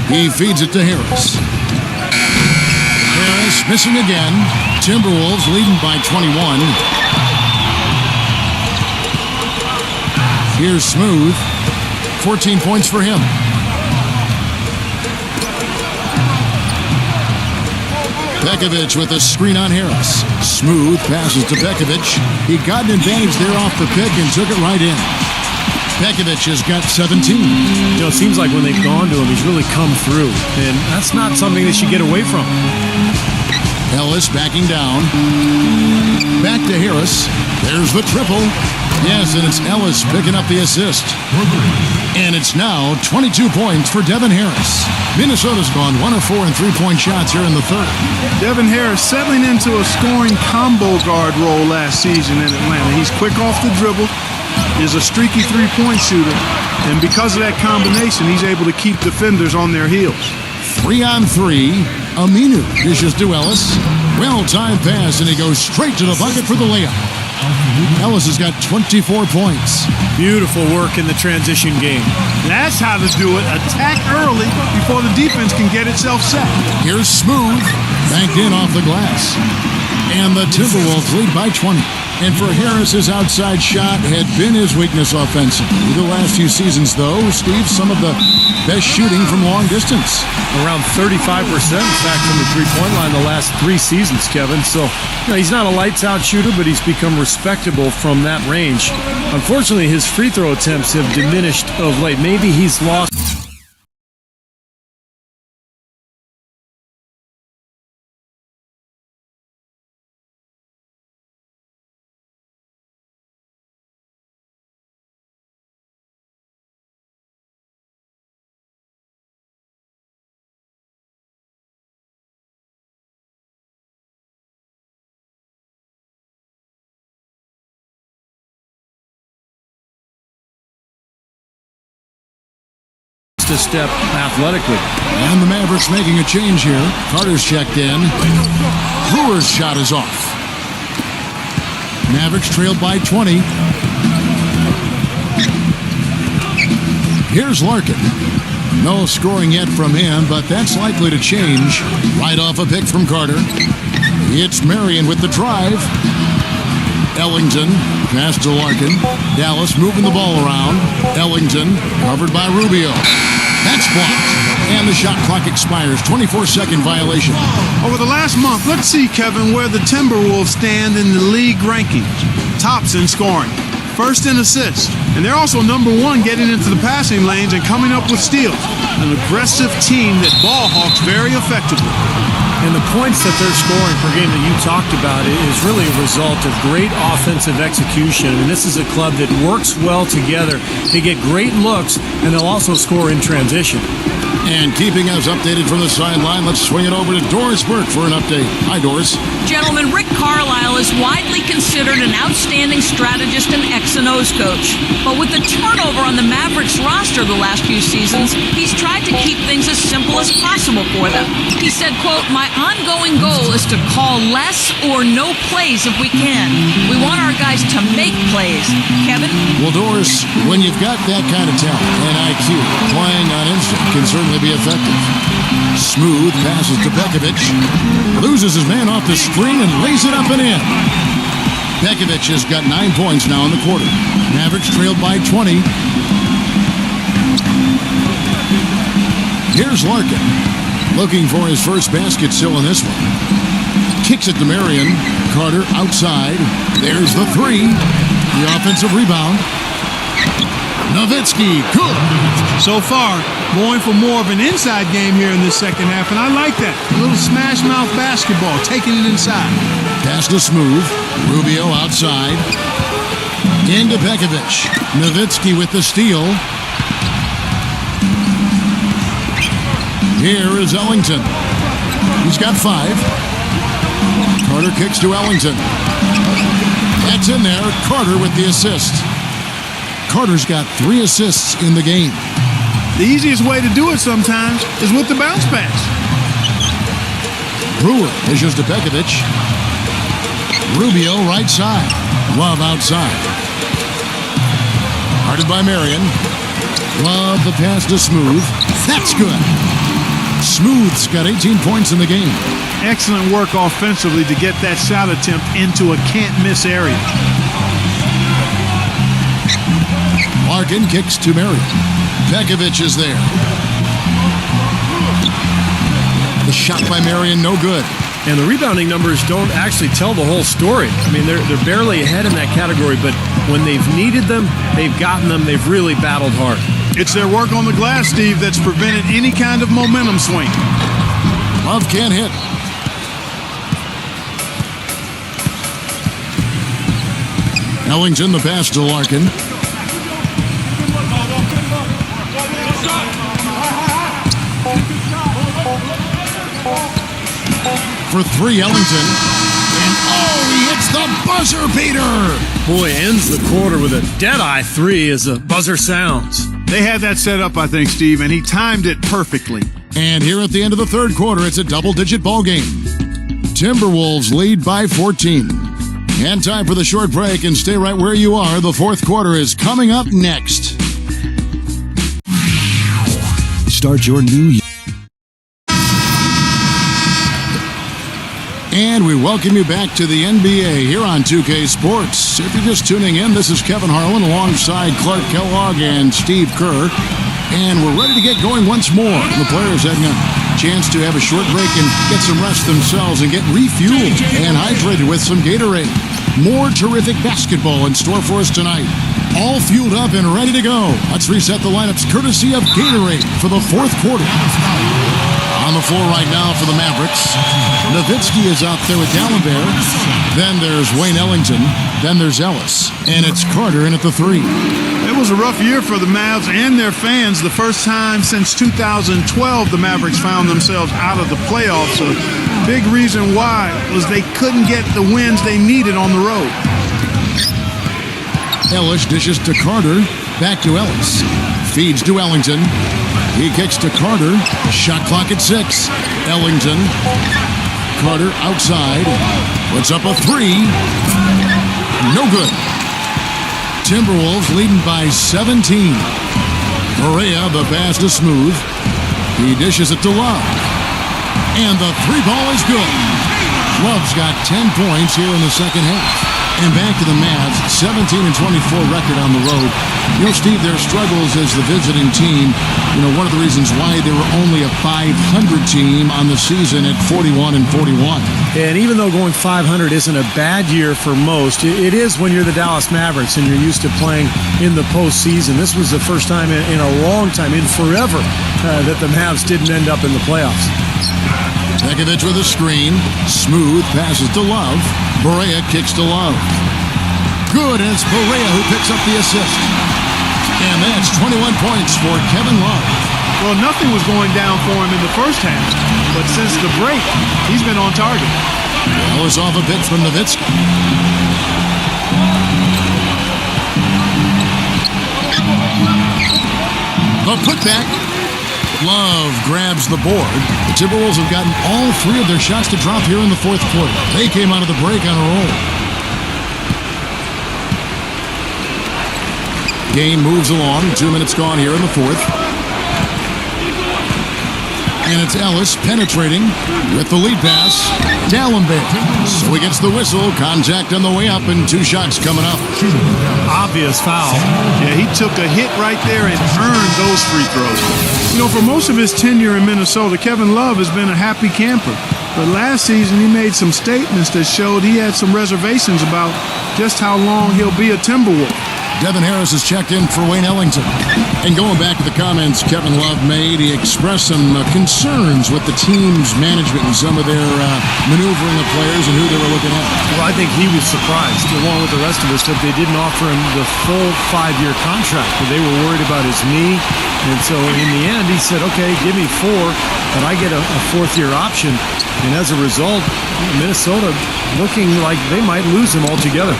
He feeds it to Harris. Harris missing again. Timberwolves leading by 21. Here's Smooth. 14 points for him. Pekovic with a screen on Harris. Smooth passes to Pekovic. He got an advantage there off the pick and took it right in. Pekovic has got 17. You know, it seems like when they've gone to him, he's really come through. And that's not something they should get away from. Ellis backing down. Back to Harris. There's the triple. Yes, and it's Ellis picking up the assist. And it's now 22 points for Devin Harris. Minnesota's gone 1 of 4 in 3-point shots here in the third. Devin Harris settling into a scoring combo guard role last season in Atlanta. He's quick off the dribble, is a streaky 3-point shooter, and because of that combination, he's able to keep defenders on their heels. 3-on-3. Aminu dishes to Ellis. Well-timed pass, and he goes straight to the bucket for the layup. Ellis has got 24 points. Beautiful work in the transition game. That's how to do it. Attack early before the defense can get itself set. Here's Smooth. Banked in off the glass. And the Timberwolves lead by 20. And for Harris, his outside shot had been his weakness offensively. The last few seasons, though, Steve, some of the best shooting from long distance. Around 35%, in fact, from the three-point line the last 3 seasons, Kevin. So, he's not a lights-out shooter, but he's become respectable from that range. Unfortunately, his free throw attempts have diminished of late. Maybe he's lost. A step athletically. And the Mavericks making a change here. Carter's checked in. Brewer's shot is off. Mavericks trailed by 20. Here's Larkin. No scoring yet from him, but that's likely to change. Right off a pick from Carter. It's Marion with the drive. Ellington, pass to Larkin. Dallas moving the ball around. Ellington, covered by Rubio. That's blocked. And the shot clock expires. 24-second violation. Over the last month, let's see, Kevin, where the Timberwolves stand in the league rankings. Tops in scoring. First in assists. And they're also number 1 getting into the passing lanes and coming up with steals. An aggressive team that ball hawks very effectively. And the points that they're scoring per game that you talked about is really a result of great offensive execution. I mean, this is a club that works well together. They get great looks, and they'll also score in transition. And keeping us updated from the sideline, let's swing it over to Doris Burke for an update. Hi, Doris. Gentlemen, Rick Carlisle is widely considered an outstanding strategist and X and O's coach. But with the turnover on the Mavericks roster the last few seasons, he's tried to keep things as simple as possible for them. He said, quote, "My ongoing goal is to call less or no plays if we can. We want our guys to make plays." Kevin? Well, Doris, when you've got that kind of talent and IQ, playing on instinct can certainly be effective. Smooth passes to Pekovic. Loses his man off the screen and lays it up and in. Pekovic has got 9 points now in the quarter. Mavericks trailed by 20. Here's Larkin. Looking for his first basket still in this one. Kicks it to Marion. Carter outside. There's the 3. The offensive rebound. Nowitzki, good. So far, going for more of an inside game here in this second half, and I like that. A little smash mouth basketball, taking it inside. Pass to Smooth. Rubio outside. Into Pekovic. Nowitzki with the steal. Here is Ellington. He's got 5. Carter kicks to Ellington. That's in there. Carter with the assist. Carter's got 3 assists in the game. The easiest way to do it sometimes is with the bounce pass. Brewer dishes to Pekovic. Rubio right side. Love outside. Guarded by Marion. Love the pass to Smooth. That's good. Smooth's got 18 points in the game. Excellent work offensively to get that shot attempt into a can't-miss area. Larkin kicks to Marion. Pekovic is there. The shot by Marion, no good. And the rebounding numbers don't actually tell the whole story. I mean, they're barely ahead in that category, but when they've needed them, they've gotten them. They've really battled hard. It's their work on the glass, Steve, that's prevented any kind of momentum swing. Love can't hit. Ellington, the pass to Larkin. For 3, Ellington. And he hits the buzzer beater. Boy, ends the quarter with a dead-eye 3 as the buzzer sounds. They had that set up, I think, Steve, and he timed it perfectly. And here at the end of the third quarter, it's a double-digit ball game. Timberwolves lead by 14. And time for the short break, and stay right where you are. The fourth quarter is coming up next. Start your new year. And we welcome you back to the NBA here on 2K Sports. If you're just tuning in, this is Kevin Harlan alongside Clark Kellogg and Steve Kerr. And we're ready to get going once more. The players having a chance to have a short break and get some rest themselves and get refueled and hydrated with some Gatorade. More terrific basketball in store for us tonight. All fueled up and ready to go. Let's reset the lineups courtesy of Gatorade for the fourth quarter. On the floor right now for the Mavericks, Nowitzki is out there with D'Alembert. Then there's Wayne Ellington. Then there's Ellis. And it's Carter in at the 3. It was a rough year for the Mavs and their fans. The first time since 2012 the Mavericks found themselves out of the playoffs. A big reason why was they couldn't get the wins they needed on the road. Ellis dishes to Carter. Back to Ellis. Feeds to Ellington. He kicks to Carter. Shot clock at 6. Ellington. Carter outside. Puts up a 3. No good. Timberwolves leading by 17. Correa, the pass to Smooth. He dishes it to Love. And the 3-ball is good. Love's got 10 points here in the second half. And back to the Mavs, 17-24 record on the road. You know, Steve, their struggles as the visiting team, you know, one of the reasons why they were only a 500 team on the season at 41-41. And even though going 500 isn't a bad year for most, it is when you're the Dallas Mavericks and you're used to playing in the postseason. This was the first time in a long time, in forever, that the Mavs didn't end up in the playoffs. Pekovic with a screen. Smooth passes to Love. Correa kicks to Love. Good, and it's Correa who picks up the assist. And that's 21 points for Kevin Love. Well, nothing was going down for him in the first half, but since the break, he's been on target. Ellis off a bit from Nowitzki. The putback. Love grabs the board. The Timberwolves have gotten all 3 of their shots to drop here in the fourth quarter. They came out of the break on a roll. Game moves along. 2 minutes gone here in the fourth. And it's Ellis penetrating with the lead pass. D'Alembert. So he gets the whistle. Contact on the way up and 2 shots coming up. Obvious foul. Yeah, he took a hit right there and earned those free throws. You know, for most of his tenure in Minnesota, Kevin Love has been a happy camper. But last season, he made some statements that showed he had some reservations about just how long he'll be a Timberwolf. Devin Harris has checked in for Wayne Ellington. And going back to the comments Kevin Love made, he expressed some concerns with the team's management and some of their maneuvering of players and who they were looking at. Well, I think he was surprised, along with the rest of us, that they didn't offer him the full 5-year contract. But they were worried about his knee. And so in the end, he said, okay, give me 4, but I get a 4th-year option. And as a result, Minnesota looking like they might lose him altogether.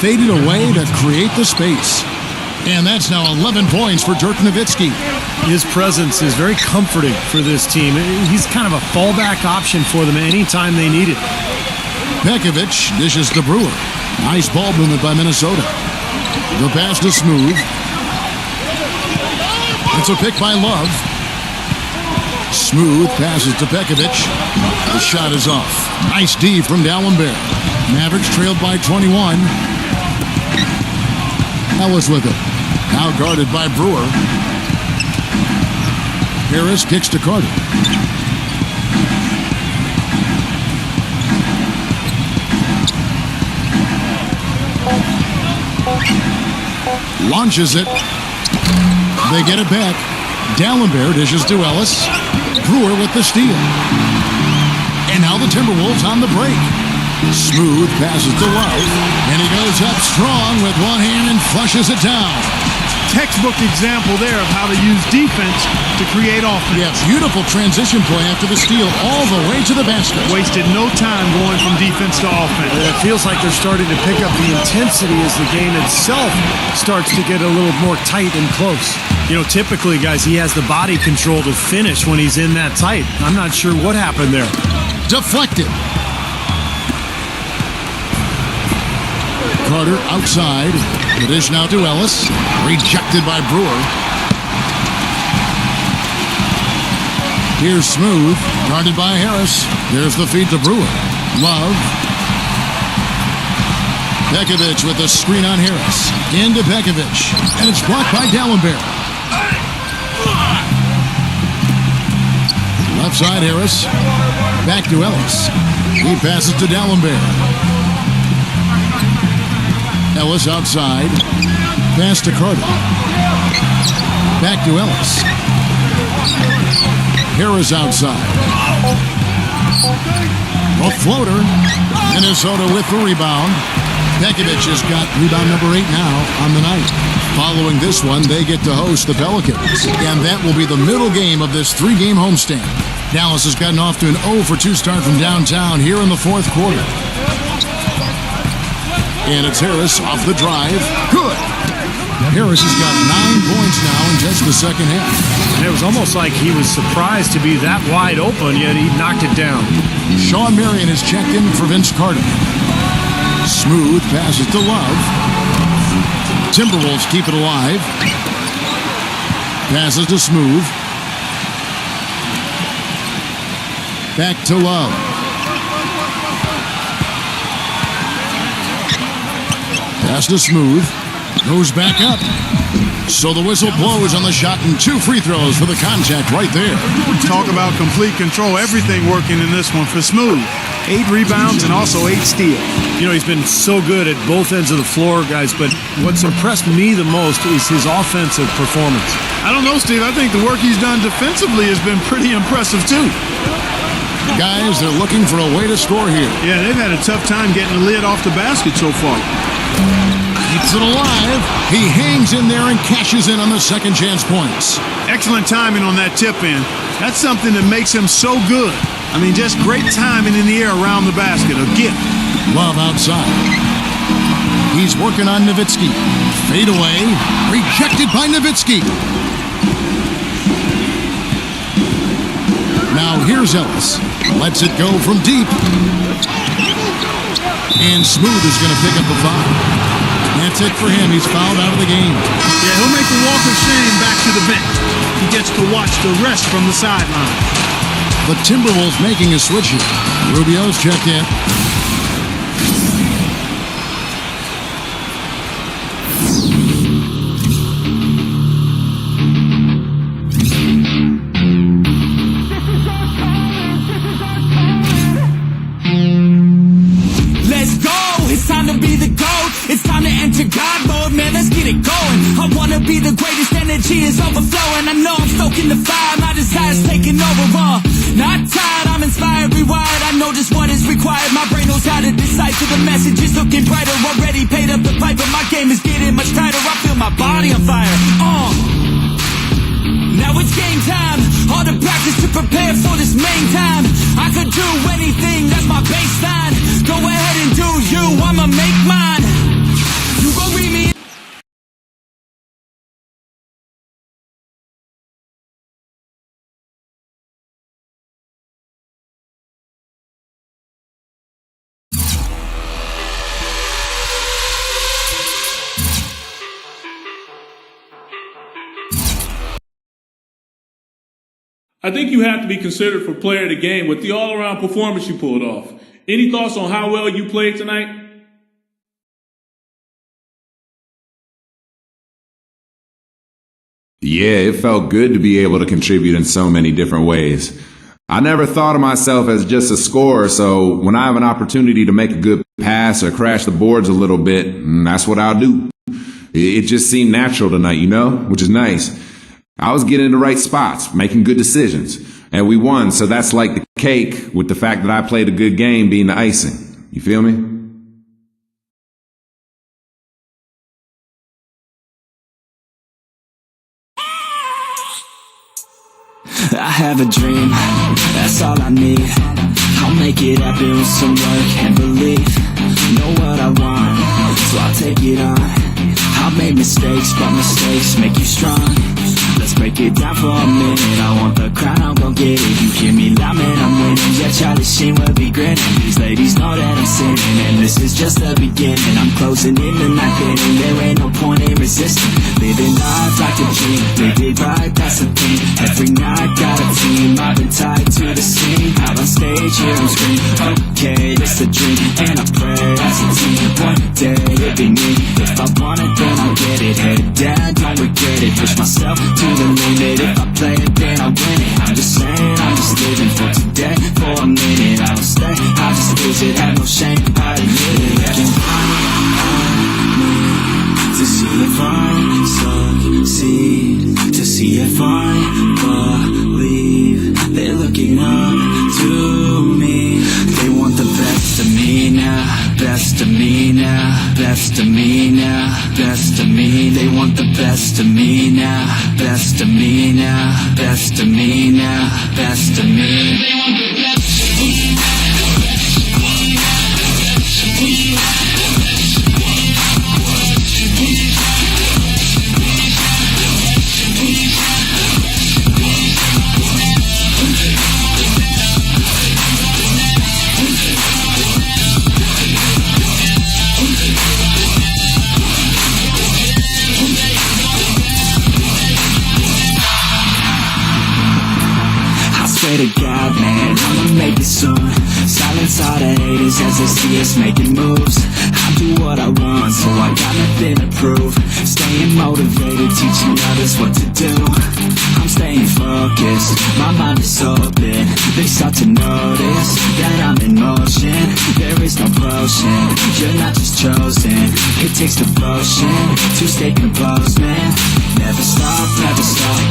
Faded away to create the space. And that's now 11 points for Dirk Nowitzki. His presence is very comforting for this team. He's kind of a fallback option for them anytime they need it. Pekovic dishes to Brewer. Nice ball movement by Minnesota. The pass to Smooth. It's a pick by Love. Smooth passes to Pekovic. The shot is off. Nice D from D'Alembert. Mavericks trailed by 21. Ellis with it. Now guarded by Brewer. Harris kicks to Carter. Launches it. They get it back. D'Alembert dishes to Ellis. Brewer with the steal. And now the Timberwolves on the break. Smooth passes to Love. And he goes up strong with one hand and flushes it down. Textbook example there of how to use defense to create offense. Yeah, beautiful transition play after the steal all the way to the basket. Wasted no time going from defense to offense. It feels like they're starting to pick up the intensity as the game itself starts to get a little more tight and close. You know, typically, guys, he has the body control to finish when he's in that tight. I'm not sure what happened there. Deflected. Carter outside. The dish now to Ellis. Rejected by Brewer. Here's Smooth. Guarded by Harris. There's the feed to Brewer. Love. Pekovic with the screen on Harris. Into Pekovic. And it's blocked by Dallenberg. Left side, Harris. Back to Ellis. He passes to Dallenberg. Ellis outside. Pass to Carter. Back to Ellis. Harris outside. A floater. Minnesota with the rebound. Pekovic has got rebound number 8 now on the night. Following this one, they get to host the Pelicans. And that will be the middle game of this 3-game homestand. Dallas has gotten off to an 0-for-2 start from downtown here in the fourth quarter. And it's Harris off the drive. Good. Harris has got 9 points now in just the second half. And it was almost like he was surprised to be that wide open, yet he knocked it down. Sean Marion has checked in for Vince Carter. Smooth passes to Love. Timberwolves keep it alive. Passes to Smooth. Back to Love. Pass to Smooth. Goes back up. So the whistle blows on the shot and 2 free throws for the contact right there. Talk about complete control. Everything working in this one for Smooth. 8 rebounds and also 8 steals. You know, he's been so good at both ends of the floor, guys, but what's impressed me the most is his offensive performance. I don't know, Steve. I think the work he's done defensively has been pretty impressive, too. Guys, they're looking for a way to score here. Yeah, they've had a tough time getting the lid off the basket so far. Keeps it alive. He hangs in there and cashes in on the second chance points. Excellent timing on that tip in. That's something that makes him so good. I mean, just great timing in the air around the basket. A gift. Love outside. He's working on Nowitzki. Fade away. Rejected by Nowitzki. Now here's Ellis. Lets it go from deep. And Smooth is going to pick up the foul. That's it for him. He's fouled out of the game. Yeah, he'll make the walk of shame back to the bench. He gets to watch the rest from the sideline. The Timberwolves making a switch here. Rubio's checked in. Let's go, it's time to be the GOAT. It's time to enter God mode, man, let's get it going. I wanna be the greatest, energy is overflowing. I know I'm stoking the fire, my desire's taking over, not tired, I'm inspired, rewired. I know just what is required, my brain knows how to decipher. The message is looking brighter, already paid up the piper. My game is getting much tighter, I feel my body on fire. Now it's game time, all the practice to prepare for this main time. I could do anything, that's my baseline. Go ahead and do you, I'ma make mine. You gon' read me. I think you have to be considered for player of the game with the all-around performance you pulled off. Any thoughts on how well you played tonight? Yeah, it felt good to be able to contribute in so many different ways. I never thought of myself as just a scorer, so when I have an opportunity to make a good pass or crash the boards a little bit, that's what I'll do. It just seemed natural tonight, you know, which is nice. I was getting in the right spots, making good decisions, and we won, so that's like the cake with the fact that I played a good game being the icing. You feel me? I have a dream, that's all I need. I'll make it happen with some work and belief. Know what I want, so I'll take it on. I've made mistakes, but mistakes make you strong. Let's break it down for a minute. I want the crown, I'm gon' get it. You hear me loud, man, I'm winning. Yeah, Charlie Sheen will be grinning. These ladies know that I'm sinning, and this is just the beginning. I'm closing in the night inning. There ain't no point in resisting. Living life like a dream. Dig right, that's the thing. Every night got a team. I've been tied to the scene. Out on stage, here I'm screaming. Okay, this I don't regret it. Push myself to the limit. If I play it, then I win it. I'm just saying, I'm just living for today. For a minute, I don't stay, I just visit. Have no shame, I admit it. Looking to see if I succeed, to see if I believe. They're looking up to me. They want the best of me now, best of me now, best of me now, best of me. They want the best of me now, best of me now, best of me now, best of me. They want the best of me now. Swear to God, man, I'ma make it soon. Silence all the haters as they see us making moves. I do what I want, so I got nothing to prove. Staying motivated, teaching others what to do. I'm staying focused, my mind is open. They start to notice that I'm in motion. There is no potion, you're not just chosen. It takes devotion to stay composed, man. Never stop,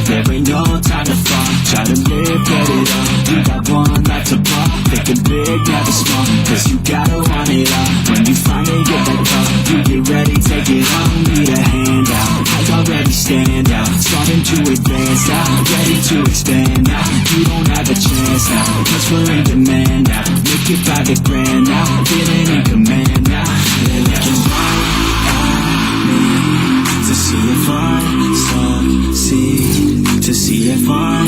there ain't no time to fall. Try to live, get it up. You got one life to ball. Thinking big, never small, cause you gotta want it all. When you finally get that call, you get ready, take it on. Need a handout, I already stand out. Starting to advance now, ready to expand now. You don't have a chance now, cause we're in demand now. Make it by the grand now, feeling in command now. They're looking right at me to see if I succeed, to see if I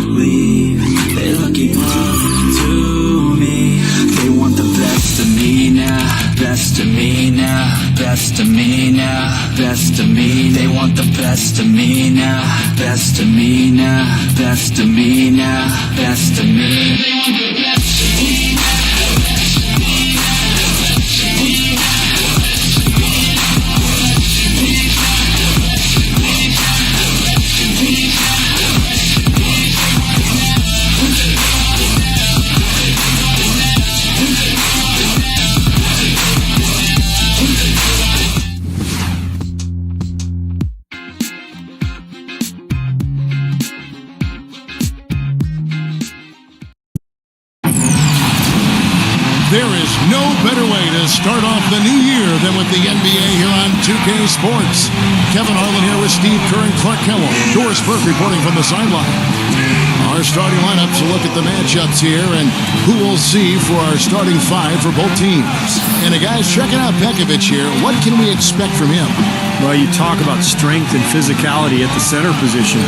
believe. They're looking up to me. They want the best of me now, best of me now, best of me now, best of me. They want the best of me now, best of me now, best of me now, best of me. They want the best of me now. There is no better way to start off the new year than with the NBA here on 2K Sports. Kevin Harlan here with Steve Kerr and Clark Kellogg. Doris Burke reporting from the sideline. Our starting lineups will look at the matchups here and who we'll see for our starting five for both teams. And guys, checking out Pekovic here, what can we expect from him? Well, you talk about strength and physicality at the center position.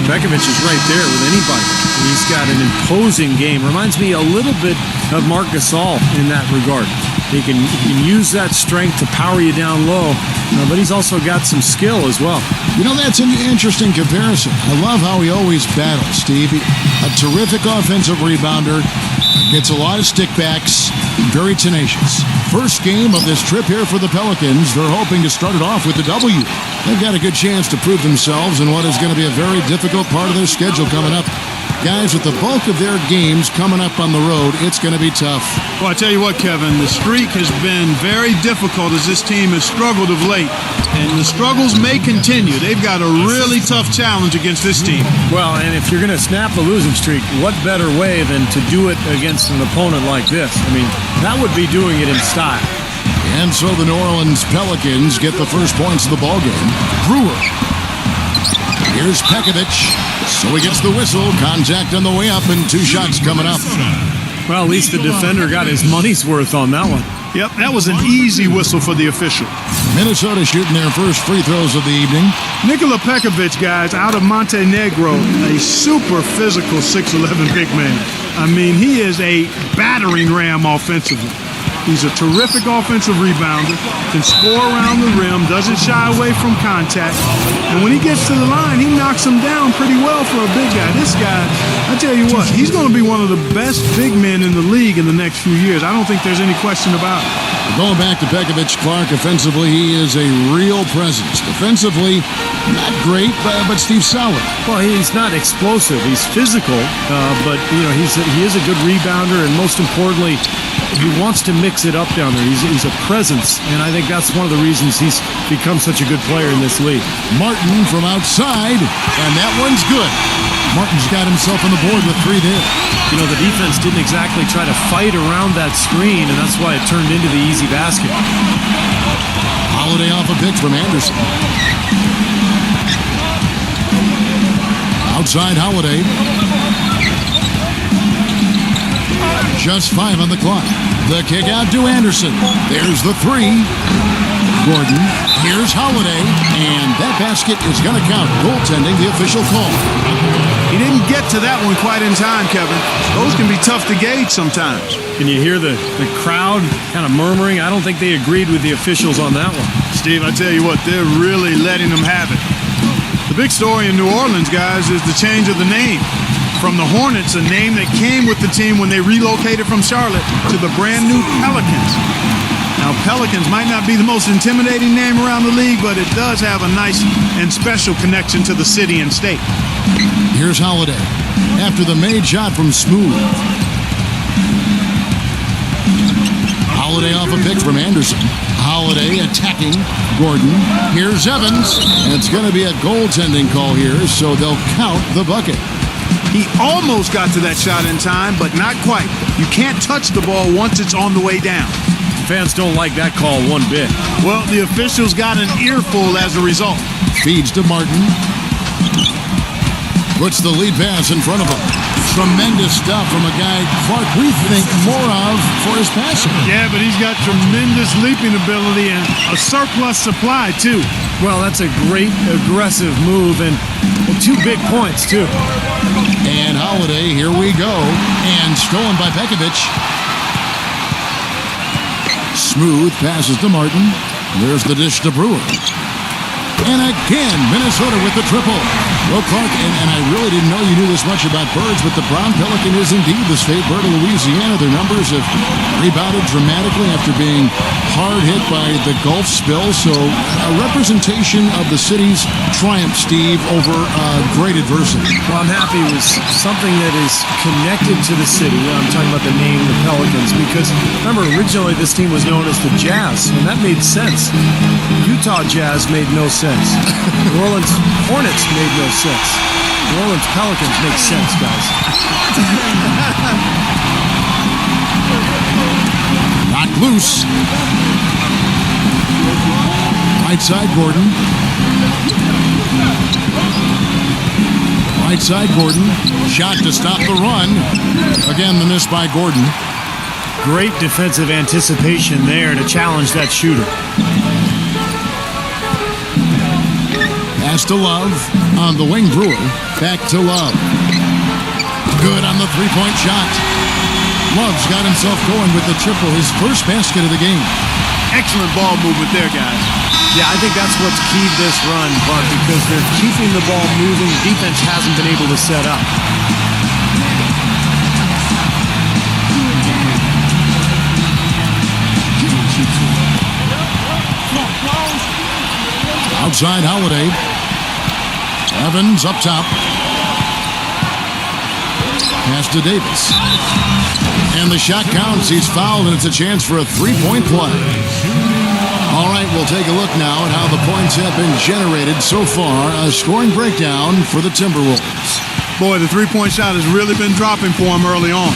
Pekovic is right there with anybody. He's got an imposing game. Reminds me a little bit of Marc Gasol in that regard. He can use that strength to power you down low, but he's also got some skill as well. You know, that's an interesting comparison. I love how he always battles, Steve. A terrific offensive rebounder, gets a lot of stickbacks, very tenacious. First game of this trip here for the Pelicans. They're hoping to start it off with a W. They've got a good chance to prove themselves in what is going to be a very difficult part of their schedule coming up. Guys, with the bulk of their games coming up on the road, it's going to be tough. Well, I tell you what, Kevin, the streak has been very difficult as this team has struggled of late. And the struggles may continue. They've got a really tough challenge against this team. Well, and if you're going to snap the losing streak, what better way than to do it against an opponent like this? I mean, that would be doing it in style. And so the New Orleans Pelicans get the first points of the ballgame. Brewer. Here's Pekovic. So he gets the whistle. Contact on the way up and two shots coming up. Well, at least the defender got his money's worth on that one. Yep, that was an easy whistle for the official. Minnesota shooting their first free throws of the evening. Nikola Pekovic, guys, out of Montenegro, a super physical 6'11" big man. I mean, he is a battering ram offensively. He's a terrific offensive rebounder, can score around the rim, doesn't shy away from contact. And when he gets to the line, he knocks him down pretty well for a big guy. This guy, I tell you what, he's going to be one of the best big men in the league in the next few years. I don't think there's any question about it. Going back to Pekovic, Clark, offensively, he is a real presence. Defensively, not great, but Steve, solid. Well, he's not explosive. He's physical, but he is a good rebounder, and most importantly, he wants to mix it up down there. He's a presence, and I think that's one of the reasons he's become such a good player in this league. Martin from outside, and that one's good. Martin's got himself on the board with 3 there. You know, the defense didn't exactly try to fight around that screen, and that's why it turned into the easy basket. Holiday off a pick from Anderson. Outside Holiday. Just 5 on the clock. The kick out to Anderson. There's the 3. Gordon. Here's Holiday. And that basket is going to count. Goaltending, the official call. He didn't get to that one quite in time, Kevin. Those can be tough to gauge sometimes. Can you hear the crowd kind of murmuring? I don't think they agreed with the officials on that one. Steve, I tell you what, they're really letting them have it. The big story in New Orleans, guys, is the change of the name. From the Hornets, a name that came with the team when they relocated from Charlotte, to the brand new Pelicans. Now, Pelicans might not be the most intimidating name around the league, but it does have a nice and special connection to the city and state. Here's Holiday after the made shot from Smooth. Holiday off a pick from Anderson. Holiday attacking Gordon. Here's Evans. And it's going to be a goaltending call here, so they'll count the bucket. He almost got to that shot in time, but not quite. You can't touch the ball once it's on the way down. Fans don't like that call one bit. Well, the officials got an earful as a result. Feeds to Martin. Puts the lead pass in front of him. Tremendous stuff from a guy Clark we think more of for his passing. Yeah, but he's got tremendous leaping ability and a surplus supply, too. Well, that's a great aggressive move and 2 big points, too. And Holiday, here we go. And stolen by Pekovic. Smooth passes to Martin. There's the dish to Brewer. And again, Minnesota with the triple. Well, Clark, and I really didn't know you knew this much about birds, but the brown pelican is indeed the state bird of Louisiana. Their numbers have rebounded dramatically after being hard hit by the Gulf spill. So a representation of the city's triumph, Steve, over great adversity. Well, I'm happy it was something that is connected to the city. I'm talking about the name, the Pelicans, because remember, originally this team was known as the Jazz, and that made sense. Utah Jazz made no sense. New Orleans Hornets made no sense. New Orleans Pelicans make sense, guys. Not loose. Right side, Gordon. Right side, Gordon. Shot to stop the run. Again, the miss by Gordon. Great defensive anticipation there to challenge that shooter. Pass to Love on the wing. Brewer. Back to Love. Good on the three-point shot. Love's got himself going with the triple, his first basket of the game. Excellent ball movement there, guys. Yeah, I think that's what's keyed this run, Clark, because they're keeping the ball moving. The defense hasn't been able to set up. Outside Holiday. Evans up top. Pass to Davis. And the shot counts. He's fouled, and it's a chance for a three-point play. All right, we'll take a look now at how the points have been generated so far. A scoring breakdown for the Timberwolves. Boy, the three-point shot has really been dropping for him early on.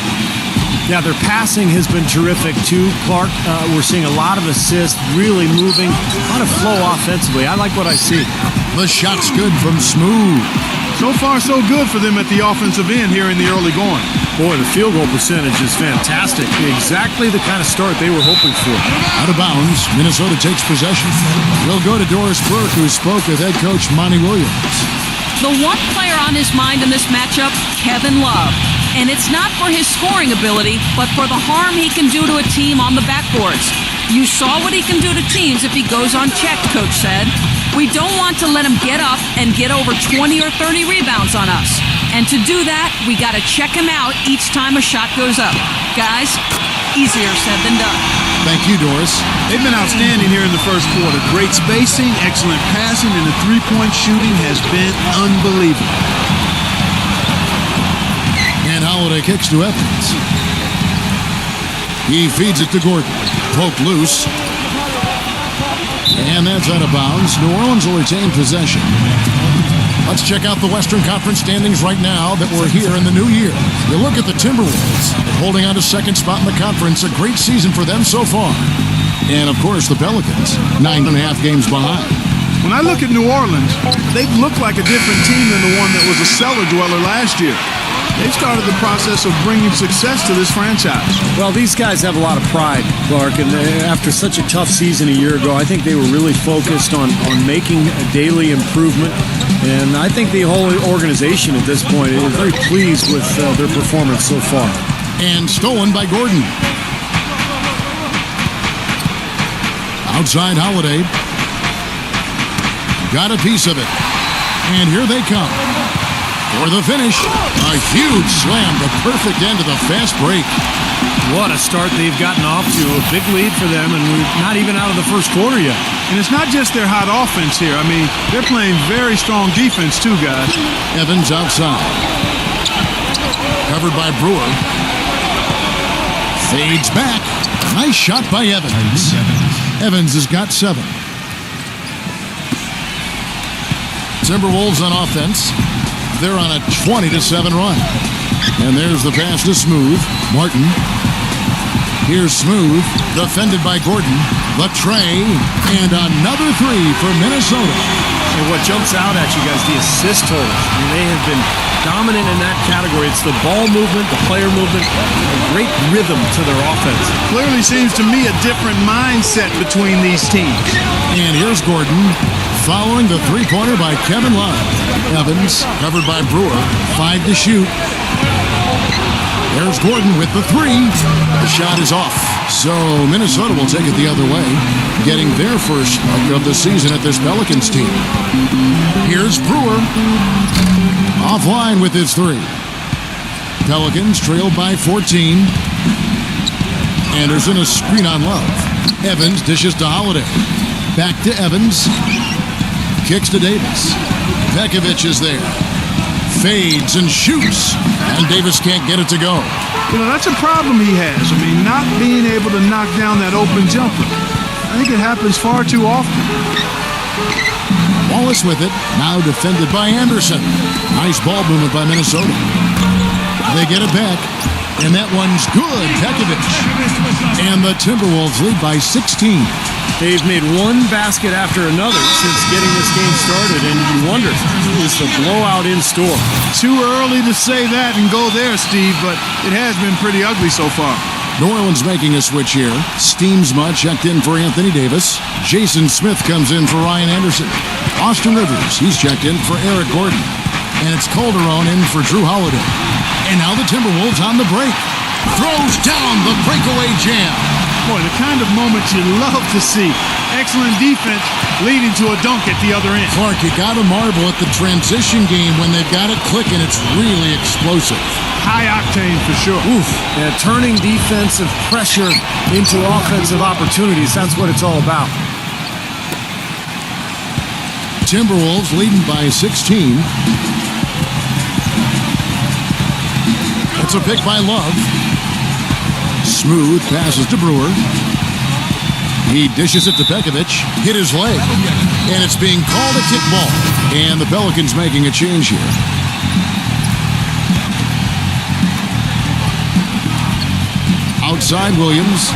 Yeah, their passing has been terrific, too, Clark. We're seeing a lot of assists, really moving, a lot of flow offensively. I like what I see. The shot's good from Smooth. So far, so good for them at the offensive end here in the early going. Boy, the field goal percentage is fantastic. Exactly the kind of start they were hoping for. Out of bounds, Minnesota takes possession. We'll go to Doris Burke, who spoke with head coach Monty Williams. The one player on his mind in this matchup, Kevin Love. And it's not for his scoring ability, but for the harm he can do to a team on the backboards. You saw what he can do to teams if he goes unchecked, Coach said. We don't want to let him get up and get over 20 or 30 rebounds on us. And to do that, we got to check him out each time a shot goes up. Guys, easier said than done. Thank you, Doris. They've been outstanding here in the first quarter. Great spacing, excellent passing, and the three-point shooting has been unbelievable. And Holiday kicks to Evans. He feeds it to Gordon. Poked loose. And that's out of bounds. New Orleans will retain possession. Let's check out the Western Conference standings right now that we're here in the new year. You look at the Timberwolves, holding on to second spot in the conference. A great season for them so far. And, of course, the Pelicans, 9.5 games behind. When I look at New Orleans, they've looked like a different team than the one that was a cellar dweller last year. They've started the process of bringing success to this franchise. Well, these guys have a lot of pride, Clark, and after such a tough season a year ago, I think they were really focused on making a daily improvement, and I think the whole organization at this point is very pleased with their performance so far. And stolen by Gordon. Outside Holiday. Got a piece of it. And here they come. For the finish, a huge slam, the perfect end of the fast break. What a start they've gotten off to. A big lead for them, and we're not even out of the first quarter yet. And it's not just their hot offense here. I mean, they're playing very strong defense too, guys. Evans outside. Covered by Brewer. Fades back. Nice shot by Evans. Evans has got 7. Timberwolves on offense. They're on a 20-7 run. And there's the pass to Smooth. Martin. Here's Smooth. Defended by Gordon. Latre. And another 3 for Minnesota. And what jumps out at you guys, the assist totals. I mean, they have been dominant in that category. It's the ball movement, the player movement, a great rhythm to their offense. Clearly seems to me a different mindset between these teams. And here's Gordon. Following the three-pointer by Kevin Love. Evans, covered by Brewer. 5 to shoot. There's Gordon with the 3. The shot is off. So Minnesota will take it the other way, getting their first of the season at this Pelicans team. Here's Brewer. Offline with his 3. Pelicans trailed by 14. Anderson a screen on Love. Evans dishes to Holiday. Back to Evans. Kicks to Davis. Pekovic is there. Fades and shoots. And Davis can't get it to go. You know, that's a problem he has. I mean, not being able to knock down that open jumper. I think it happens far too often. Wallace with it. Now defended by Anderson. Nice ball movement by Minnesota. They get it back. And that one's good. Pekovic. And the Timberwolves lead by 16. They've made one basket after another since getting this game started, and you wonder, is the blowout in store? Too early to say that and go there, Steve, but it has been pretty ugly so far. New Orleans making a switch here. Steamsma checked in for Anthony Davis. Jason Smith comes in for Ryan Anderson. Austin Rivers, he's checked in for Eric Gordon. And it's Calderon in for Drew Holiday. And now the Timberwolves on the break. Throws down the breakaway jam. Boy, the kind of moments you love to see. Excellent defense leading to a dunk at the other end. Clark, you got to marvel at the transition game when they've got it clicking. It's really explosive. High octane for sure. Oof. Yeah, turning defensive pressure into offensive opportunities. That's what it's all about. Timberwolves leading by 16. It's a pick by Love. Smooth passes to Brewer. He dishes it to Pekovic. Hit his leg. And it's being called a kickball. And the Pelicans making a change here. Outside Williams.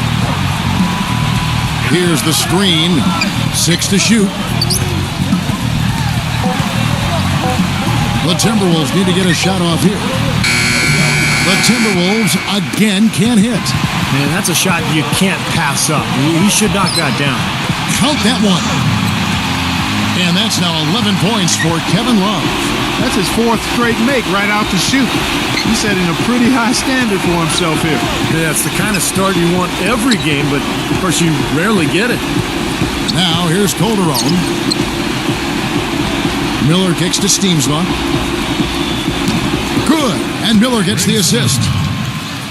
Here's the screen. 6 to shoot. The Timberwolves need to get a shot off here. The Timberwolves again can't hit. Man, that's a shot you can't pass up. He should knock that down. Count that one. And that's now 11 points for Kevin Love. That's his 4th straight make right out the chute. He's setting a pretty high standard for himself here. Yeah, it's the kind of start you want every game, but of course you rarely get it. Now here's Calderon. Miller kicks to Steamsma. Good, and Miller gets the assist.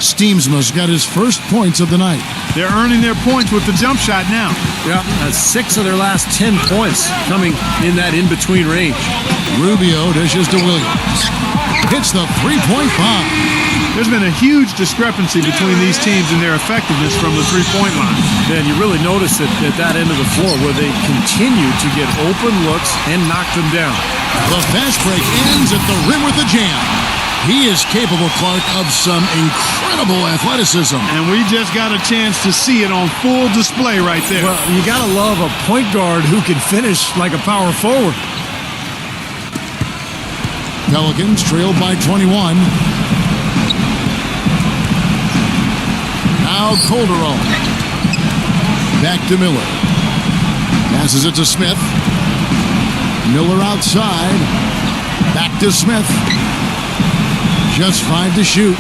Steamsma's got his first points of the night. They're earning their points with the jump shot now. Yeah, that's 6 of their last 10 points coming in that in-between range. Rubio dishes to Williams. Hits the three-point bomb. There's been a huge discrepancy between these teams in their effectiveness from the three-point line. And you really notice it at that end of the floor where they continue to get open looks and knock them down. The fast break ends at the rim with a jam. He is capable, Clark, of some incredible athleticism. And we just got a chance to see it on full display right there. Well, you got to love a point guard who can finish like a power forward. Pelicans trailed by 21. Now Calderon. Back to Miller. Passes it to Smith. Miller outside. Back to Smith. Just 5 to shoot.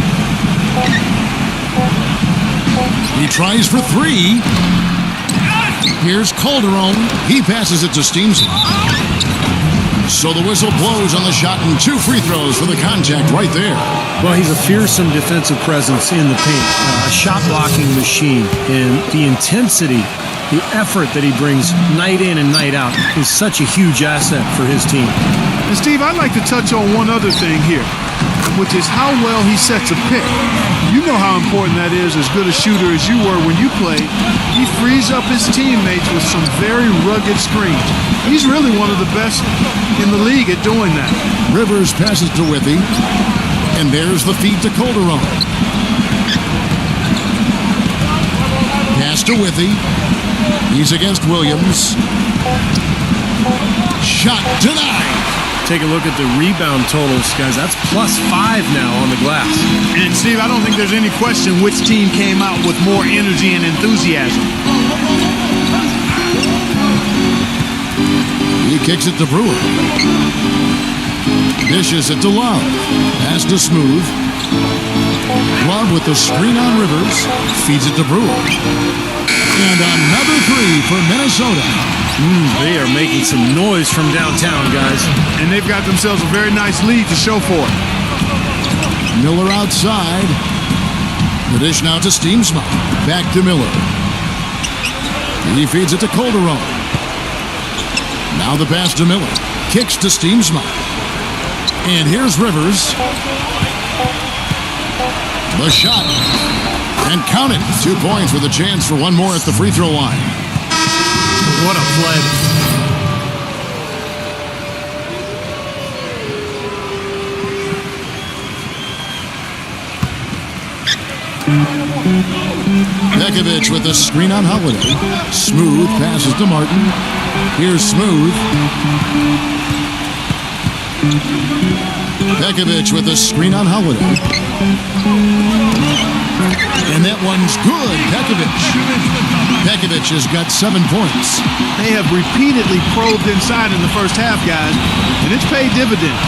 He tries for 3. Here's Calderon. He passes it to Steamsma. So the whistle blows on the shot and 2 free throws for the contact right there. Well, he's a fearsome defensive presence in the paint, a shot-blocking machine, and the intensity, the effort that he brings night in and night out is such a huge asset for his team. And Steve, I'd like to touch on one other thing here, which is how well he sets a pick. You know how important that is, as good a shooter as you were when you played. He frees up his teammates with some very rugged screens. He's really one of the best in the league at doing that. Rivers passes to Withy, and there's the feed to Calderon. Pass to Withy. He's against Williams. Shot denied. Take a look at the rebound totals, guys. That's +5 now on the glass. And Steve, I don't think there's any question which team came out with more energy and enthusiasm. He kicks it to Brewer. Dishes it to Love. Pass to Smooth. Love with the screen on Rivers. Feeds it to Brewer. And another 3 for Minnesota. They are making some noise from downtown, guys. And they've got themselves a very nice lead to show for it. Miller outside. The dish now to Steamsma. Back to Miller. He feeds it to Calderon. Now the pass to Miller. Kicks to Steamsma. And here's Rivers. The shot. And count it. 2 points with a chance for one more at the free throw line. What a play. Pekovic with the screen on Holiday. Smooth passes to Martin. Here's Smooth. Pekovic with the screen on Holiday. And that one's good. Pekovic has got 7 points. They have repeatedly probed inside in the first half, guys, and it's paid dividends.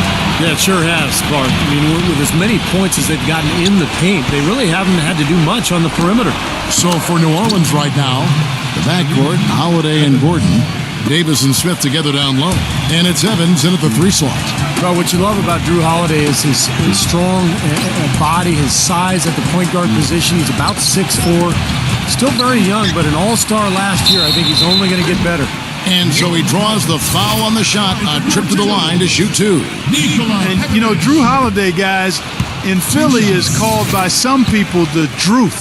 Yeah, it sure has, Clark. I mean, with as many points as they've gotten in the paint, they really haven't had to do much on the perimeter. So for New Orleans right now, the backcourt, Holiday and Gordon. Davis and Smith together down low. And it's Evans in at the 3 slot. Well, what you love about Drew Holiday is his strong body, his size at the point guard position. He's about 6'4", still very young, but an all-star last year. I think he's only going to get better. And so he draws the foul on the shot, a trip to the line to shoot 2. And, you know, Drew Holiday, guys, in Philly is called by some people the Druth.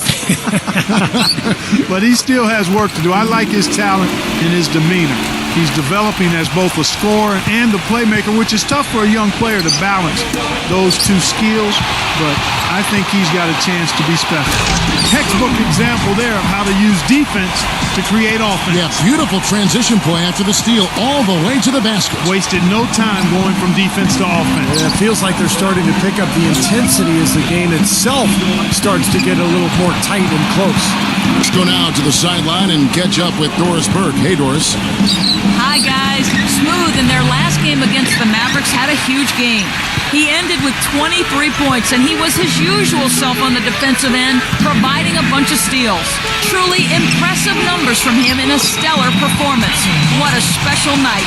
But he still has work to do. I like his talent and his demeanor. He's developing as both a scorer and a playmaker, which is tough for a young player to balance those 2 skills. but I think he's got a chance to be special. Textbook example there of how to use defense to create offense. Yeah, beautiful transition play after the steal all the way to the basket. Wasted no time going from defense to offense. Yeah, it feels like they're starting to pick up the intensity as the game itself starts to get a little more tight and close. Let's go now to the sideline and catch up with Doris Burke. Hey, Doris. Hi, guys. Smooth in their last game against the Mavericks had a huge game. He ended with 23 points, and he was his usual self on the defensive end, providing a bunch of steals. Truly impressive numbers from him in a stellar performance. What a special night.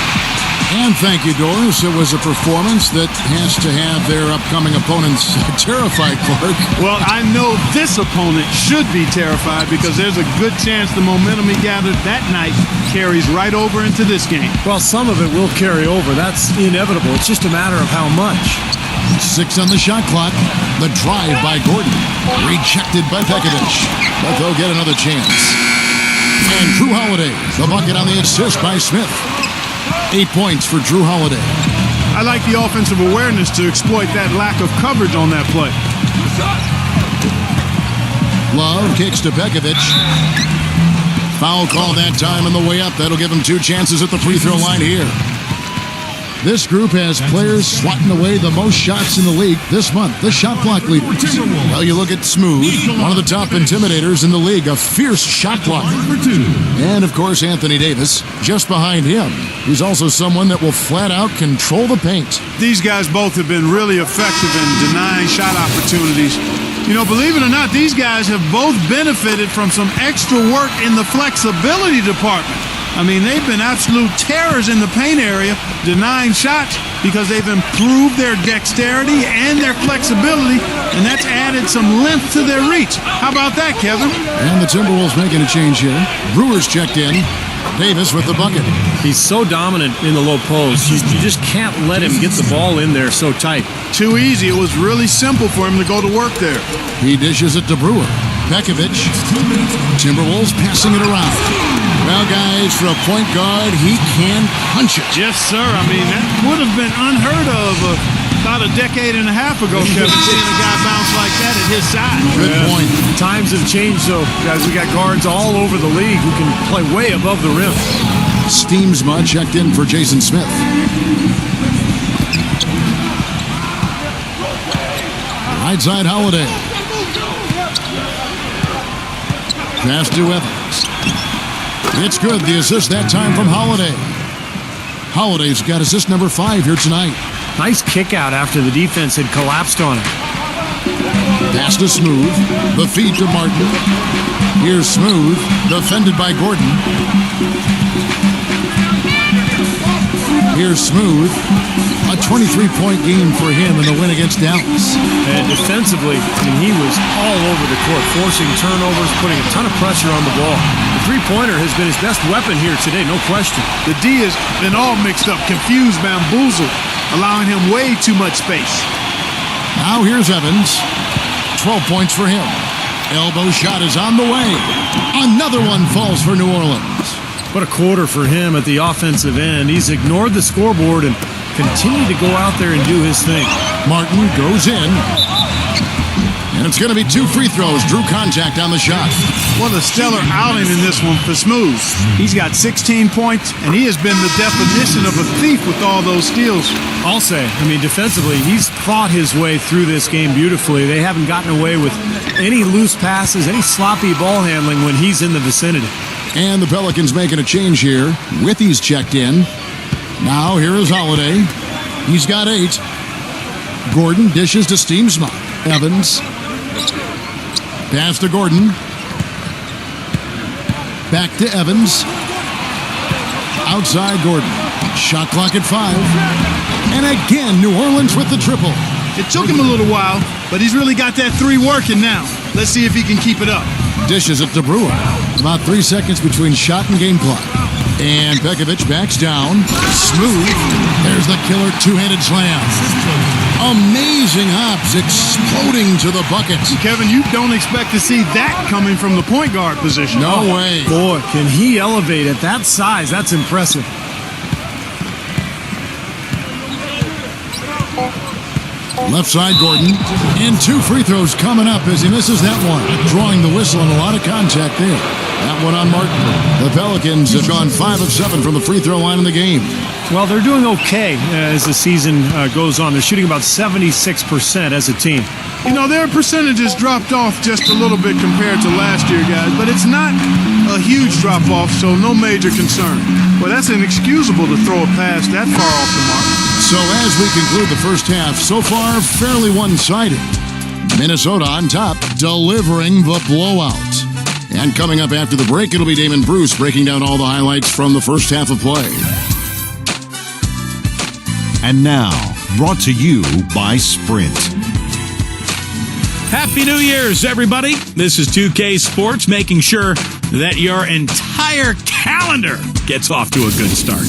And thank you, Doris. It was a performance that has to have their upcoming opponents terrified, Clark. Well, I know this opponent should be terrified because there's a good chance the momentum he gathered that night carries right over into this game. Well, some of it will carry over. That's inevitable. It's just a matter of how much. 6 on the shot clock. The drive by Gordon. Rejected by Pekovic. But they'll get another chance. And Drew Holiday, the bucket on the assist by Smith. 8 points for Drew Holiday. I like the offensive awareness to exploit that lack of coverage on that play. Love kicks to Pekovic. Foul call that time on the way up. That'll give him 2 chances at the free throw line here. This group has players swatting away the most shots in the league this month. The shot block leader. Well, you look at Smooth, one of the top intimidators in the league, a fierce shot blocker. And, of course, Anthony Davis, just behind him. He's also someone that will flat out control the paint. These guys both have been really effective in denying shot opportunities. You know, believe it or not, these guys have both benefited from some extra work in the flexibility department. I mean, they've been absolute terrors in the paint area, denying shots because they've improved their dexterity and their flexibility, and that's added some length to their reach. How about that, Kevin? And the Timberwolves making a change here. Brewers checked in. Davis with the bucket. He's so dominant in the low post. You just can't let him get the ball in there so tight. Too easy. It was really simple for him to go to work there. He dishes it to Brewer. Pekovic. Timberwolves passing it around. Well, guys, for a point guard, he can punch it. Yes, sir. I mean, that would have been unheard of about a decade and a half ago, Kevin, seeing a guy bounce like that at his size. Good point. Times have changed, though. Guys, we got guards all over the league who can play way above the rim. Steamsma checked in for Jason Smith. Right side, Holiday. Pass to Evans. It's good. The assist that time from Holiday. Holiday's got assist number 5 here tonight. Nice kick out after the defense had collapsed on him. Pass to Smooth. The feed to Martin. Here's Smooth. Defended by Gordon. Here's Smooth. A 23-point game for him in the win against Dallas. And defensively, I mean, he was all over the court, forcing turnovers, putting a ton of pressure on the ball. The three-pointer has been his best weapon here today, no question. The D has been all mixed up, confused, bamboozled, allowing him way too much space. Now here's Evans. 12 points for him. Elbow shot is on the way. Another one falls for New Orleans. What a quarter for him at the offensive end. He's ignored the scoreboard and continued to go out there and do his thing. Martin goes in. And it's going to be 2 free throws. Drew contact on the shot. What a stellar outing in this one for Smooth. He's got 16 points, and he has been the definition of a thief with all those steals. I'll say, I mean, defensively, he's fought his way through this game beautifully. They haven't gotten away with any loose passes, any sloppy ball handling when he's in the vicinity. And the Pelicans making a change here. Withy's checked in. Now here is Holiday. He's got 8. Gordon dishes to Steamsma. Evans. Pass to Gordon. Back to Evans. Outside Gordon. Shot clock at 5. And again, New Orleans with the triple. It took him a little while, but he's really got that 3 working now. Let's see if he can keep it up. Dishes it to Brewer. About 3 seconds between shot and game clock. And Pekovic backs down. Smooth. There's the killer 2-handed slam. Amazing hops exploding to the bucket. Kevin, you don't expect to see that coming from the point guard position. No way. Boy, can he elevate at that size. That's impressive. Left side, Gordon. And 2 free throws coming up as he misses that one. Drawing the whistle and a lot of contact there. That one on Martin. The Pelicans have gone 5 of 7 from the free throw line in the game. Well, they're doing okay as the season goes on. They're shooting about 76% as a team. You know, their percentages dropped off just a little bit compared to last year, guys, but it's not a huge drop-off, so no major concern. Well, that's inexcusable to throw a pass that far off the mark. So as we conclude the first half, so far fairly one-sided. Minnesota on top, delivering the blowout. And coming up after the break, it'll be Damon Bruce breaking down all the highlights from the first half of play. And now, brought to you by Sprint. Happy New Year's, everybody. This is 2K Sports, making sure that your entire calendar gets off to a good start.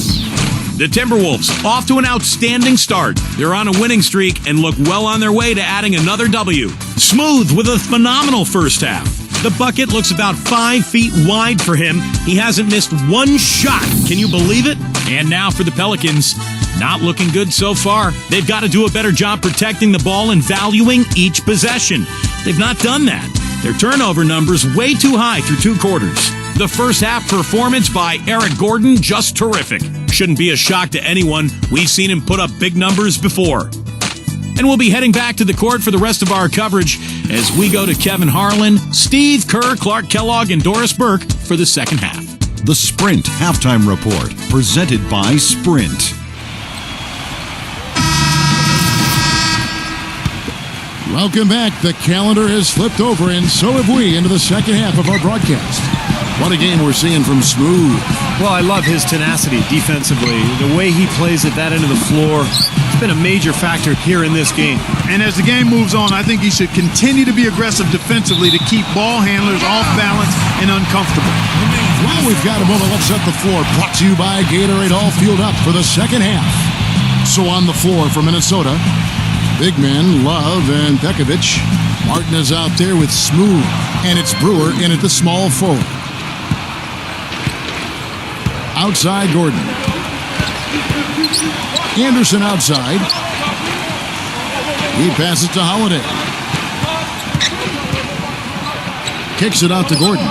The Timberwolves off to an outstanding start. They're on a winning streak and look well on their way to adding another W. Smooth with a phenomenal first half. The bucket looks about 5 feet wide for him. He hasn't missed one shot. Can you believe it? And now for the Pelicans. Not looking good so far. They've got to do a better job protecting the ball and valuing each possession. They've not done that. Their turnover numbers way too high through 2 quarters. The first half performance by Eric Gordon, just terrific. Shouldn't be a shock to anyone. We've seen him put up big numbers before. And we'll be heading back to the court for the rest of our coverage as we go to Kevin Harlan, Steve Kerr, Clark Kellogg, and Doris Burke for the second half. The Sprint Halftime Report, presented by Sprint. Welcome back. The calendar has flipped over, and so have we into the second half of our broadcast. What a game we're seeing from Smooth. Well, I love his tenacity defensively. The way he plays at that end of the floor, it's been a major factor here in this game. And as the game moves on, I think he should continue to be aggressive defensively to keep ball handlers off balance and uncomfortable. Well, we've got a moment. Let's set the floor. Brought to you by Gatorade, all fueled up for the second half. So on the floor for Minnesota, big men Love and Pekovic. Martin is out there with Smooth, and it's Brewer in at the small forward. Outside, Gordon. Anderson outside. He passes to Holiday. Kicks it out to Gordon.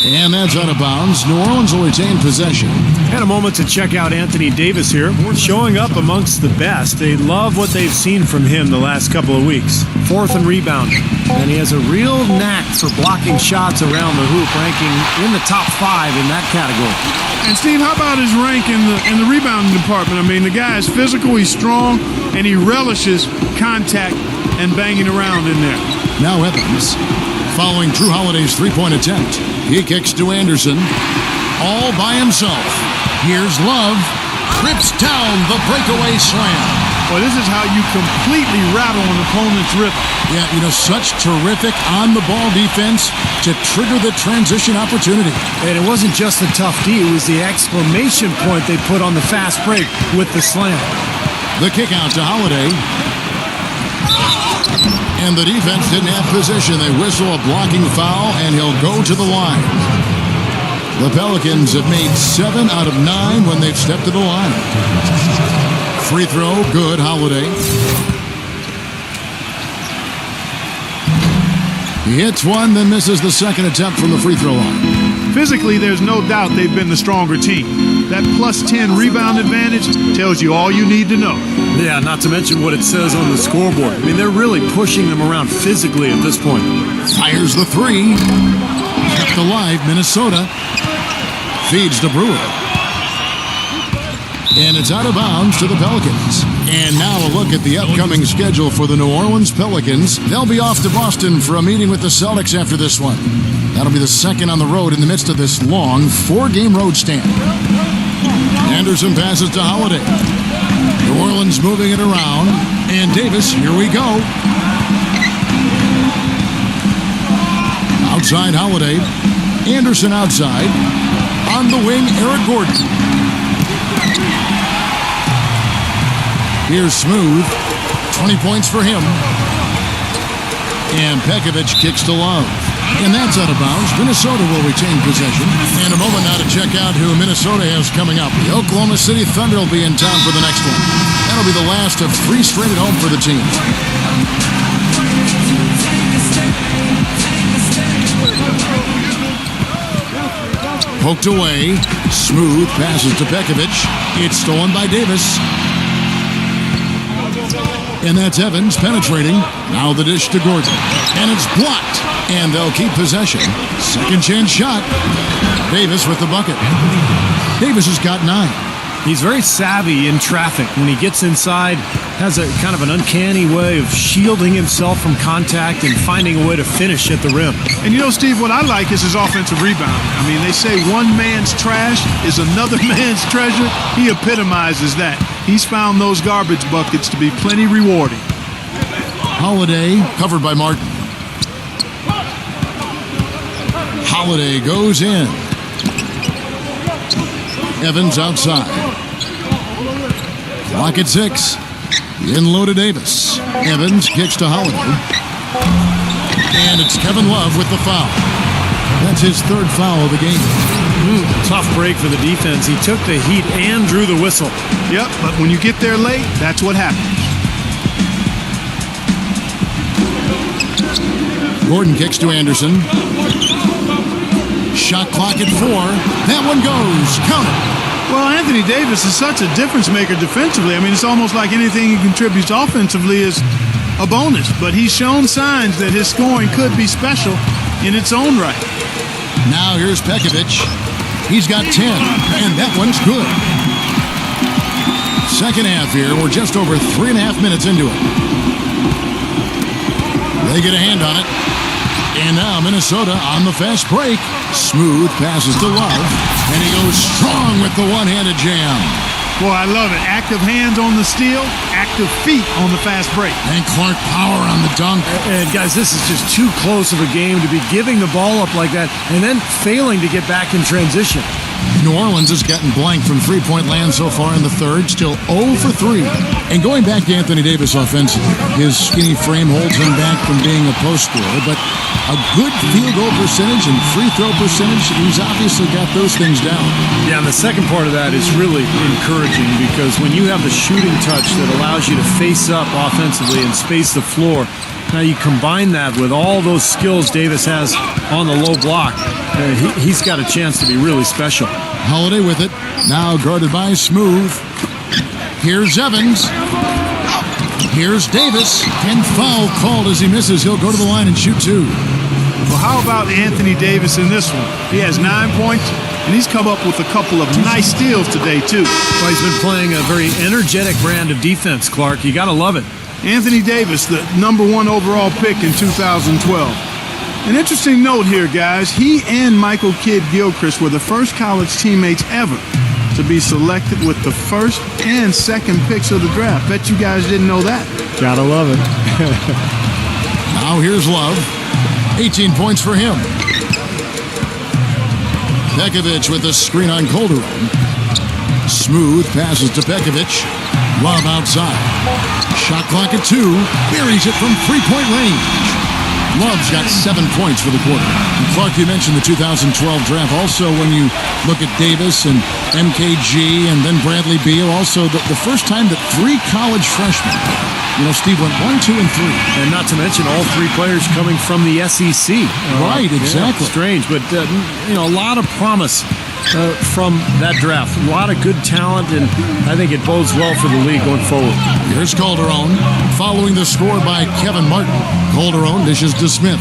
And that's out of bounds. New Orleans will retain possession. Had a moment to check out Anthony Davis here. Showing up amongst the best. They love what they've seen from him the last couple of weeks. 4th and rebounding. And he has a real knack for blocking shots around the hoop, ranking in the top 5 in that category. And Steve, how about his rank in the rebounding department? I mean, the guy is physical, he's strong, and he relishes contact and banging around in there. Now Evans, following Drew Holiday's three-point attempt. He kicks to Anderson, all by himself. Here's Love, trips down the breakaway slam. Well, this is how you completely rattle an opponent's rhythm. Yeah, you know, such terrific on-the-ball defense to trigger the transition opportunity. And it wasn't just the tough D, it was the exclamation point they put on the fast break with the slam. The kick out to Holiday. And the defense didn't have position. They whistle a blocking foul, and he'll go to the line. The Pelicans have made 7 out of 9 when they've stepped to the line. Free throw, good, Holiday. He hits one, then misses the second attempt from the free throw line. Physically, there's no doubt they've been the stronger team. That plus 10 rebound advantage tells you all you need to know. Yeah, not to mention what it says on the scoreboard. I mean, they're really pushing them around physically at this point. Fires the three. Kept alive, Minnesota. Feeds to Brewer. And it's out of bounds to the Pelicans. And now a look at the upcoming schedule for the New Orleans Pelicans. They'll be off to Boston for a meeting with the Celtics after this one. That'll be the second on the road in the midst of this long 4-game road stand. Anderson passes to Holiday. New Orleans moving it around. And Davis, here we go. Outside Holiday. Anderson outside. On the wing, Eric Gordon. Here's Smooth. 20 points for him. And Pekovic kicks to Love. And that's out of bounds. Minnesota will retain possession. And a moment now to check out who Minnesota has coming up. The Oklahoma City Thunder will be in town for the next one. That'll be the last of 3 straight at home for the team. Poked away. Smooth passes to Pekovic. It's stolen by Davis. And that's Evans penetrating. Now the dish to Gordon. And it's blocked. And they'll keep possession. Second chance shot. Davis with the bucket. Davis has got 9. He's very savvy in traffic. When he gets inside, has a kind of an uncanny way of shielding himself from contact and finding a way to finish at the rim. And you know, Steve, what I like is his offensive rebound. I mean, they say one man's trash is another man's treasure. He epitomizes that. He's found those garbage buckets to be plenty rewarding. Holiday covered by Martin. Holiday goes in. Evans outside. Clock at 6. In low to Davis. Evans kicks to Holiday. And it's Kevin Love with the foul. That's his 3rd foul of the game. Tough break for the defense. He took the heat and drew the whistle. Yep, but when you get there late, that's what happens. Gordon kicks to Anderson. Shot clock at 4. That one goes. Count it. Well, Anthony Davis is such a difference maker defensively. I mean, it's almost like anything he contributes offensively is a bonus. But he's shown signs that his scoring could be special in its own right. Now here's Pekovic. He's got 10, and that one's good. Second half here. We're just over 3.5 minutes into it. They get a hand on it. And now Minnesota on the fast break. Smooth passes to Love. And he goes strong with the one-handed jam. Boy, I love it. Active hands on the steal, active feet on the fast break. And Clark power on the dunk. And guys, this is just too close of a game to be giving the ball up like that and then failing to get back in transition. New Orleans has gotten blank from three-point land so far in the third, still 0 for 3. And going back to Anthony Davis offensively, his skinny frame holds him back from being a post scorer, but a good field goal percentage and free throw percentage, he's obviously got those things down. Yeah, and the second part of that is really encouraging because when you have the shooting touch that allows you to face up offensively and space the floor, now you combine that with all those skills Davis has on the low block, he's got a chance to be really special. Holiday with it, now guarded by Smooth. Here's Evans. Here's Davis. And foul called as he misses. He'll go to the line and shoot 2. Well, how about Anthony Davis in this one? He has 9 points, and he's come up with a couple of nice steals today, too. Well, he's been playing a very energetic brand of defense, Clark. You got to love it. Anthony Davis, the #1 overall pick in 2012. An interesting note here, guys. He and Michael Kidd-Gilchrist were the first college teammates ever to be selected with the first and second picks of the draft. Bet you guys didn't know that. Gotta love it. Now here's Love. 18 points for him. Pekovic with the screen on Calderon. Smooth passes to Pekovic. Love outside. Shot clock at 2. Buries it from 3-point range. Love's got 7 points for the quarter. And Clark, you mentioned the 2012 draft. Also, when you look at Davis and MKG and then Bradley Beal, also the first time that 3 college freshmen, Steve, went 1, 2, and 3. And not to mention all 3 players coming from the SEC. Right, exactly. Yeah, strange, but, a lot of promise from that draft. A lot of good talent, and I think it bodes well for the league going forward. Here's Calderon, following the score by Kevin Martin. Calderon dishes to Smith.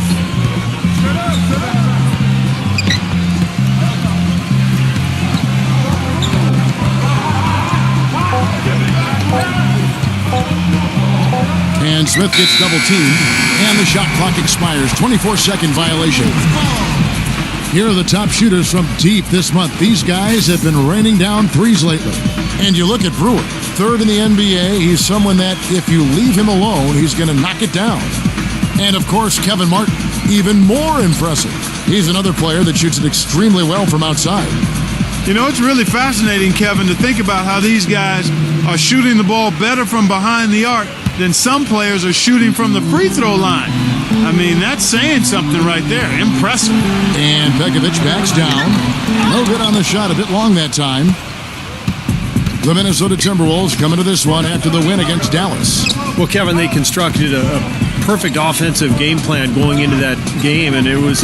And Smith gets double-teamed, and the shot clock expires. 24-second violation. Here are the top shooters from deep this month. These guys have been raining down threes lately. And you look at Brewer, 3rd in the NBA. He's someone that, if you leave him alone, he's going to knock it down. And, of course, Kevin Martin, even more impressive. He's another player that shoots it extremely well from outside. It's really fascinating, Kevin, to think about how these guys are shooting the ball better from behind the arc than some players are shooting from the free throw line. I mean, that's saying something right there. Impressive. And Pekovic backs down. No good on the shot. A bit long that time. The Minnesota Timberwolves coming to this one after the win against Dallas. Well, Kevin, they constructed a perfect offensive game plan going into that game, and it was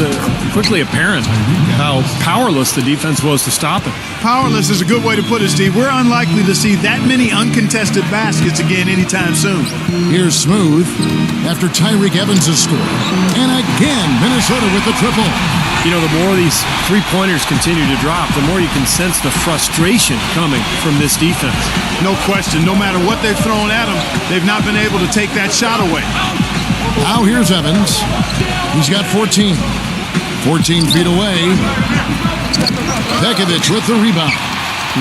quickly apparent how powerless the defense was to stop it. Powerless is a good way to put it, Steve. We're unlikely to see that many uncontested baskets again anytime soon. Here's Smooth after Tyreek Evans has scored. And again, Minnesota with the triple. You know, the more these three-pointers continue to drop, the more you can sense the frustration coming from this defense. No question. No matter what they've thrown at them, they've not been able to take that shot away. Now here's Evans. He's got 14. 14 feet away. Pekovic with the rebound.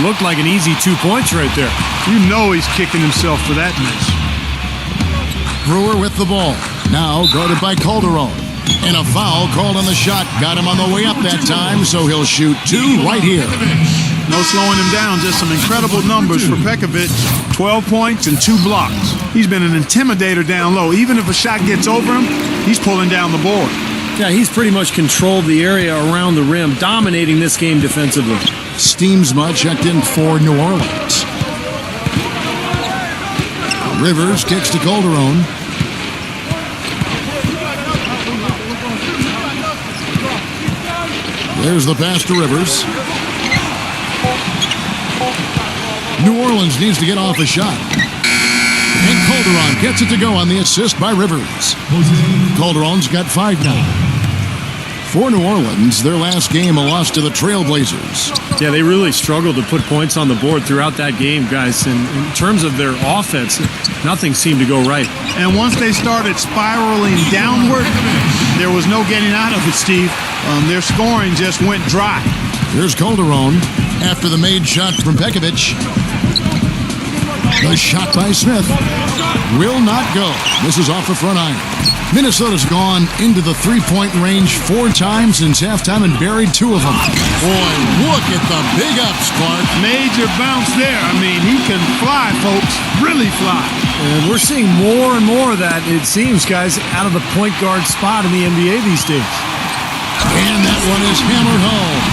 Looked like an easy 2 points right there. You know he's kicking himself for that miss. Brewer with the ball. Now guarded by Calderon. And a foul called on the shot. Got him on the way up that time, so he'll shoot two right here. No slowing him down, just some incredible numbers for Pekovic. 12 points and 2 blocks. He's been an intimidator down low. Even if a shot gets over him, he's pulling down the board. Yeah, he's pretty much controlled the area around the rim, dominating this game defensively. Steamsma checked in for New Orleans. Rivers kicks to Calderon. There's the pass to Rivers. New Orleans needs to get off a shot. And Calderon gets it to go on the assist by Rivers. Calderon's got 5 now. For New Orleans, their last game a loss to the Trailblazers. Yeah, they really struggled to put points on the board throughout that game, guys. And in terms of their offense, nothing seemed to go right. And once they started spiraling downward, there was no getting out of it, Steve. Their scoring just went dry. Here's Calderon after the made shot from Pekovic. The shot by Smith will not go. This is off the front iron. Minnesota's gone into the three-point range 4 times since halftime and buried 2 of them. Boy, look at the big ups, Clark. Major bounce there. I mean, he can fly, folks. Really fly. And we're seeing more and more of that, it seems, guys, out of the point guard spot in the NBA these days. And that one is hammered home.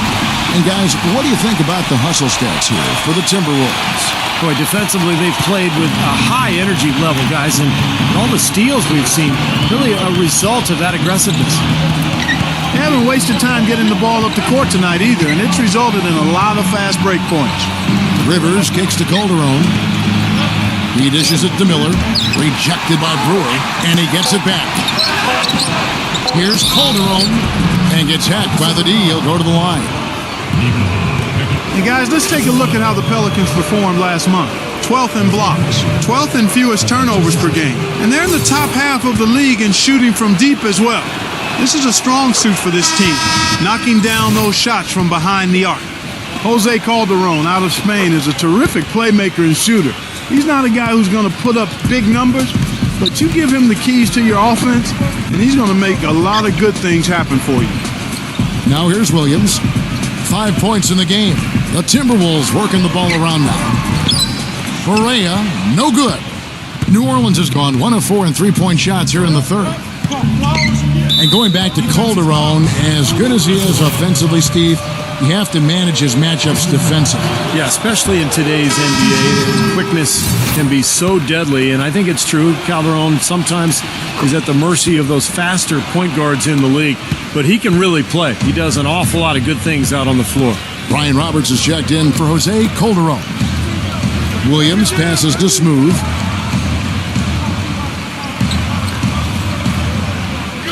And guys, what do you think about the hustle stats here for the Timberwolves? Boy, defensively, they've played with a high energy level, guys, and all the steals we've seen, really a result of that aggressiveness. They haven't wasted time getting the ball up the court tonight either, and it's resulted in a lot of fast break points. Rivers kicks to Calderon. He dishes it to Miller, rejected by Brewer, and he gets it back. Here's Calderon, and gets hacked by the D. He'll go to the line. And guys, let's take a look at how the Pelicans performed last month. 12th in blocks, 12th in fewest turnovers per game. And they're in the top half of the league in shooting from deep as well. This is a strong suit for this team, knocking down those shots from behind the arc. Jose Calderon out of Spain is a terrific playmaker and shooter. He's not a guy who's going to put up big numbers, but you give him the keys to your offense, and he's going to make a lot of good things happen for you. Now here's Williams. 5 points in the game. The Timberwolves working the ball around now. Correa, no good. New Orleans has gone 1 of 4 in three-point shots here in the third. And going back to Calderon, as good as he is offensively, Steve, you have to manage his matchups defensively. Yeah, especially in today's NBA, quickness can be so deadly, and I think it's true. Calderon sometimes is at the mercy of those faster point guards in the league, but he can really play. He does an awful lot of good things out on the floor. Brian Roberts is checked in for Jose Calderon. Williams passes to Smooth.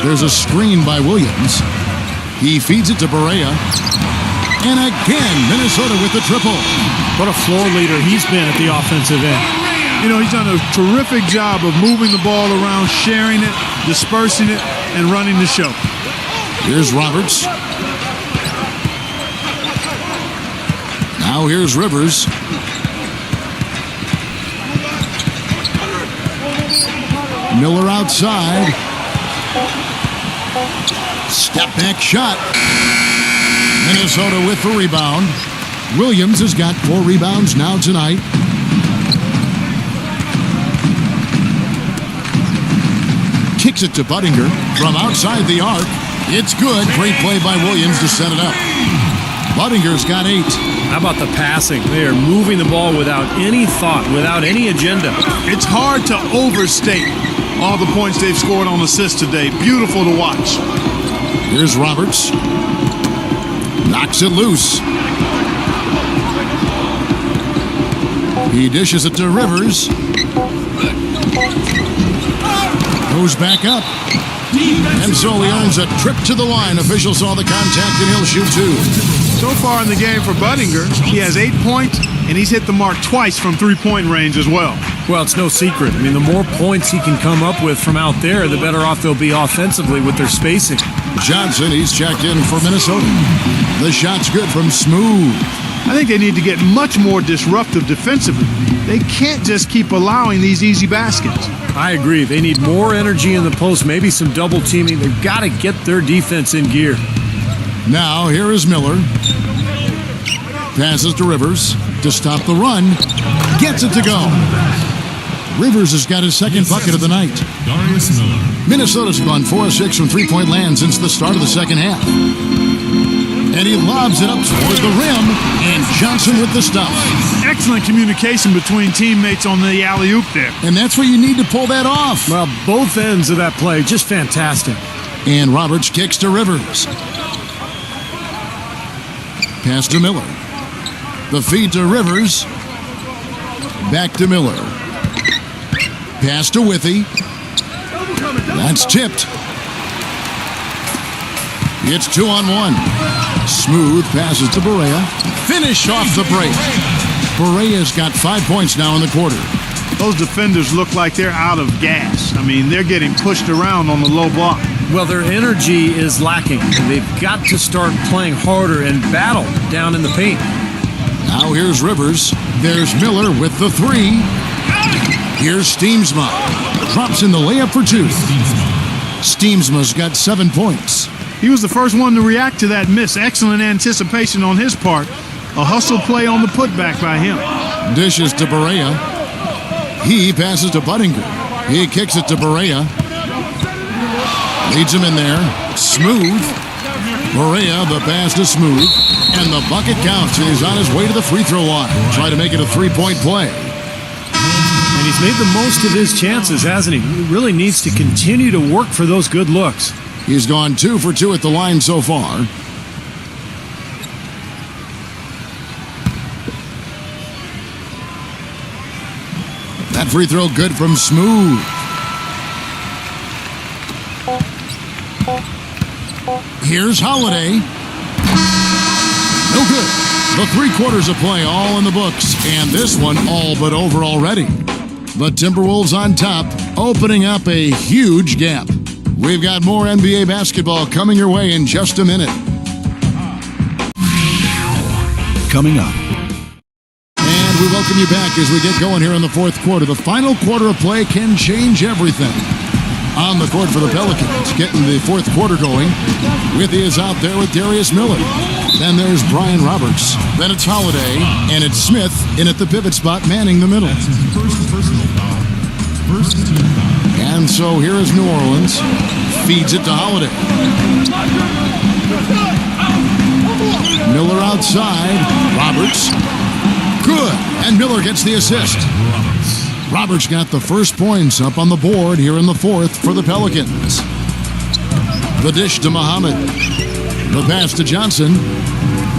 There's a screen by Williams. He feeds it to Barea. And again, Minnesota with the triple. What a floor leader he's been at the offensive end. You know, he's done a terrific job of moving the ball around, sharing it, dispersing it, and running the show. Here's Roberts. Now here's Rivers. Miller outside. Step back shot. Minnesota with the rebound. Williams has got 4 rebounds now tonight. kicks it to Budinger from outside the arc. It's good. Great play by Williams to set it up. Budinger's got 8. How about the passing? They are moving the ball without any thought, without any agenda. It's hard to overstate all the points they've scored on assists today. Beautiful to watch. Here's Roberts. Knocks it loose. He dishes it to Rivers. Goes back up. And so he earns a trip to the line. Official saw the contact and he'll shoot 2. So far in the game for Budinger, he has 8 points, and he's hit the mark twice from three-point range as well. Well, it's no secret. I mean, the more points he can come up with from out there, the better off they'll be offensively with their spacing. Johnson, he's checked in for Minnesota. The shot's good from Smooth. I think they need to get much more disruptive defensively. They can't just keep allowing these easy baskets. I agree. They need more energy in the post, maybe some double teaming. They've got to get their defense in gear. Now, here is Miller. Passes to Rivers to stop the run. Gets it to go. Rivers has got his second bucket of the night. Darius Miller. Minnesota's gone 4-6 from three-point land since the start of the second half. And he lobs it up toward the rim, and Johnson with the stop. Excellent communication between teammates on the alley-oop there. And that's where you need to pull that off. Well, both ends of that play, just fantastic. And Roberts kicks to Rivers. Pass to Miller. The feed to Rivers. Back to Miller. Pass to Withy. That's tipped. It's 2-on-1. Smooth passes to Barea. Finish off the break. Barea's got 5 points now in the quarter. Those defenders look like they're out of gas. I mean, they're getting pushed around on the low block. Well, their energy is lacking. They've got to start playing harder and battle down in the paint. Now here's Rivers. There's Miller with the 3. Here's Steemsma. Drops in the layup for 2. Steemsma's got 7 points. He was the first one to react to that miss. Excellent anticipation on his part. A hustle play on the putback by him. Dishes to Barea. He passes to Budinger. He kicks it to Barea. Leads him in there. Smooth. Barea, the pass to Smooth. And the bucket counts. And he's on his way to the free throw line. Try to make it a 3-point play. And he's made the most of his chances, hasn't he? He really needs to continue to work for those good looks. He's gone 2 for 2 at the line so far. That free throw good from Smooth. Here's Holiday. No good. The 3 quarters of play all in the books, and this one all but over already. The Timberwolves on top, opening up a huge gap. We've got more NBA basketball coming your way in just a minute. Coming up. And we welcome you back as we get going here in the 4th quarter. The final quarter of play can change everything. On the court for the Pelicans, getting the 4th quarter going. Withy is out there with Darius Miller. Then there's Brian Roberts. Then it's Holiday, and it's Smith in at the pivot spot, manning the middle. That's his first personal foul. First team foul. And so here is New Orleans. Feeds it to Holiday. Miller outside. Roberts. Good. And Miller gets the assist. Roberts got the first points up on the board here in the 4th for the Pelicans. The dish to Muhammad. The pass to Johnson.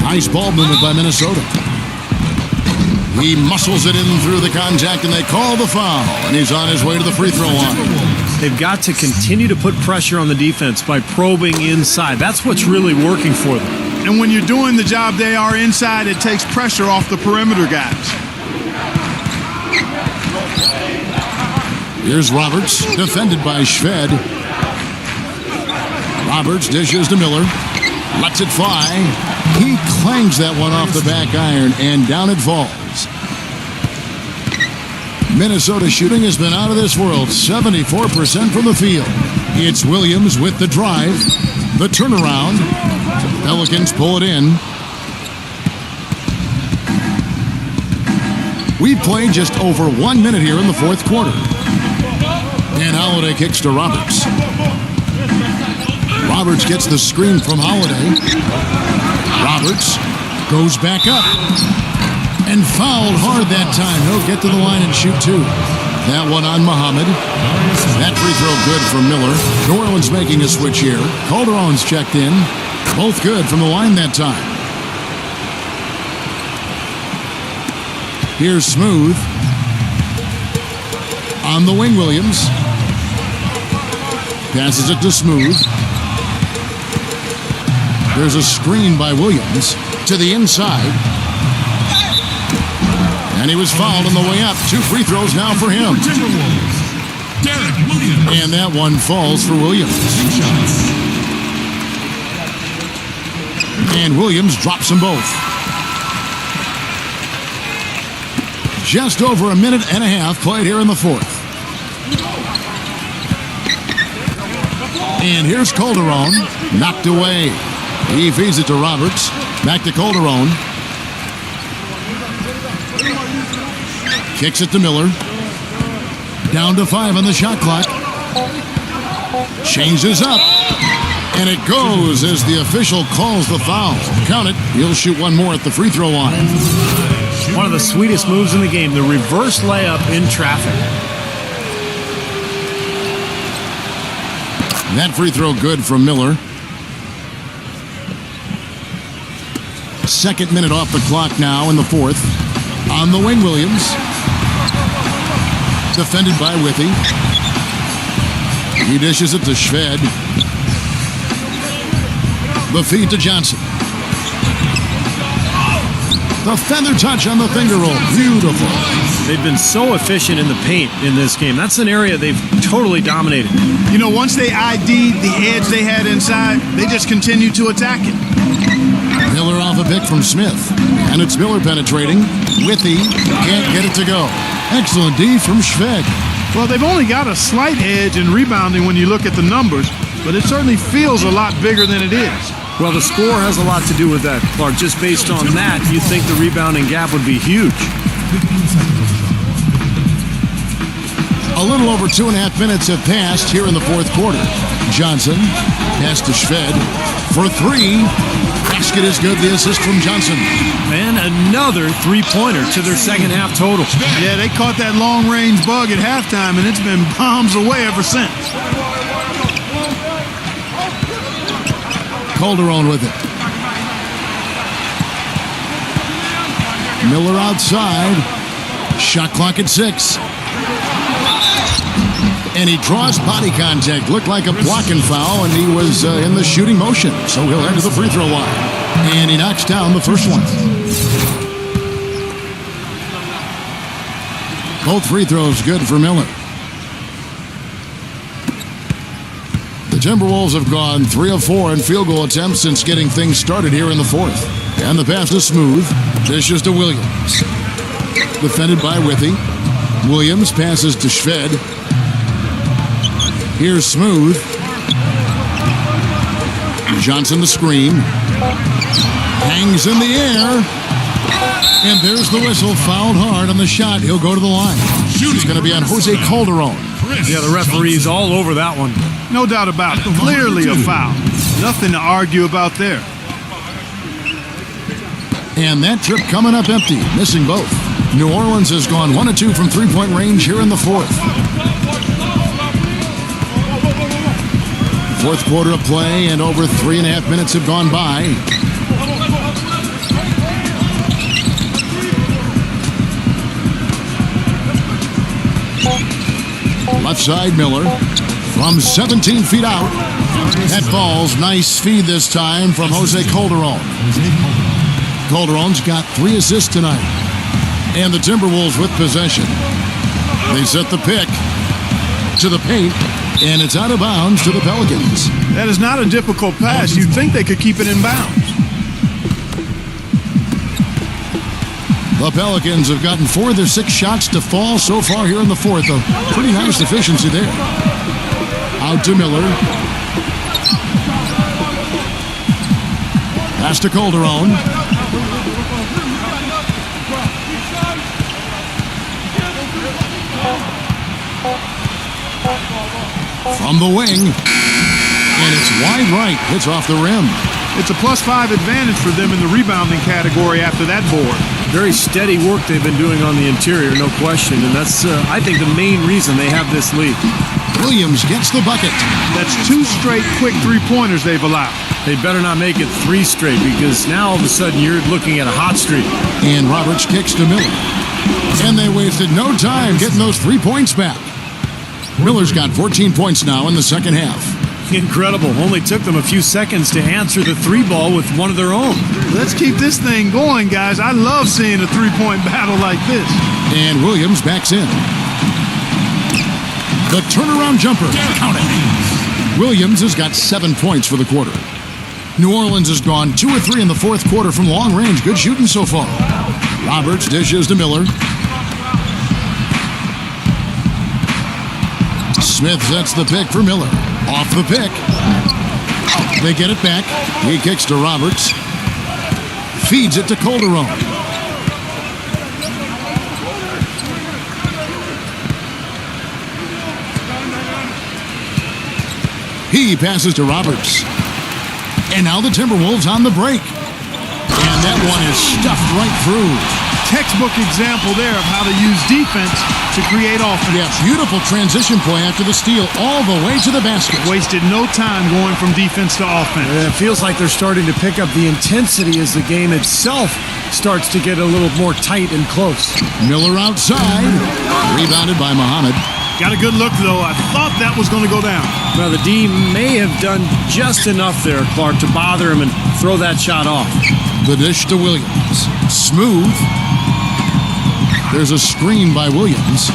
Nice ball movement by Minnesota. He muscles it in through the contact, and they call the foul. And he's on his way to the free throw line. They've got to continue to put pressure on the defense by probing inside. That's what's really working for them. And when you're doing the job they are inside, it takes pressure off the perimeter guys. Here's Roberts, defended by Shved. Roberts dishes to Miller. Lets it fly. He clangs that one off the back iron, and down it falls. Minnesota shooting has been out of this world, 74% from the field. It's Williams with the drive. The turnaround. Pelicans pull it in. We've played just over 1 minute here in the 4th quarter. And Holiday kicks to Roberts. Roberts gets the screen from Holiday. Roberts goes back up and fouled hard that time. He'll get to the line and shoot two. That one on Muhammad. That free throw good for Miller. New Orleans making a switch here. Calderon's checked in. Both good from the line that time. Here's Smooth. On the wing, Williams. Passes it to Smooth. There's a screen by Williams to the inside. And he was fouled on the way up. 2 free throws now for him. And that one falls for Williams. And Williams drops them both. Just over a minute and a half played here in the fourth. And here's Calderon. Knocked away. He feeds it to Roberts. Back to Calderon. Kicks it to Miller. Down to 5 on the shot clock. Changes up. And it goes as the official calls the foul. Count it. He'll shoot one more at the free throw line. One of the sweetest moves in the game, the reverse layup in traffic. That free throw good from Miller. Second minute off the clock now in the fourth. On the wing, Williams. Defended by Withy. He dishes it to Shved. The feed to Johnson. The feather touch on the finger roll. Beautiful. They've been so efficient in the paint in this game. That's an area they've totally dominated. You know, once they ID'd the edge they had inside, they just continued to attack it. Miller off a pick from Smith. And it's Miller penetrating. Withy can't get it to go. Excellent D from Shved. Well, they've only got a slight edge in rebounding when you look at the numbers, but it certainly feels a lot bigger than it is. Well, the score has a lot to do with that, Clark. Just based on that, you'd think the rebounding gap would be huge. A little over 2.5 minutes have passed here in the fourth quarter. Johnson pass to Shved for 3. Basket is good. The assist from Johnson. And another three-pointer to their second half total. Yeah, they caught that long-range bug at halftime, and it's been bombs away ever since. Calderon with it. Miller outside. Shot clock at 6. And he draws body contact. Looked like a blocking foul, and he was in the shooting motion. So he'll head to the free throw line. And he knocks down the first one. Both free throws good for Miller. The Timberwolves have gone 3 of 4 in field goal attempts since getting things started here in the fourth. And the pass is smooth. Dishes to Williams. Defended by Withy. Williams passes to Shved. Here's Smooth. Johnson the screen. Hangs in the air. And there's the whistle. Fouled hard on the shot. He'll go to the line. It's going to be on Jose Calderon. Yeah, the referee's all over that one. No doubt about it. Clearly a foul. Nothing to argue about there. And that trip coming up empty. Missing both. New Orleans has gone 1 of 2 from three-point range here in the fourth. Fourth quarter of play, and over 3.5 minutes have gone by. Left side, Miller. From 17 feet out. That falls. Nice feed this time from Jose Calderon. Calderon's got 3 assists tonight. And the Timberwolves with possession. They set the pick to the paint. And it's out of bounds to the Pelicans. That is not a difficult pass. You'd think they could keep it in bounds. The Pelicans have gotten 4 of their 6 shots to fall so far here in the fourth. A pretty nice efficiency there. Out to Miller. Pass to Calderon. From the wing. And it's wide right. Hits off the rim. It's a +5 advantage for them in the rebounding category after that board. Very steady work they've been doing on the interior, no question. And that's, I think, the main reason they have this lead. Williams gets the bucket. That's 2 straight quick three-pointers they've allowed. They better not make it 3 straight, because now all of a sudden you're looking at a hot streak. And Roberts kicks to Miller. And they wasted no time getting those 3 points back. Miller's got 14 points now in the second half. Incredible. Only took them a few seconds to answer the 3 ball with one of their own. Let's keep this thing going, guys. I love seeing a 3-point battle like this. And Williams backs in. The turnaround jumper. Count it. Williams has got 7 points for the quarter. New Orleans has gone 2 or 3 in the fourth quarter from long range. Good shooting so far. Roberts dishes to Miller. Smith sets the pick for Miller. Off the pick. They get it back. He kicks to Roberts. Feeds it to Calderon. He passes to Roberts. And now the Timberwolves on the break. And that one is stuffed right through. Textbook example there of how to use defense to create offense. Yeah, beautiful transition play after the steal all the way to the basket. Wasted no time going from defense to offense. It feels like they're starting to pick up the intensity as the game itself starts to get a little more tight and close. Miller outside. Rebounded by Muhammad. Got a good look, though. I thought that was going to go down. Well, the D may have done just enough there, Clark, to bother him and throw that shot off. The dish to Williams. Smooth. There's a screen by Williams.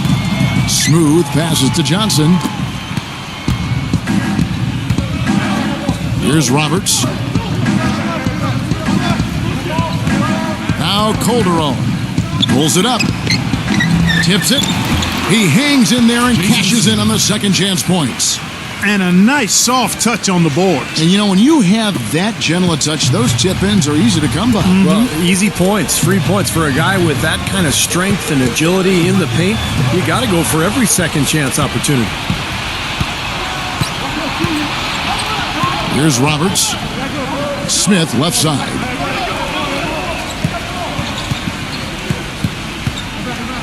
Smooth passes to Johnson. Here's Roberts. Now Calderon. Pulls it up. Tips it. He hangs in there and cashes in on the second chance points. And a nice soft touch on the board. And you know, when you have that gentle a touch, those tip-ins are easy to come by. Well, easy points, free points for a guy with that kind of strength and agility in the paint. You got to go for every second chance opportunity. Here's Roberts. Smith left side.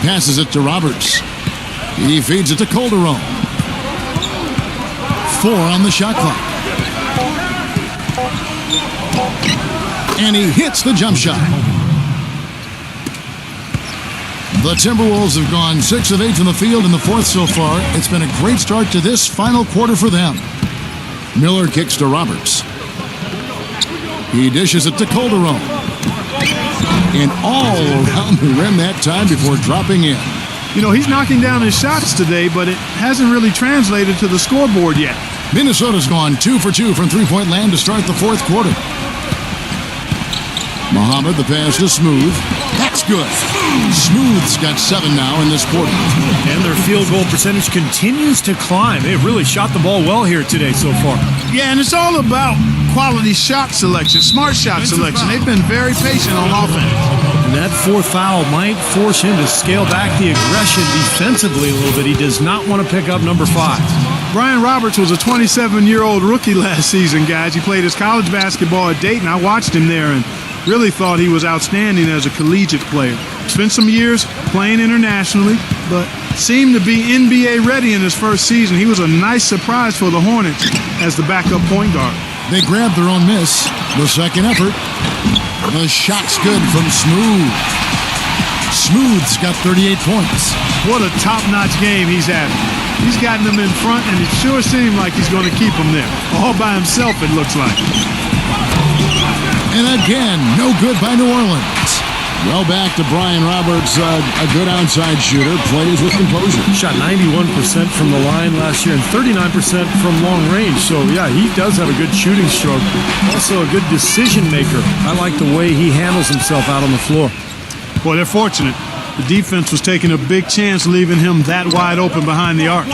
Passes it to Roberts. He feeds it to Calderon. 4 on the shot clock. And he hits the jump shot. The Timberwolves have gone 6 of 8 from the field in the fourth so far. It's been a great start to this final quarter for them. Miller kicks to Roberts. He dishes it to Calderon. And all around the rim that time before dropping in. You know, he's knocking down his shots today, but it hasn't really translated to the scoreboard yet. Minnesota's gone 2 for 2 from three-point land to start the fourth quarter. Muhammad, the pass to Smooth. That's good. Smooth's got 7 now in this quarter. And their field goal percentage continues to climb. They've really shot the ball well here today so far. Yeah, and it's all about quality shot selection, smart shot selection. They've been very patient on offense. And that 4th foul might force him to scale back the aggression defensively a little bit. He does not want to pick up number 5. Brian Roberts was a 27-year-old rookie last season, guys. He played his college basketball at Dayton. I watched him there and really thought he was outstanding as a collegiate player. Spent some years playing internationally, but seemed to be NBA ready in his first season. He was a nice surprise for the Hornets as the backup point guard. They grabbed their own miss. The second effort. The shot's good from Smooth. Smooth's got 38 points. What a top-notch game he's having. He's gotten them in front, and it sure seemed like he's going to keep them there. All by himself, it looks like. And again, no good by New Orleans. Well, back to Brian Roberts, a good outside shooter, plays with composure. Shot 91% from the line last year and 39% from long range. So, yeah, he does have a good shooting stroke. Also a good decision maker. I like the way he handles himself out on the floor. Boy, they're fortunate. The defense was taking a big chance leaving him that wide open behind the arc.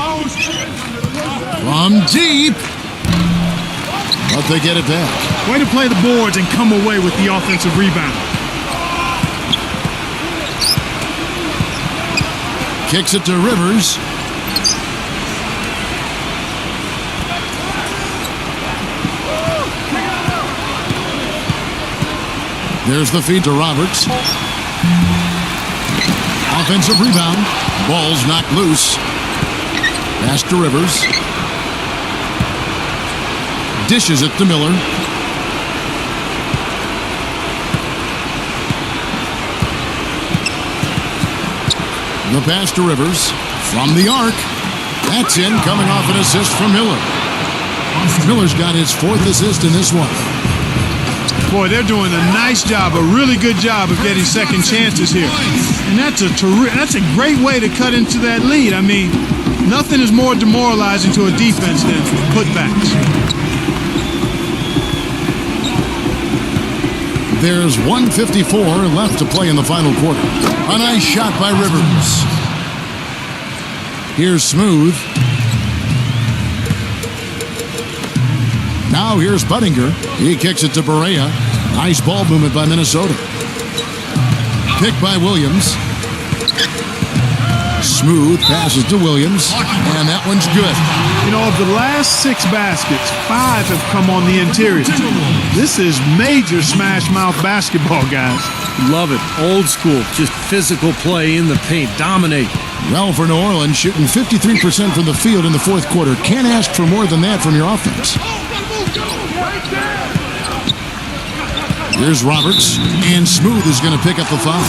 From deep. But they get it back. Way to play the boards and come away with the offensive rebound. Kicks it to Rivers. There's the feed to Roberts. Offensive rebound. Ball's knocked loose. Pass to Rivers. Dishes it to Miller. The pass to Rivers. From the arc. That's in, coming off an assist from Miller. Miller's got his 4th assist in this one. Boy, they're doing a nice job, a really good job of getting second chances here. And that's a great way to cut into that lead. I mean, nothing is more demoralizing to a defense than putbacks. There's 1:54 left to play in the final quarter. A nice shot by Rivers. Here's Smooth. Now here's Buttinger. He kicks it to Barea. Nice ball movement by Minnesota. Picked by Williams. Smooth passes to Williams. And that one's good. You know, of the last 6 baskets, 5 have come on the interior. This is major smash mouth basketball, guys. Love it. Old school. Just physical play in the paint. Dominate. Well, for New Orleans, shooting 53% from the field in the 4th quarter. Can't ask for more than that from your offense. Here's Roberts, and Smooth is going to pick up the foul.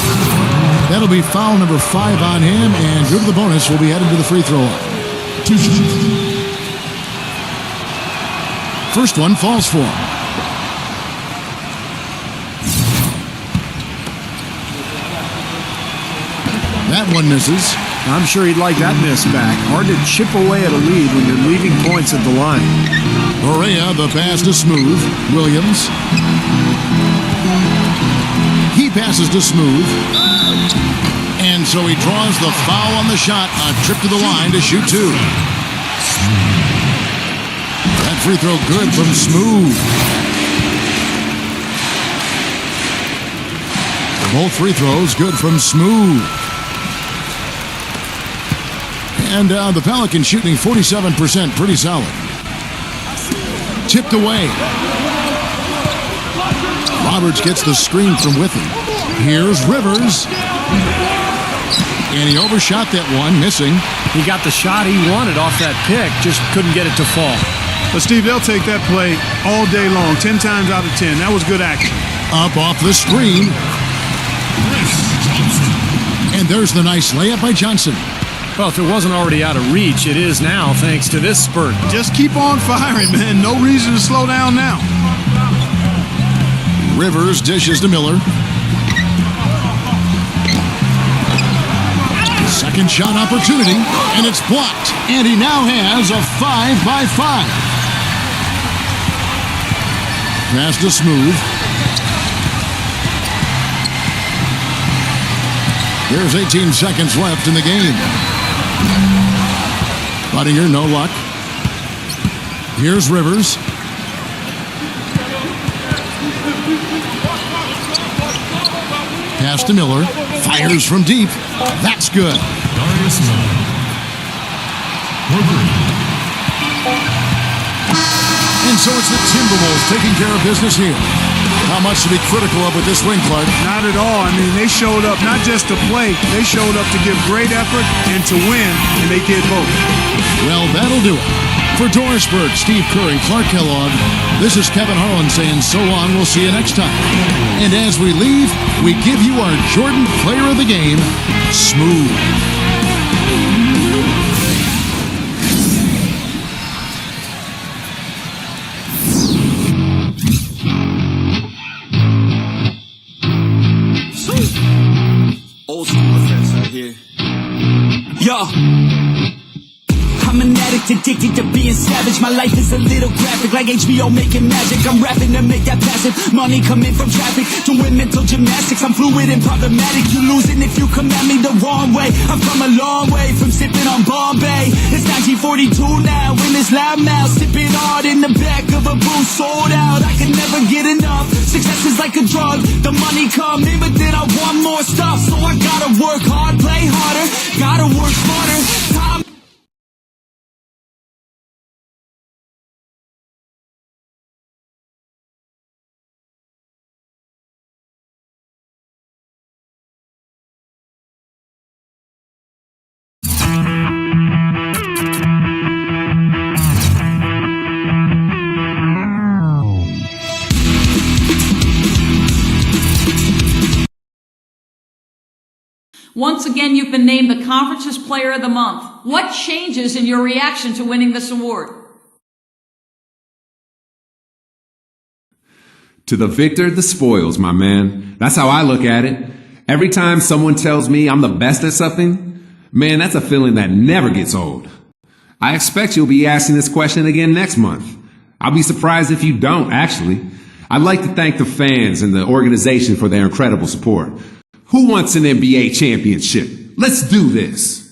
That'll be foul number 5 on him, and due to the bonus, we'll be headed to the free throw line. First one falls for him. That one misses. I'm sure he'd like that miss back. Hard to chip away at a lead when you're leaving points at the line. Barea, the pass to Smooth. Williams. He passes to Smooth. And so he draws the foul on the shot. A trip to the line to shoot 2. That free throw good from Smooth. Both free throws good from Smooth. And the Pelicans shooting 47%, pretty solid. Tipped away. Roberts gets the screen from within. Here's Rivers. And he overshot that one, missing. He got the shot he wanted off that pick, just couldn't get it to fall. But Steve, they'll take that play all day long, 10 times out of 10. That was good action. Up off the screen. And there's the nice layup by Johnson. Well, if it wasn't already out of reach, it is now, thanks to this spurt. Just keep on firing, man. No reason to slow down now. Rivers dishes to Miller. Second shot opportunity, and it's blocked. And he now has a 5-by-5. Pass to Smooth. There's 18 seconds left in the game. Buttinger, no luck. Here's Rivers. Pass to Miller. Fires from deep. That's good. And so it's the Timberwolves taking care of business here. Not much to be critical of with this win, Clark. Not at all. I mean, they showed up not just to play, they showed up to give great effort and to win, and they did both. Well, that'll do it. For Doris Burke, Steve Curry, Clark Kellogg, this is Kevin Harlan saying so long. We'll see you next time. And as we leave, we give you our Jordan Player of the Game, Smooth. Old school effects right here. Yo. I'm an addict, addicted to being savage. My life is a little graphic, like HBO making magic. I'm rapping to make that passive money coming from traffic. Doing mental gymnastics, I'm fluid and problematic. You losing if you come at me the wrong way. I've come a long way from sipping on Bombay. It's 1942 now, in this loud mouth, sipping hard in the back of a booth, sold out. I can never get enough. Success is like a drug. The money come in, but then I want more stuff. So I gotta work hard, play harder, gotta work smarter. Time Once again, you've been named the conference's Player of the Month. What changes in your reaction to winning this award? To the victor, the spoils, my man. That's how I look at it. Every time someone tells me I'm the best at something, man, that's a feeling that never gets old. I expect you'll be asking this question again next month. I'll be surprised if you don't, actually. I'd like to thank the fans and the organization for their incredible support. Who wants an NBA championship? Let's do this.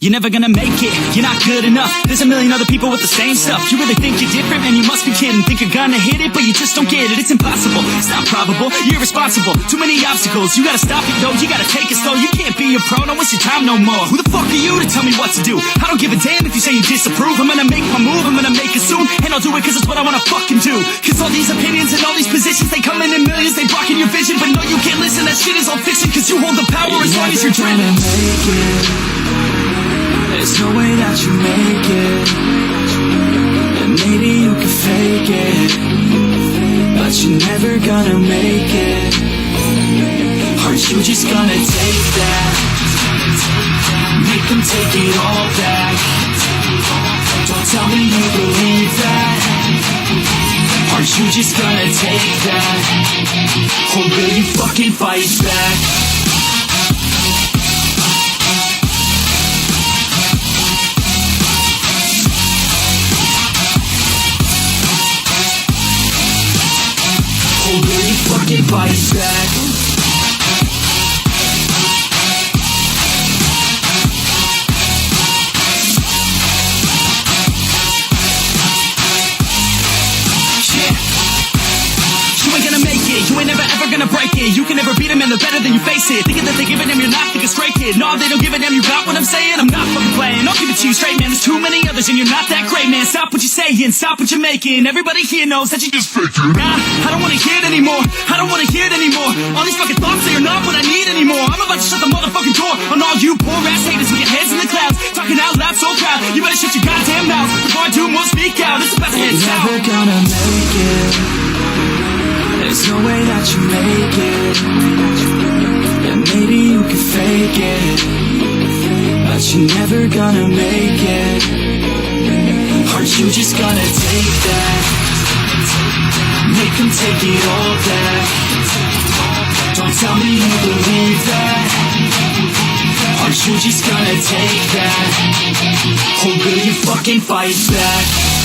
You're never gonna make it, you're not good enough. There's a million other people with the same stuff. You really think you're different, man, you must be kidding. Think you're gonna hit it, but you just don't get it. It's impossible, it's not probable, you're irresponsible. Too many obstacles, you gotta stop it, yo. You gotta take it slow, you can't be a pro, don't waste your time no more. Who the fuck are you to tell me what to do? I don't give a damn if you say you disapprove. I'm gonna make my move, I'm gonna make it soon. And I'll do it cause it's what I wanna fucking do. Cause all these opinions and all these positions, they come in millions, they blocking your vision. But no, you can't listen, that shit is all fiction. Cause you hold the power as long as you're dreaming. There's no way that you make it, and maybe you can fake it, but you're never gonna make it. Aren't you just gonna take that? Make them take it all back. Don't tell me you believe that. Aren't you just gonna take that? Or will you fucking fight back? Fucking fight back. You ain't gonna make it, you ain't never ever gonna break it. You can never beat them and they're better than you face it. Thinking that they give a damn, you're not thinking straight, kid. No, they don't give a damn, you got what I'm saying? I'm not fucking playing, I'll give it to you straight, man. There's too many others and you're not that great, man. Stop what you're saying, stop what you're making. Everybody here knows that you just faking. Nah, I don't wanna hear it anymore, I don't wanna hear it anymore. All these fucking thoughts, they are not what I need anymore. I'm about to shut the motherfucking door on all you poor ass haters with your heads in the clouds. Talking out loud so proud, you better shut your goddamn mouth before I do more speak out. It's the best heads out. You're never gonna make it. There's no way that you make it, and maybe you can fake it, but you're never gonna make it. Aren't you just gonna take that? Make them take it all back. Don't tell me you believe that. Aren't you just gonna take that? Or will you fucking fight back?